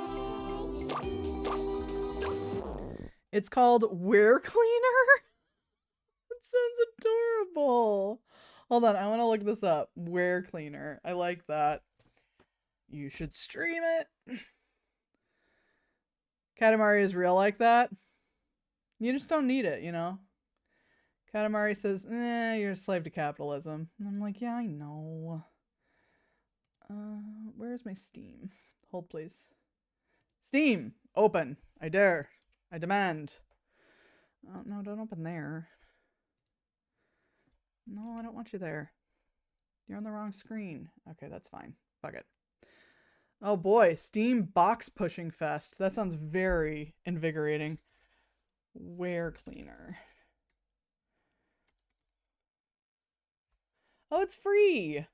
A: It's called Were Cleaner? That sounds adorable. Hold on, I want to look this up. Were Cleaner. I like that. You should stream it. Katamari is real like that. You just don't need it, you know? Katamari says, you're a slave to capitalism. And I'm like, yeah, I know. Where's my Steam? Hold, please. Steam! Open! I dare. I demand. Oh, no, don't open there. No, I don't want you there. You're on the wrong screen. Okay, that's fine. Fuck it. Oh boy, Steam Box Pushing Fest. That sounds very invigorating. Were Cleaner. Oh, it's free!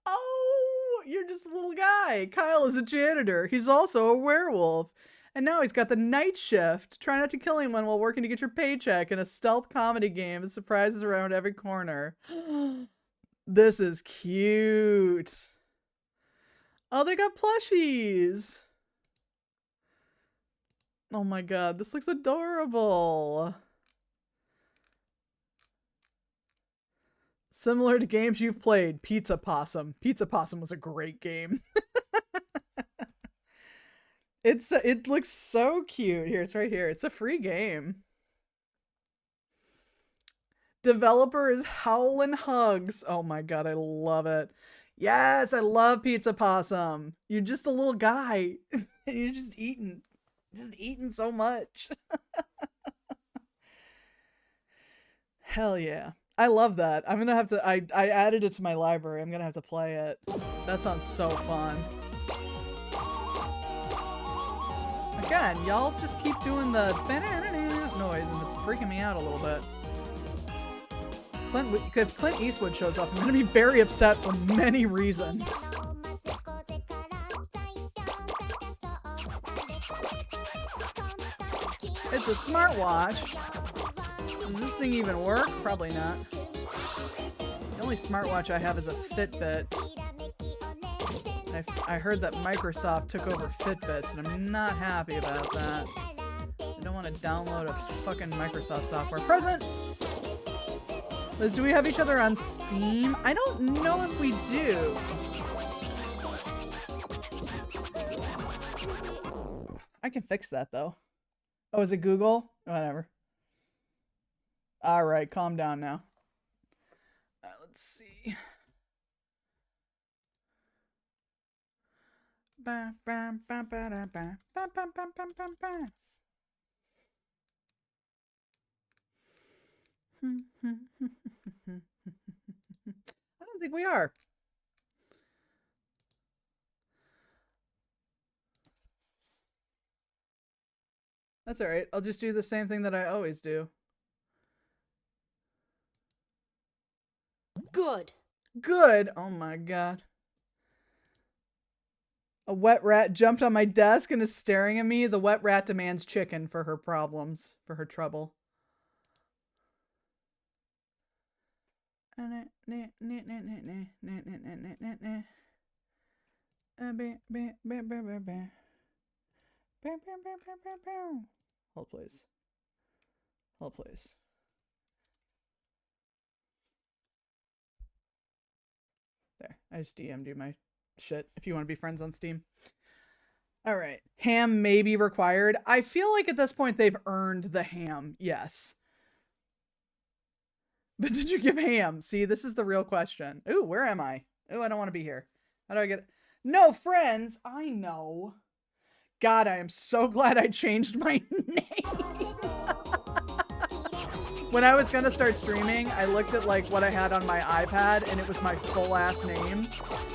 A: Oh, you're just a little guy. Kyle is a janitor. He's also a werewolf. And now he's got the night shift. Try not to kill anyone while working to get your paycheck in a stealth comedy game with surprises around every corner. This is cute. Oh, they got plushies. Oh my god, this looks adorable. Similar to games you've played, Pizza Possum. Pizza Possum was a great game. It looks so cute. Here, it's right here. It's a free game. Developer is Howlin' Hugs. Oh my god, I love it. Yes, I love Pizza Possum. You're just a little guy. And you're just eating so much. Hell yeah. I love that. I'm gonna have to, I added it to my library. I'm gonna have to play it. That sounds so fun. Again, y'all just keep doing the noise and it's freaking me out a little bit. If Clint Eastwood shows up, I'm gonna be very upset for many reasons. It's a smartwatch. Does this thing even work? Probably not. The only smartwatch I have is a Fitbit. I heard that Microsoft took over Fitbits, and I'm not happy about that. I don't want to download a fucking Microsoft software. Present! Liz, do we have each other on Steam? I don't know if we do. I can fix that, though. Oh, is it Google? Whatever. Alright, calm down now. Let's see. I don't think we are. That's alright. I'll just do the same thing that I always do.
B: Good.
A: Good. Oh my god. A wet rat jumped on my desk and is staring at me. The wet rat demands chicken for her problems, for her trouble. Hold please. Hold please. There. I just DM'd you my shit if you want to be friends on Steam. All right. Ham may be required. I feel like at this point they've earned the ham. Yes. But did you give ham? See, this is the real question. Ooh, where am I? Ooh, I don't want to be here. How do I get it? No friends. I know. God, I am so glad I changed my name. When I was gonna start streaming, I looked at like what I had on my iPad and it was my full ass name.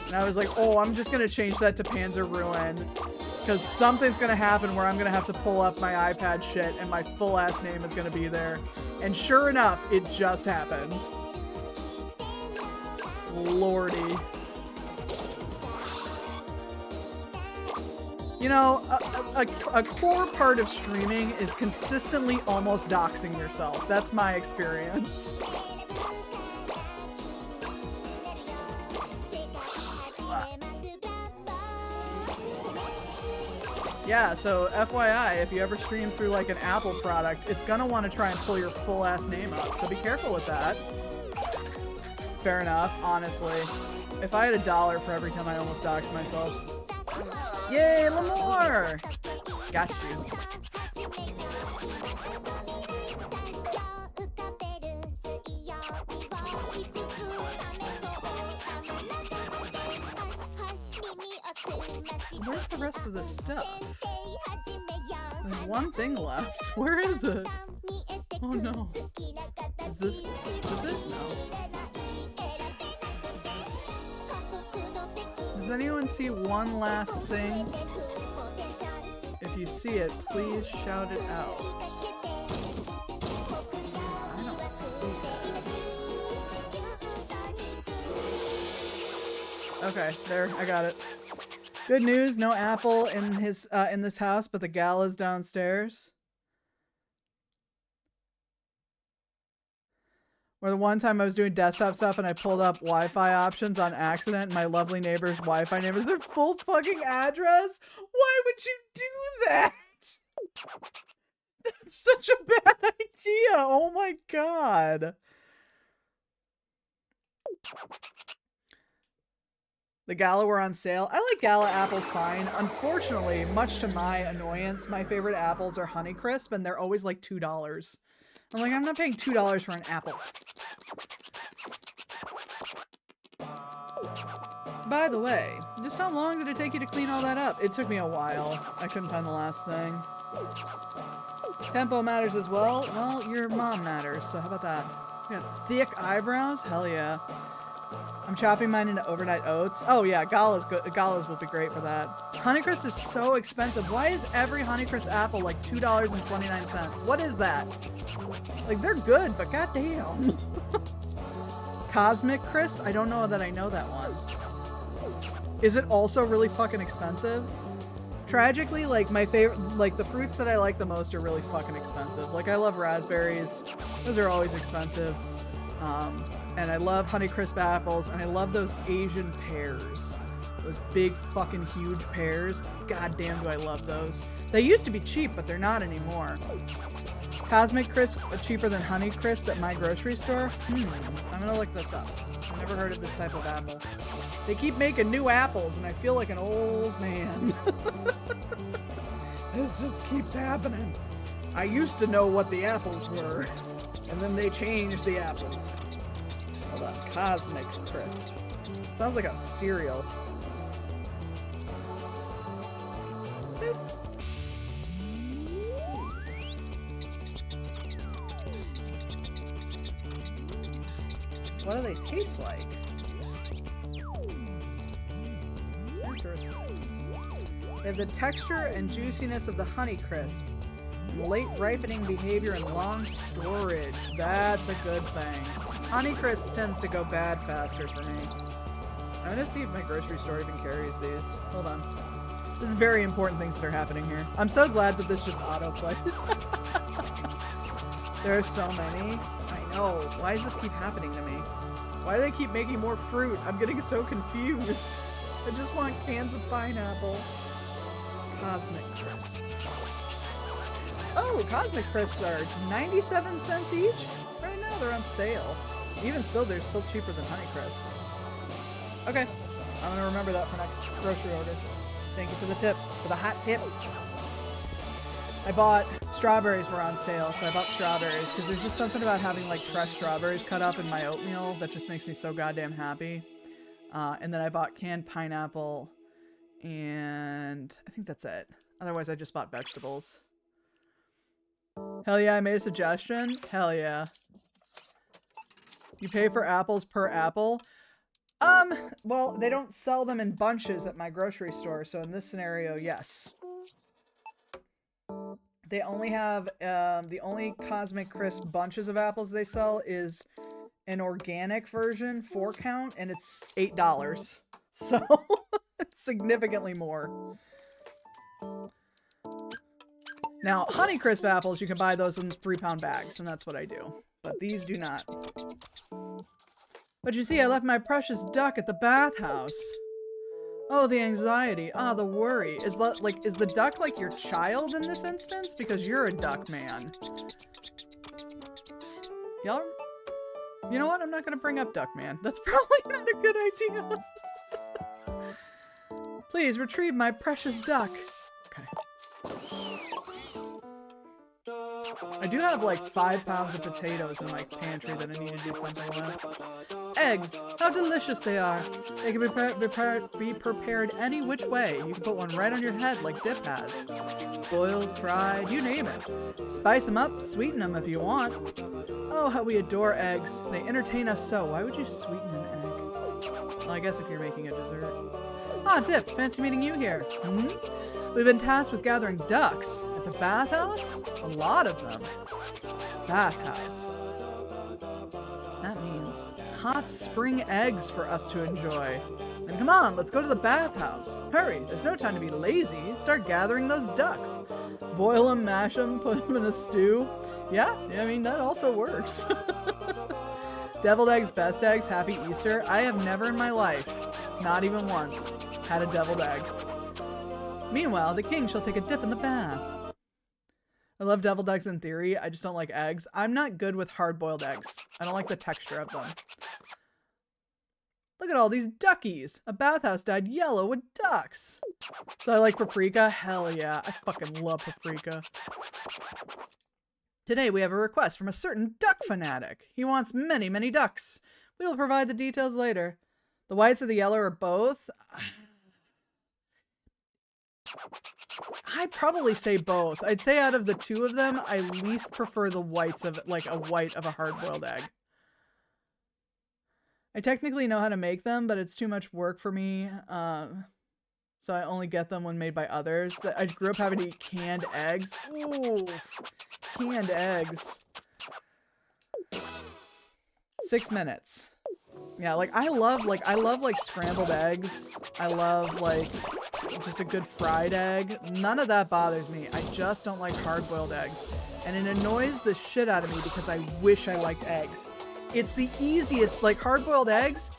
A: And I was like, oh, I'm just gonna change that to Panzer Ruin. Because something's gonna happen where I'm gonna have to pull up my iPad shit and my full ass name is gonna be there. And sure enough, it just happened. Lordy. You know, a core part of streaming is consistently almost doxing yourself. That's my experience. Yeah, so FYI, if you ever stream through like an Apple product, it's gonna want to try and pull your full ass name up, so be careful with that. Fair enough, honestly. If I had $1 for every time I almost doxed myself. Yay, Lamore! Got you. Where's the rest of the stuff? There's one thing left. Where is it? Oh no. Is this it? No. Does anyone see one last thing? If you see it, please shout it out. I don't see it. Okay, there, I got it. Good news, no Apple in this house, but the gal is downstairs. Or the one time I was doing desktop stuff and I pulled up Wi-Fi options on accident and my lovely neighbor's Wi-Fi name is their full fucking address? Why would you do that? That's such a bad idea. Oh my god. The Gala were on sale. I like Gala apples fine. Unfortunately, much to my annoyance, my favorite apples are Honeycrisp, and they're always like $2. I'm like, I'm not paying $2 for an apple. By the way, just how long did it take you to clean all that up? It took me a while. I couldn't find the last thing. Tempo matters as well. Well, your mom matters, so how about that? You got thick eyebrows? Hell yeah. I'm chopping mine into overnight oats. Oh yeah, Gala's good. Gala's will be great for that. Honeycrisp is so expensive. Why is every Honeycrisp apple like $2.29? What is that? Like, they're good, but goddamn. Cosmic Crisp? I don't know that I know that one. Is it also really fucking expensive? Tragically, like, my favorite, like, the fruits that I like the most are really fucking expensive. Like, I love raspberries. Those are always expensive. And I love Honeycrisp apples, and I love those Asian pears. Those big fucking huge pears. God damn, do I love those. They used to be cheap, but they're not anymore. Cosmic Crisp are cheaper than Honeycrisp at my grocery store? I'm gonna look this up. I've never heard of this type of apple. They keep making new apples, and I feel like an old man. This just keeps happening. I used to know what the apples were, and then they changed the apples. Hold on, Cosmic Crisp. Sounds like a cereal. What do they taste like? Interesting. They have the texture and juiciness of the Honeycrisp. Late ripening behavior and long storage. That's a good thing. Honeycrisp tends to go bad faster for me. I'm gonna see if my grocery store even carries these. Hold on. This is very important things that are happening here. I'm so glad that this just autoplays. There are so many. I know. Why does this keep happening to me? Why do they keep making more fruit? I'm getting so confused. I just want cans of pineapple. Cosmic Crisp. Oh, Cosmic Crisps are 97 cents each? Right now they're on sale. Even still, they're still cheaper than Honeycrisp. Okay, I'm gonna remember that for next grocery order. Thank you for the tip, for the hot tip. I bought, strawberries were on sale, so I bought strawberries because there's just something about having like fresh strawberries cut up in my oatmeal that just makes me so goddamn happy. And then I bought canned pineapple, and I think that's it. Otherwise, I just bought vegetables. Hell yeah, I made a suggestion. Hell yeah. You pay for apples per apple? Well, they don't sell them in bunches at my grocery store, so in this scenario, yes. They only have, the only Cosmic Crisp bunches of apples they sell is an organic version, 4 count, and it's $8. So, it's significantly more. Now, Honeycrisp apples, you can buy those in 3-pound bags, and that's what I do. But these do not. But you see, I left my precious duck at the bathhouse. Oh, the anxiety. Ah, the worry. Is the duck like your child in this instance? Because you're a duck man. Y'all? You know what? I'm not gonna bring up Duck Man. That's probably not a good idea. Please retrieve my precious duck. Okay. I do have like 5 pounds of potatoes in my pantry that I need to do something with. Eggs! How delicious they are! They can be prepared any which way. You can put one right on your head like Dip has. Boiled, fried, you name it. Spice them up, sweeten them if you want. Oh, how we adore eggs. They entertain us so. Why would you sweeten an egg? Well, I guess if you're making a dessert. Ah, Dip, fancy meeting you here. Hmm? We've been tasked with gathering ducks. At the bathhouse? A lot of them. Bathhouse. That means hot spring eggs for us to enjoy. Then come on, let's go to the bathhouse. Hurry, there's no time to be lazy. Start gathering those ducks. Boil them, mash them, put them in a stew. Yeah, I mean, that also works. Deviled eggs, best eggs, happy Easter. I have never in my life, not even once, had a deviled egg. Meanwhile, the king shall take a dip in the bath. I love deviled eggs in theory. I just don't like eggs. I'm not good with hard-boiled eggs. I don't like the texture of them. Look at all these duckies. A bathhouse dyed yellow with ducks. So I like paprika? Hell yeah. I fucking love paprika. Today we have a request from a certain duck fanatic. He wants many, many ducks. We will provide the details later. The whites or the yellow or both? I'd probably say both. I'd say out of the two of them, I least prefer the whites of, like, a white of a hard-boiled egg. I technically know how to make them, but it's too much work for me. So I only get them when made by others. I grew up having to eat canned eggs. Ooh, canned eggs. 6 minutes. Yeah, like I love scrambled eggs. I love like just a good fried egg. None of that bothers me. I just don't like hard-boiled eggs. And it annoys the shit out of me because I wish I liked eggs. It's the easiest, like hard-boiled eggs,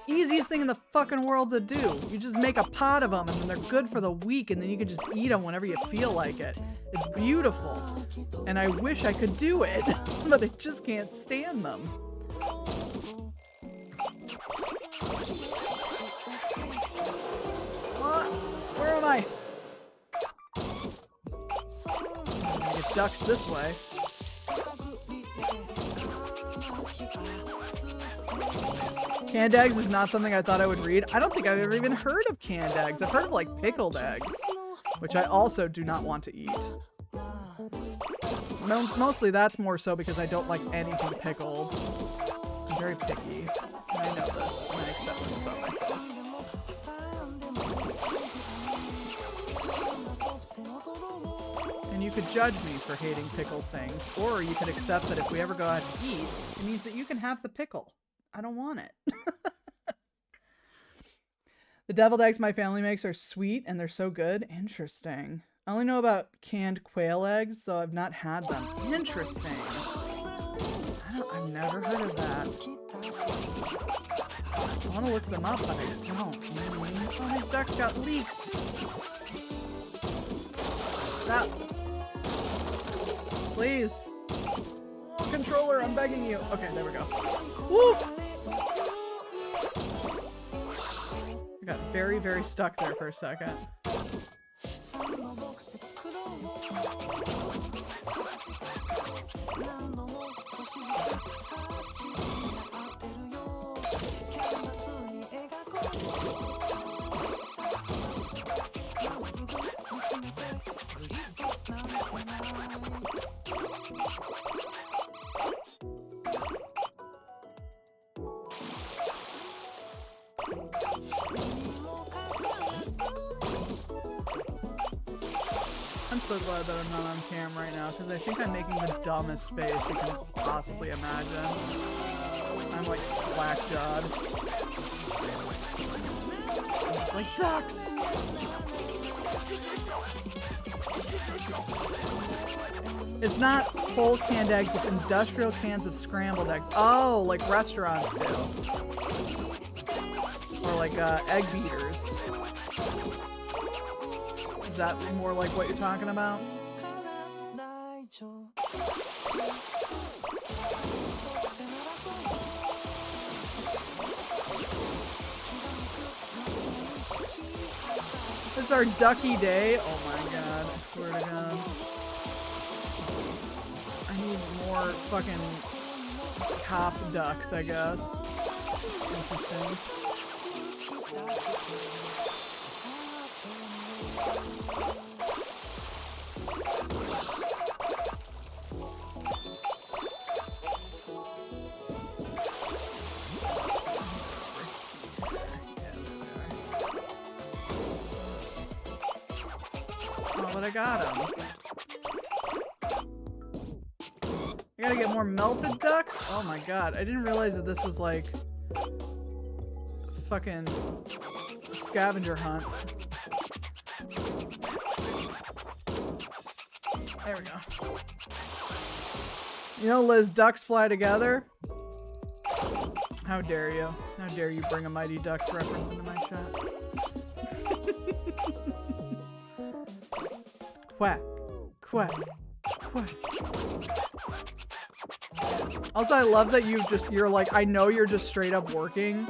A: easiest thing in the fucking world to do. You just make a pot of them and then they're good for the week and then you can just eat them whenever you feel like it. It's beautiful. And I wish I could do it, but I just can't stand them. What? Where am I? I'm gonna get ducks this way. Canned eggs is not something I thought I would read. I don't think I've ever even heard of canned eggs. I've heard of like pickled eggs, which I also do not want to eat. Mostly that's more so because I don't like anything pickled. I'm very picky. And I know this, and I accept this about myself. And you could judge me for hating pickled things, or you could accept that if we ever go out to eat, it means that you can have the pickle. I don't want it. The deviled eggs my family makes are sweet and they're so good. Interesting. I only know about canned quail eggs, though I've not had them. Interesting. I've never heard of that. I want to look them up, but I don't. Oh, these ducks got leaks. That. Please. Oh, controller, I'm begging you. Okay, there we go. Woo! I got very, very stuck there for a second. I'm so glad that I'm not on cam right now because I think I'm making the dumbest face you can possibly imagine. I'm like slack-jawed. It's like ducks! It's not whole canned eggs, it's industrial cans of scrambled eggs. Oh, like restaurants do. Or like egg beaters. Is that more like what you're talking about? It's our ducky day. Oh my god, I swear to god. I need more fucking cop ducks, I guess. Interesting. Oh, but I got him. I gotta get more melted ducks? Oh my god, I didn't realize that this was like a fucking scavenger hunt. There we go. You know, Liz, ducks fly together? How dare you? How dare you bring a Mighty Ducks reference into my chat? Quack, quack, Quack. Also, I love that you're like, I know you're just straight up working.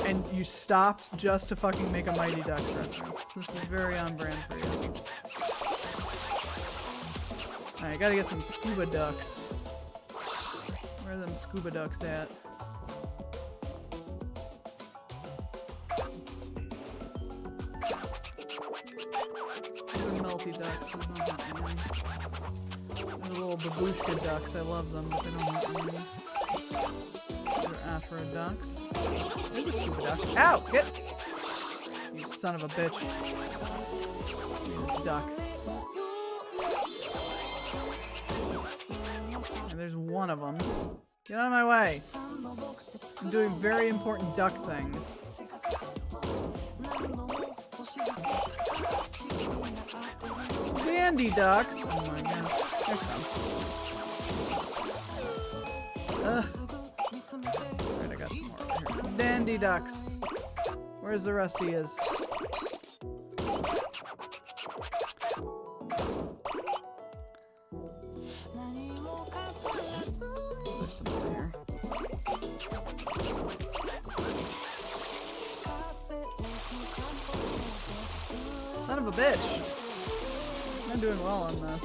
A: And you stopped just to fucking make a Mighty Ducks reference. This is very on brand for you. Alright, gotta get some scuba ducks. Where are them scuba ducks at? They're melty ducks. There's not that many. They're little babushka ducks. I love them, but they don't have any. They're afro ducks. There's a scuba duck. Ow! Get! You son of a bitch. This duck. And there's one of them. Get out of my way! I'm doing very important duck things. Dandy ducks! Oh my god. There's some. Ugh. Alright, I got some more over here. Dandy ducks! Where's the rest of yous? There's some over here. Son of a bitch! I'm doing well on this.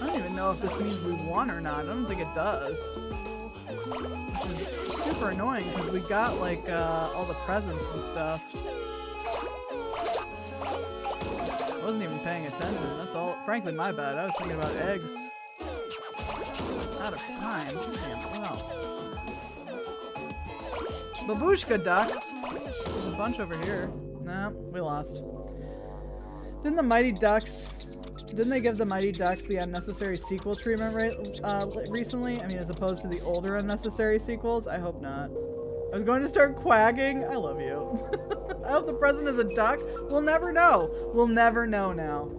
A: I don't even know if this means we won or not. I don't think it does. Which is super annoying because we got like all the presents and stuff. I wasn't even paying attention. That's all. Frankly, my bad. I was thinking about eggs. Out of time. Damn, what else? Babushka ducks. There's a bunch over here. Nah, we lost. Didn't they give the Mighty Ducks the unnecessary sequel treatment recently? I mean, as opposed to the older unnecessary sequels? I hope not. I was going to start quacking. I love you. I hope the present is a duck. We'll never know. We'll never know now.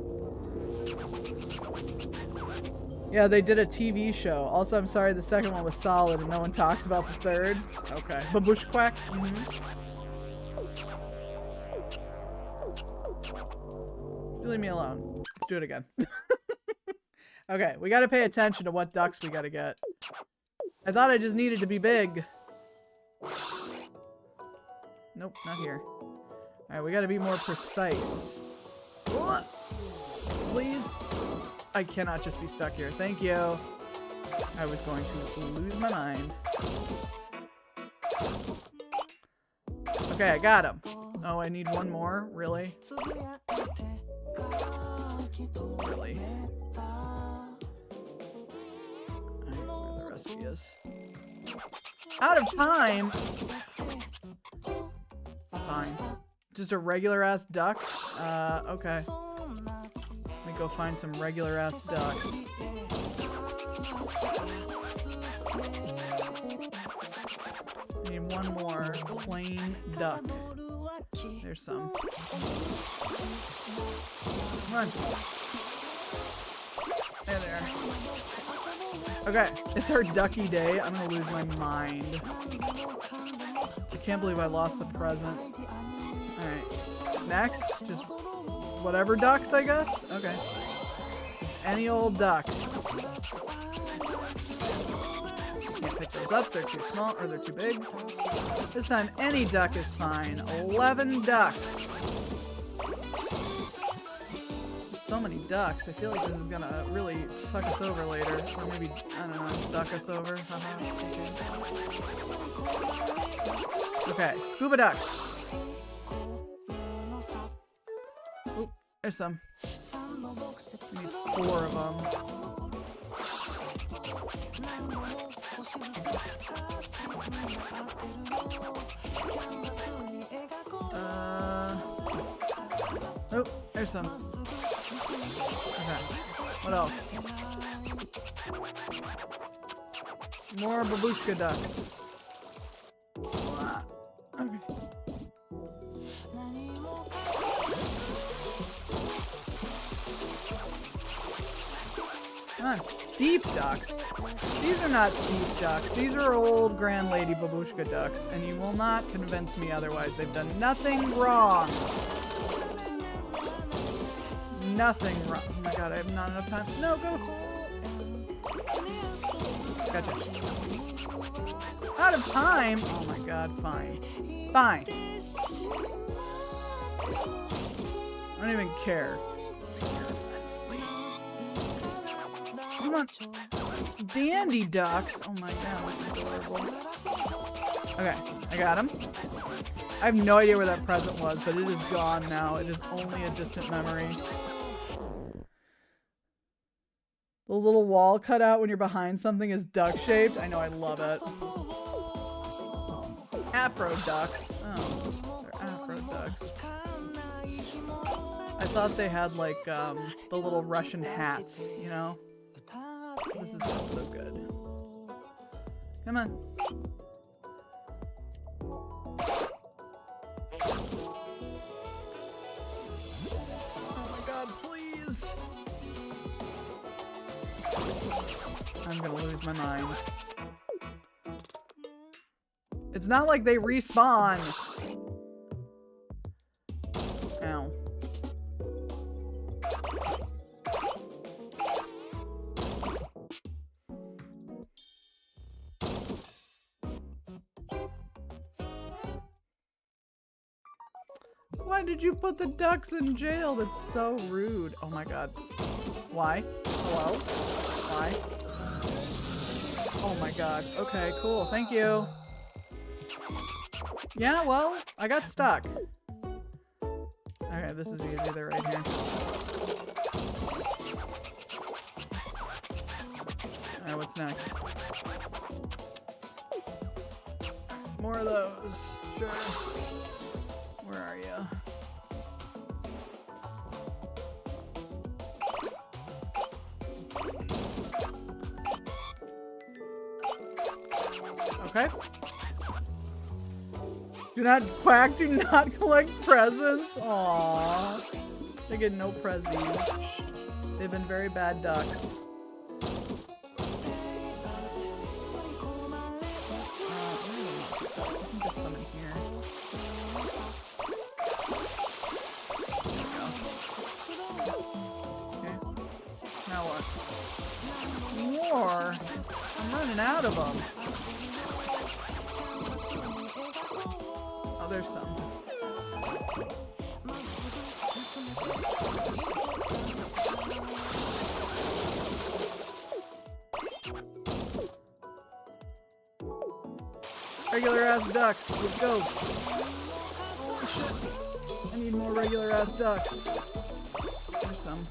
A: Yeah, they did a TV show. Also, I'm sorry the second one was solid and no one talks about the third. Okay. Babush quack? Mm-hmm. Leave me alone. Let's do it again. Okay, we gotta pay attention to what ducks we gotta get. I thought I just needed to be big. Nope, not here. Alright, we gotta be more precise. What? Please? I cannot just be stuck here. Thank you. I was going to lose my mind. Okay, I got him. Oh, I need one more? Really? Really? Alright, where the rest of you is. Out of time? Fine. Just a regular ass duck? Okay. Let me go find some regular ass ducks. I need one more plain duck. There's some. Come on. There they are. Okay, it's our ducky day. I'm gonna lose my mind. I can't believe I lost the present. Alright. Next, just whatever ducks, I guess? Okay. Just any old duck. Can't pick those up, they're too small, or they're too big. This time, any duck is fine. 11 ducks. So many ducks. I feel like this is gonna really fuck us over later. Or maybe, I don't know, duck us over. Haha. Okay, scuba ducks. Oop, there's some. We need 4 of them. Oh, there's some. Okay. What else? More babushka ducks. Okay. Come on. Thief ducks. These are not thief ducks. These are old Grand Lady Babushka ducks, and you will not convince me otherwise. They've done nothing wrong. Nothing wrong. Oh my god, I have not enough time. No, go. Gotcha. Out of time? Oh my god, fine. Fine. I don't even care. Come on. Dandy ducks. Oh my god, that's adorable. Okay, I got him. I have no idea where that present was, but it is gone now. It is only a distant memory. The little wall cut out when you're behind something is duck-shaped. I know, I love it. Afro ducks. Oh, they're Afro ducks. I thought they had like the little Russian hats, you know? This is so good. Come on. Oh my god, please! I'm gonna lose my mind. It's not like they respawn! Ow. Why did you put the ducks in jail? That's so rude. Oh my god. Why? Hello? Why? Oh my god. Okay, cool. Thank you. Yeah, well, I got stuck. Okay, this is easy. They're right here. Alright, what's next? More of those. Sure. Where are you? Okay. Do not quack, do not collect presents. Aww. They get no prezzies. They've been very bad ducks. I'm running out of them. Oh, there's some. Regular ass ducks. Let's go. Oh shit. I need more regular ass ducks. There's some.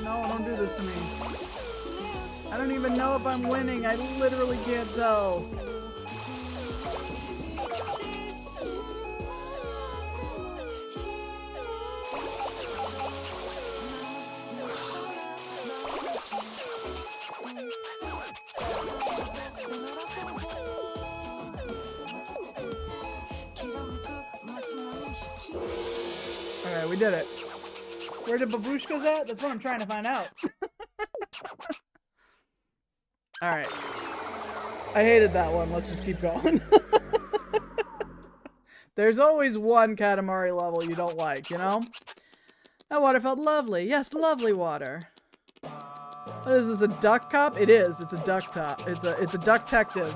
A: No, don't do this to me. I don't even know if I'm winning. I literally can't tell. Okay, we did it. Where the babushkas at? That's what I'm trying to find out. Alright. I hated that one. Let's just keep going. There's always one Katamari level you don't like, you know? That water felt lovely. Yes, lovely water. What is this, a duck cop? It is. It's a duck top. It's a duck detective.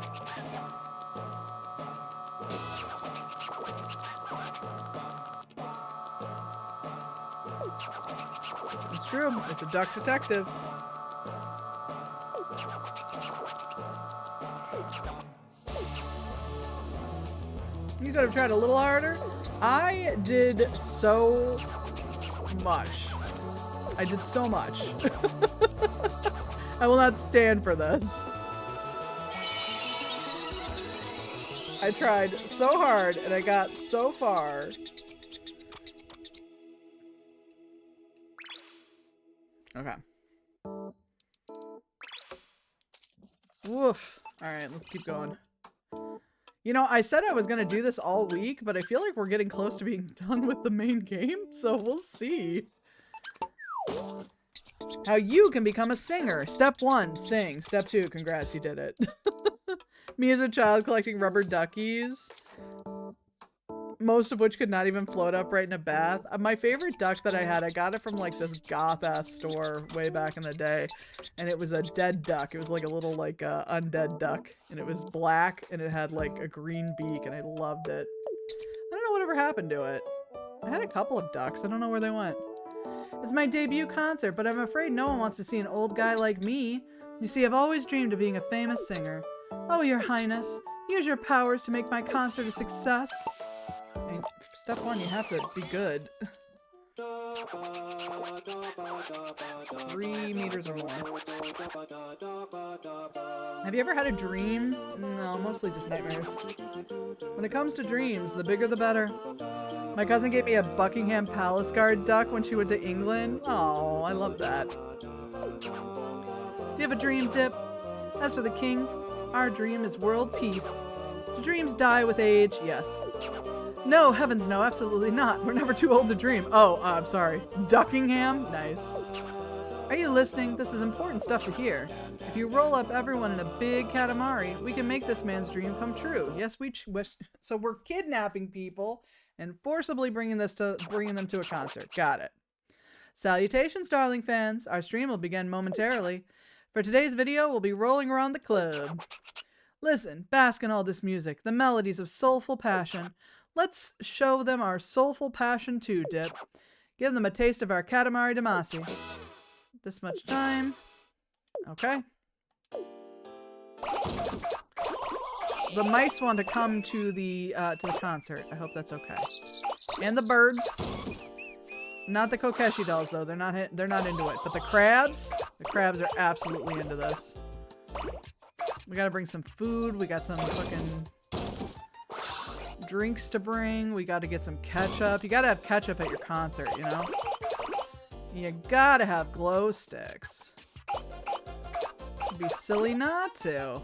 A: It's true. It's a duck detective. You could have tried a little harder. I did so much. I did so much. I will not stand for this. I tried so hard and I got so far. Okay. Woof. Alright, let's keep going. You know, I said I was gonna do this all week, but I feel like we're getting close to being done with the main game, so we'll see. How you can become a singer. Step 1, sing. Step 2, congrats, you did it. Me as a child collecting rubber duckies. Most of which could not even float upright in a bath. My favorite duck that I had, I got it from like this goth-ass store way back in the day. And it was a dead duck. It was like a little like undead duck. And it was black and it had like a green beak and I loved it. I don't know whatever happened to it. I had a couple of ducks. I don't know where they went. It's my debut concert, but I'm afraid no one wants to see an old guy like me. You see, I've always dreamed of being a famous singer. Oh, your highness, use your powers to make my concert a success. I mean, step 1, you have to be good. 3 meters or more. Have you ever had a dream? No, mostly just nightmares. When it comes to dreams, the bigger the better. My cousin gave me a Buckingham Palace Guard duck when she went to England. Oh, I love that. Do you have a dream, Dip? As for the king, our dream is world peace. Do dreams die with age? Yes. No, heavens no, absolutely not. We're never too old to dream. Oh, I'm sorry. Duckingham? Nice. Are you listening? This is important stuff to hear. If you roll up everyone in a big Katamari, we can make this man's dream come true. Yes, so we're kidnapping people and forcibly bringing them to a concert. Got it. Salutations, darling fans. Our stream will begin momentarily. For today's video, we'll be rolling around the club. Listen, bask in all this music, the melodies of soulful passion. Let's show them our soulful passion too, Dip. Give them a taste of our Katamari Damacy. This much time. Okay. The mice want to come to the concert. I hope that's okay. And the birds. Not the Kokeshi dolls though. They're not into it. But the crabs are absolutely into this. We gotta bring some food. We got some fucking drinks to bring. We gotta get some ketchup. You gotta have ketchup at your concert, you know? You gotta have glow sticks. It'd be silly not to.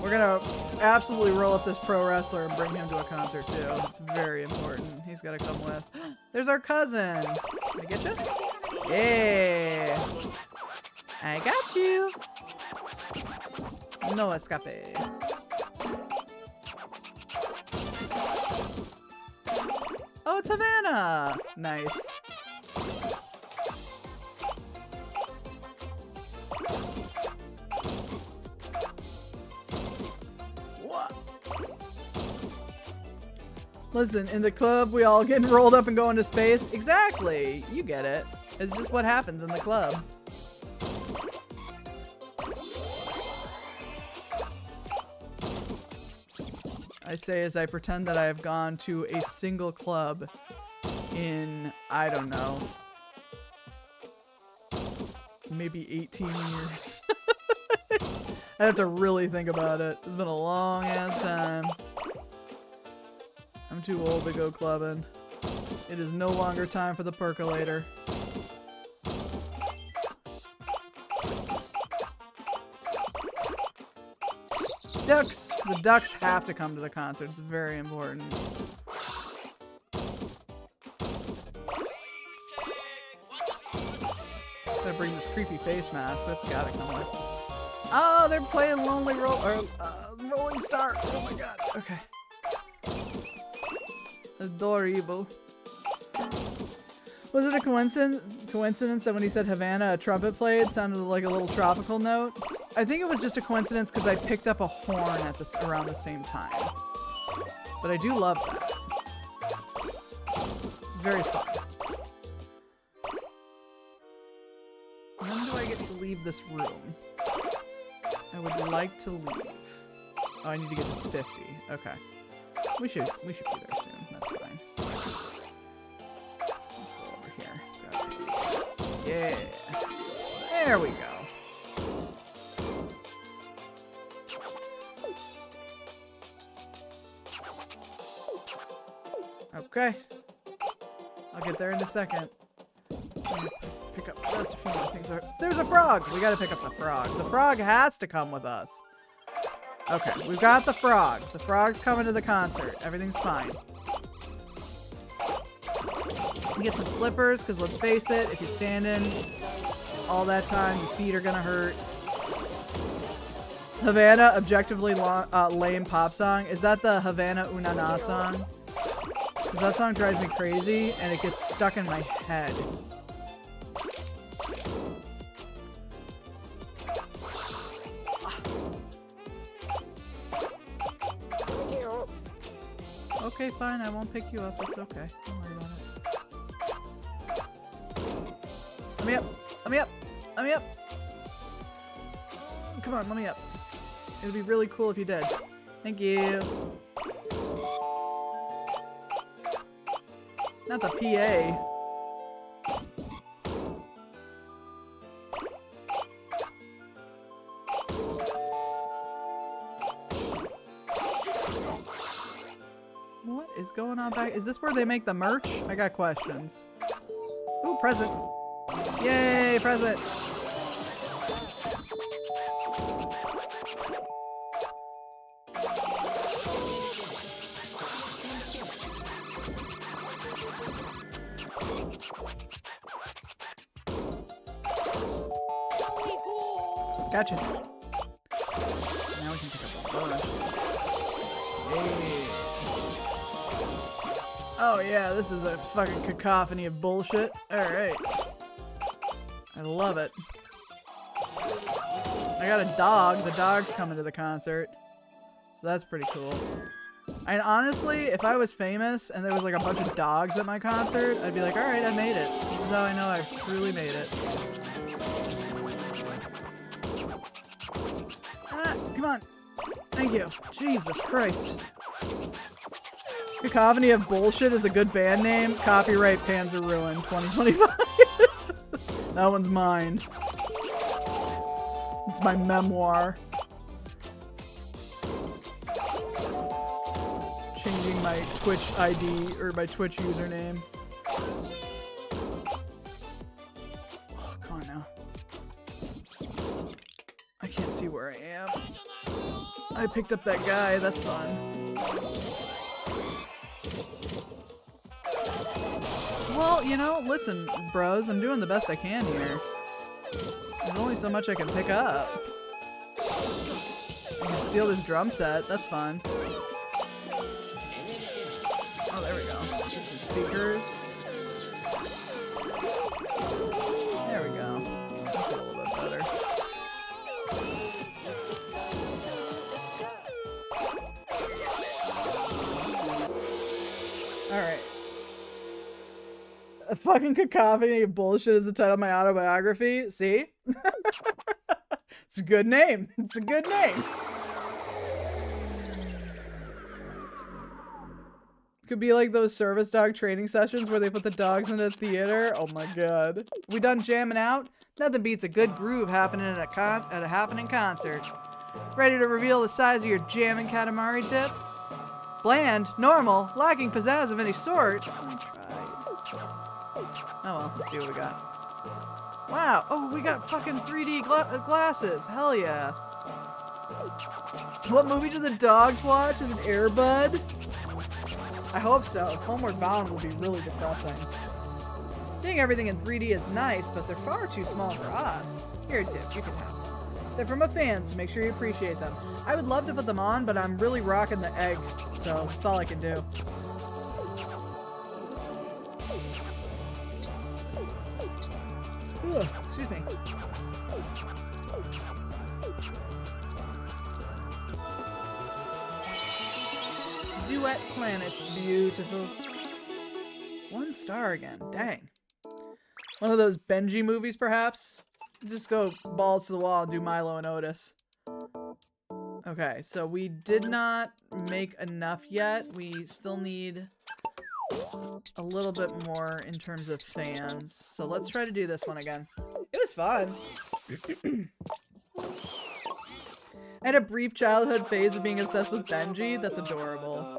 A: We're gonna absolutely roll up this pro wrestler and bring him to a concert too. It's very important. He's gotta come with. There's our cousin. Can I get you? Yeah. I got you. No escape. Oh, it's Havana. Nice. What? Listen, in the club, we all getting rolled up and go into space. Exactly. You get it. It's just what happens in the club. I say as I pretend that I have gone to a single club in, I don't know, maybe 18 years. I have to really think about it. It's been a long ass time. I'm too old to go clubbing. It is no longer time for the percolator. Ducks! The ducks have to come to the concert. It's very important. Gotta bring this creepy face mask. That's gotta come with. Oh, they're playing Rolling Star. Oh my god. Okay. Adorable. Was it a coincidence that when he said Havana, a trumpet played? It sounded like a little tropical note. I think it was just a coincidence because I picked up a horn at around the same time. But I do love that. It's very fun. When do I get to leave this room? I would like to leave. Oh, I need to get to 50. Okay. We should be there soon. That's fine. Let's go over here. Grab some of these. Yeah. There we go. Okay. I'll get there in a second. Pick up Just a few more things. There's a frog! We gotta pick up the frog. The frog has to come with us. Okay, we've got the frog. The frog's coming to the concert. Everything's fine. Get some slippers, because let's face it, if you're standing all that time, your feet are gonna hurt. Havana, objectively lame pop song. Is that the Havana Unana song? Because that song drives me crazy, and it gets stuck in my head. Okay, fine, I won't pick you up. It's okay. Don't worry about it. Let me up! Let me up! Let me up! Come on, let me up. It would be really cool if you did. Thank you. Not the PA. What is going on back? Is this where they make the merch? I got questions. Ooh, present. Yay, present. Gotcha. Now we can pick up the bunch. Hey. Oh yeah, this is a fucking cacophony of bullshit. Alright. I love it. I got a dog. The dog's coming to the concert. So that's pretty cool. And honestly, if I was famous and there was like a bunch of dogs at my concert, I'd be like, alright, I made it. This is how I know I've truly made it. Ah, come on. Thank you. Jesus Christ. Cacophony of Bullshit is a good band name. Copyright Panzer Ruin 2025. That one's mine. It's my memoir. Changing my Twitch ID or my Twitch username. Oh, come on now. I can't see where I am. I picked up that guy. That's fun. Well, you know, listen, bros, I'm doing the best I can here. There's only so much I can pick up. I can steal this drum set, that's fun. Oh, there we go. Get some speakers. There we go. That's a little bit better. Alright. A fucking cacophony of bullshit is the title of my autobiography. See? It's a good name. It's a good name. Could be like those service dog training sessions where they put the dogs in the theater. Oh my god. We done jamming out? Nothing beats a good groove happening at a happening concert. Ready to reveal the size of your jamming Katamari dip? Bland, normal, lacking pizzazz of any sort. Oh well, let's see what we got. Wow! Oh, we got fucking 3D glasses! Hell yeah! What movie do the dogs watch? Is it Air Bud? I hope so. Homeward Bound will be really depressing. Seeing everything in 3D is nice, but they're far too small for us. Here, Dip, you can have them. They're from a fan, so make sure you appreciate them. I would love to put them on, but I'm really rocking the egg, so that's all I can do. Ugh, excuse me. Duet Planet, beautiful. 1 star again, dang. One of those Benji movies, perhaps? Just go balls to the wall and do Milo and Otis. Okay, so we did not make enough yet. We still need a little bit more in terms of fans. So let's try to do this one again. It was fun. I had a brief childhood phase of being obsessed with Benji. That's adorable.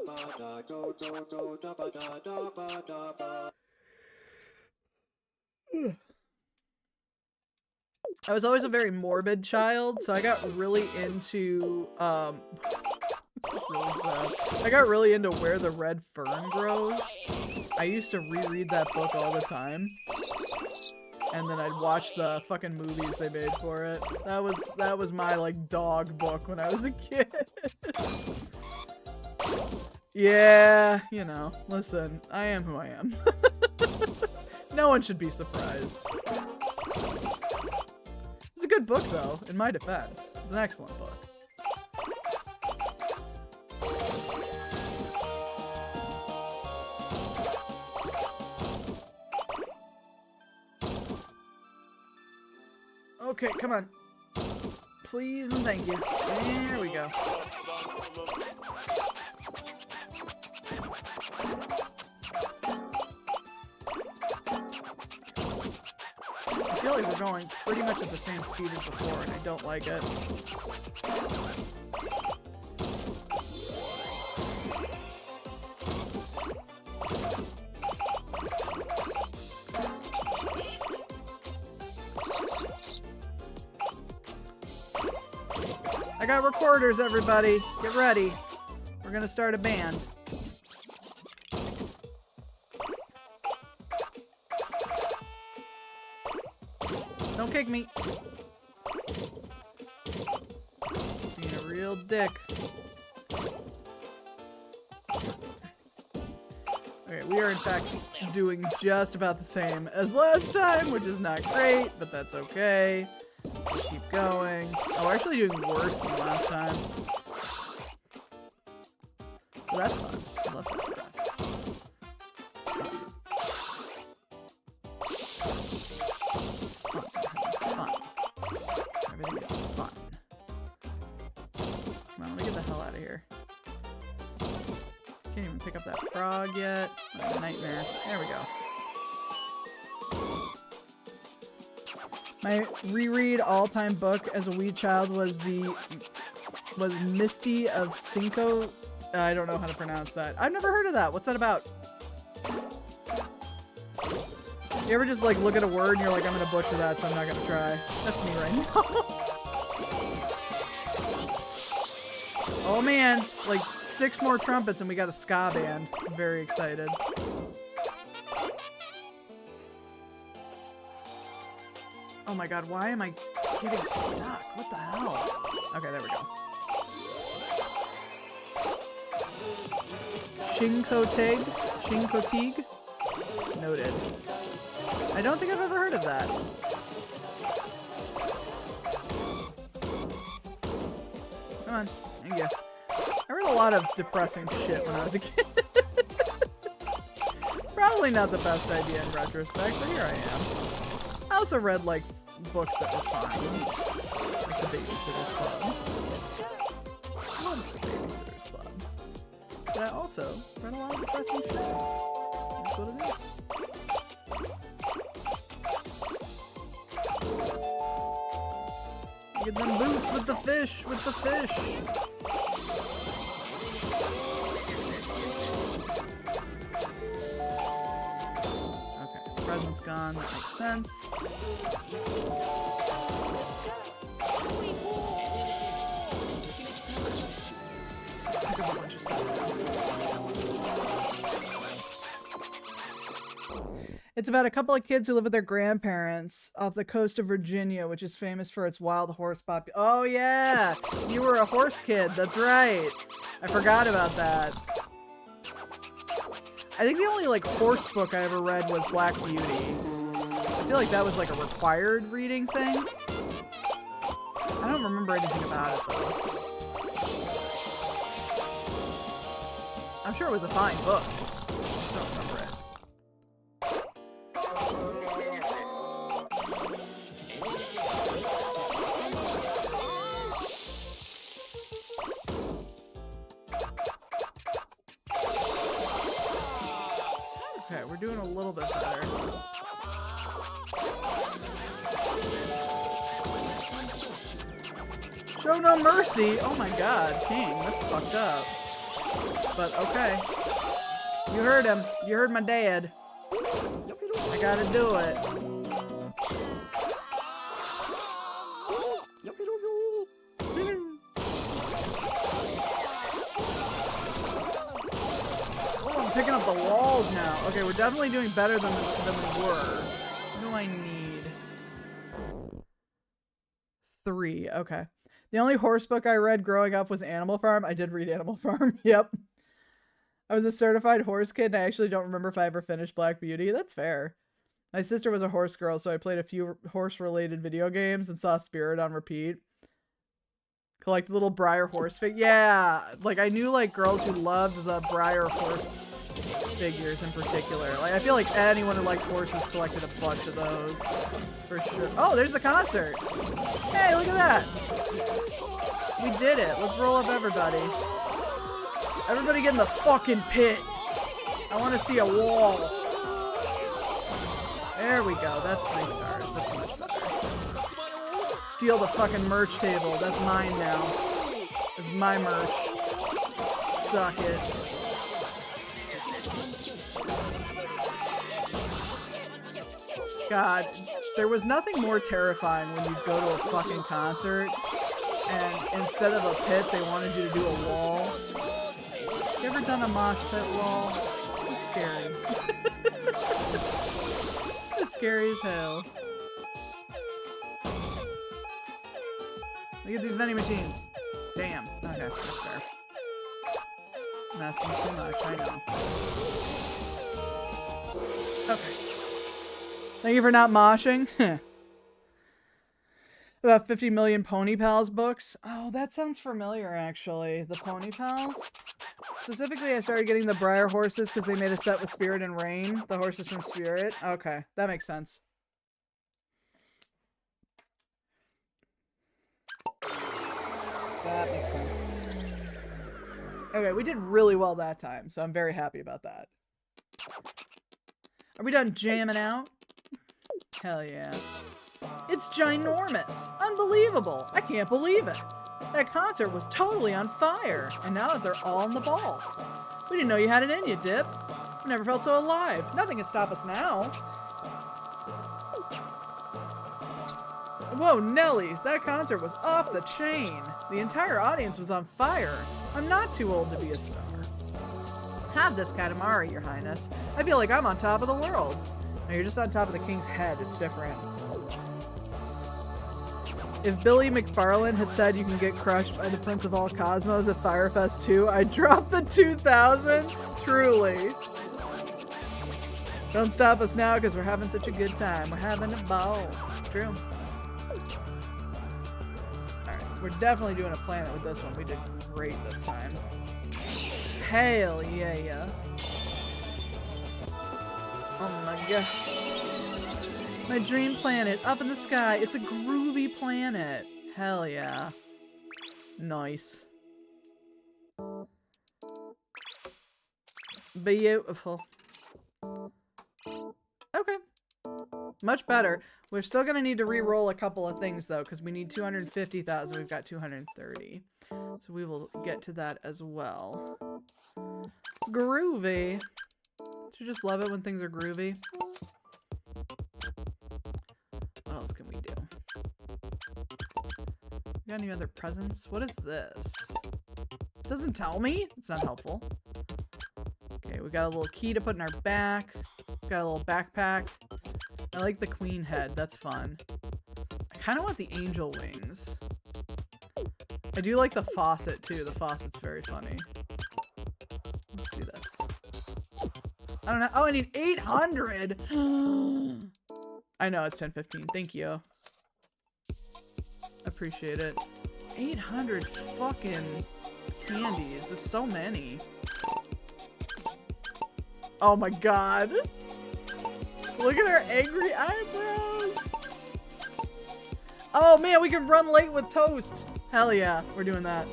A: I was always a very morbid child, so I got really into, it's really sad. I got really into Where the Red Fern Grows. I used to reread that book all the time. And then I'd watch the fucking movies they made for it. That was my, like, dog book when I was a kid. Yeah, you know, listen, I am who I am. No one should be surprised. It's a good book, though, in my defense. It's an excellent book. Okay, come on. Please and thank you. There we go. I feel like we're going pretty much at the same speed as before, and I don't like it. I got recorders, everybody. Get ready. We're gonna start a band. Don't kick me. Being a real dick. Okay, we are in fact doing just about the same as last time, which is not great, but that's okay. Let's keep going. Oh, we're actually doing worse than last time. Well, that's fun. I love that press. It's fun. It's fun. It's fun. Everything is fun. Come on, let me get the hell out of here. Can't even pick up that frog yet. What a nightmare. There we go. My reread all-time book as a wee child was Misty of Cinco. I don't know how to pronounce that. I've never heard of that. What's that about? You ever just like look at a word and you're like, I'm gonna butcher that, so I'm not gonna try. That's me right now. Oh man, like 6 more trumpets and we got a ska band. I'm very excited. Oh my god, why am I getting stuck? What the hell? Okay, there we go. Shinkotig? Noted. I don't think I've ever heard of that. Come on, thank you. I read a lot of depressing shit when I was a kid. Probably not the best idea in retrospect, but here I am. I also read, like, books that were fine. Like The Babysitter's Club. I love The Babysitter's Club. But I also read a lot of depressing shit. That's what it is. Get them boots with the fish! With the fish! Present's gone, that makes sense. Let's pick up a bunch of stuff. It's about a couple of kids who live with their grandparents off the coast of Virginia, which is famous for its wild horse population. Oh yeah! You were a horse kid, that's right! I forgot about that. I think the only, like, horse book I ever read was Black Beauty. I feel like that was, like, a required reading thing. I don't remember anything about it, though. I'm sure it was a fine book. I just don't remember it. Okay, we're doing a little bit better. Show no mercy! Oh my god, King, that's fucked up. But okay. You heard him. You heard my dad. I gotta do it. picking up the walls now. Okay, we're definitely doing better than we were. What do I need? 3. Okay. The only horse book I read growing up was Animal Farm. I did read Animal Farm. Yep. I was a certified horse kid, and I actually don't remember if I ever finished Black Beauty. That's fair. My sister was a horse girl, so I played a few horse-related video games and saw Spirit on repeat. Collect little Briar horse yeah, like I knew like girls who loved the Briar horse figures in particular. Like I feel like anyone who liked horses collected a bunch of those for sure. Oh, there's the concert. Hey, look at that. We did it. Let's roll up everybody. Everybody get in the fucking pit. I want to see a wall. There we go. That's 3 stars. That's much better. Steal the fucking merch table. That's mine now. It's my merch. Suck it. God, there was nothing more terrifying when you go to a fucking concert and instead of a pit, they wanted you to do a wall. You ever done a mosh pit wall? It's scary. It's scary as hell. Look at these vending machines. Damn. Okay, that's fair. I'm asking too much, I know. Okay. Thank you for not moshing. About 50 million Pony Pals books. Oh, that sounds familiar, actually. The Pony Pals? Specifically, I started getting the Briar horses because they made a set with Spirit and Rain. The horses from Spirit. Okay, that makes sense. That makes sense. Okay, we did really well that time, so I'm very happy about that. Are we done jamming out? Hell yeah. It's ginormous! Unbelievable! I can't believe it! That concert was totally on fire, and now they're all in the ball. We didn't know you had it in you, Dip. We never felt so alive. Nothing can stop us now. Whoa, Nelly, that concert was off the chain. The entire audience was on fire. I'm not too old to be a star. Have this Katamari, Your Highness. I feel like I'm on top of the world. No, you're just on top of the king's head. It's different. If Billy McFarlane had said you can get crushed by the Prince of All Cosmos at Firefest 2, I'd drop the 2,000. Truly. Don't stop us now because we're having such a good time. We're having a ball. It's true. Alright, we're definitely doing a planet with this one. We did great this time. Hell yeah. Oh my god. My dream planet, up in the sky. It's a groovy planet. Hell yeah. Nice. Beautiful. Okay. Much better. We're still gonna need to re-roll a couple of things though, because we need 250,000. We've got 230. So we will get to that as well. Groovy. Don't you just love it when things are groovy? What else can we do? Got any other presents? What is this? It doesn't tell me. It's not helpful. Okay, we got a little key to put in our back. Got a little backpack. I like the queen head. That's fun. I kind of want the angel wings. I do like the faucet too. The faucet's very funny. Let's do this. I don't know. Oh, I need 800. I know it's 10:15. Thank you. Appreciate it. 800 fucking candies. That's so many. Oh my god. Look at her angry eyebrows. Oh man, we can run late with toast. Hell yeah, we're doing that.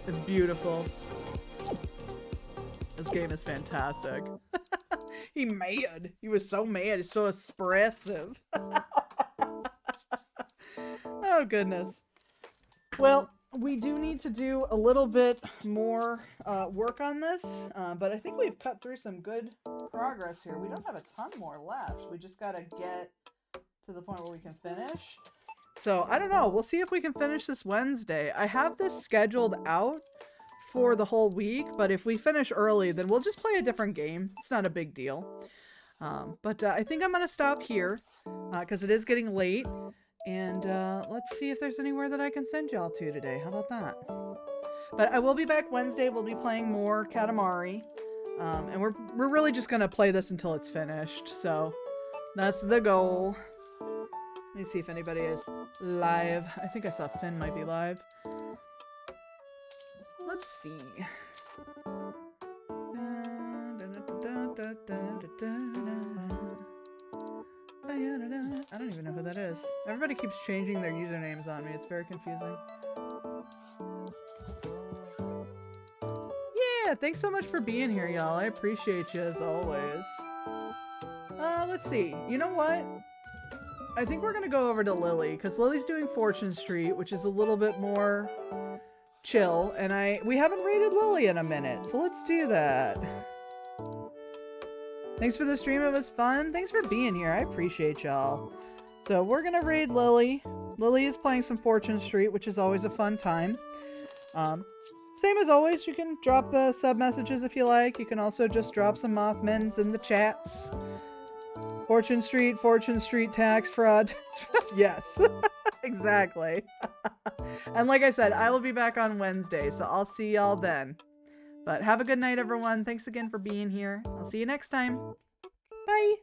A: It's beautiful. This game is fantastic. He mad. He was so mad. He's so expressive. Oh, goodness. Well, we do need to do a little bit more work on this, but I think we've cut through some good progress here. We don't have a ton more left. We just got to get to the point where we can finish. So, I don't know. We'll see if we can finish this Wednesday. I have this scheduled out for the whole week, but if we finish early, then we'll just play a different game. It's not a big deal. But I think I'm going to stop here because it is getting late. And let's see if there's anywhere that I can send y'all to today. How about that? But I will be back Wednesday. We'll be playing more Katamari. And we're really just going to play this until it's finished. So that's the goal. Let me see if anybody is live. I think I saw Finn might be live. Let's see. I don't even know who that is. Everybody keeps changing their usernames on me. It's very confusing. Yeah, thanks so much for being here, y'all. I appreciate you as always. Let's see. You know what? I think we're gonna go over to Lily, because Lily's doing Fortune Street, which is a little bit more chill, and we haven't raided Lily in a minute, so let's do that. Thanks for the stream, it was fun. Thanks for being here, I appreciate y'all. So we're gonna raid Lily. Lily is playing some Fortune Street, which is always a fun time. Same as always, you can drop the sub messages if you like. You can also just drop some Mothmans in the chats. Fortune Street tax fraud. Yes, exactly. And like I said, I will be back on Wednesday, so I'll see y'all then. But have a good night, everyone. Thanks again for being here. I'll see you next time. Bye.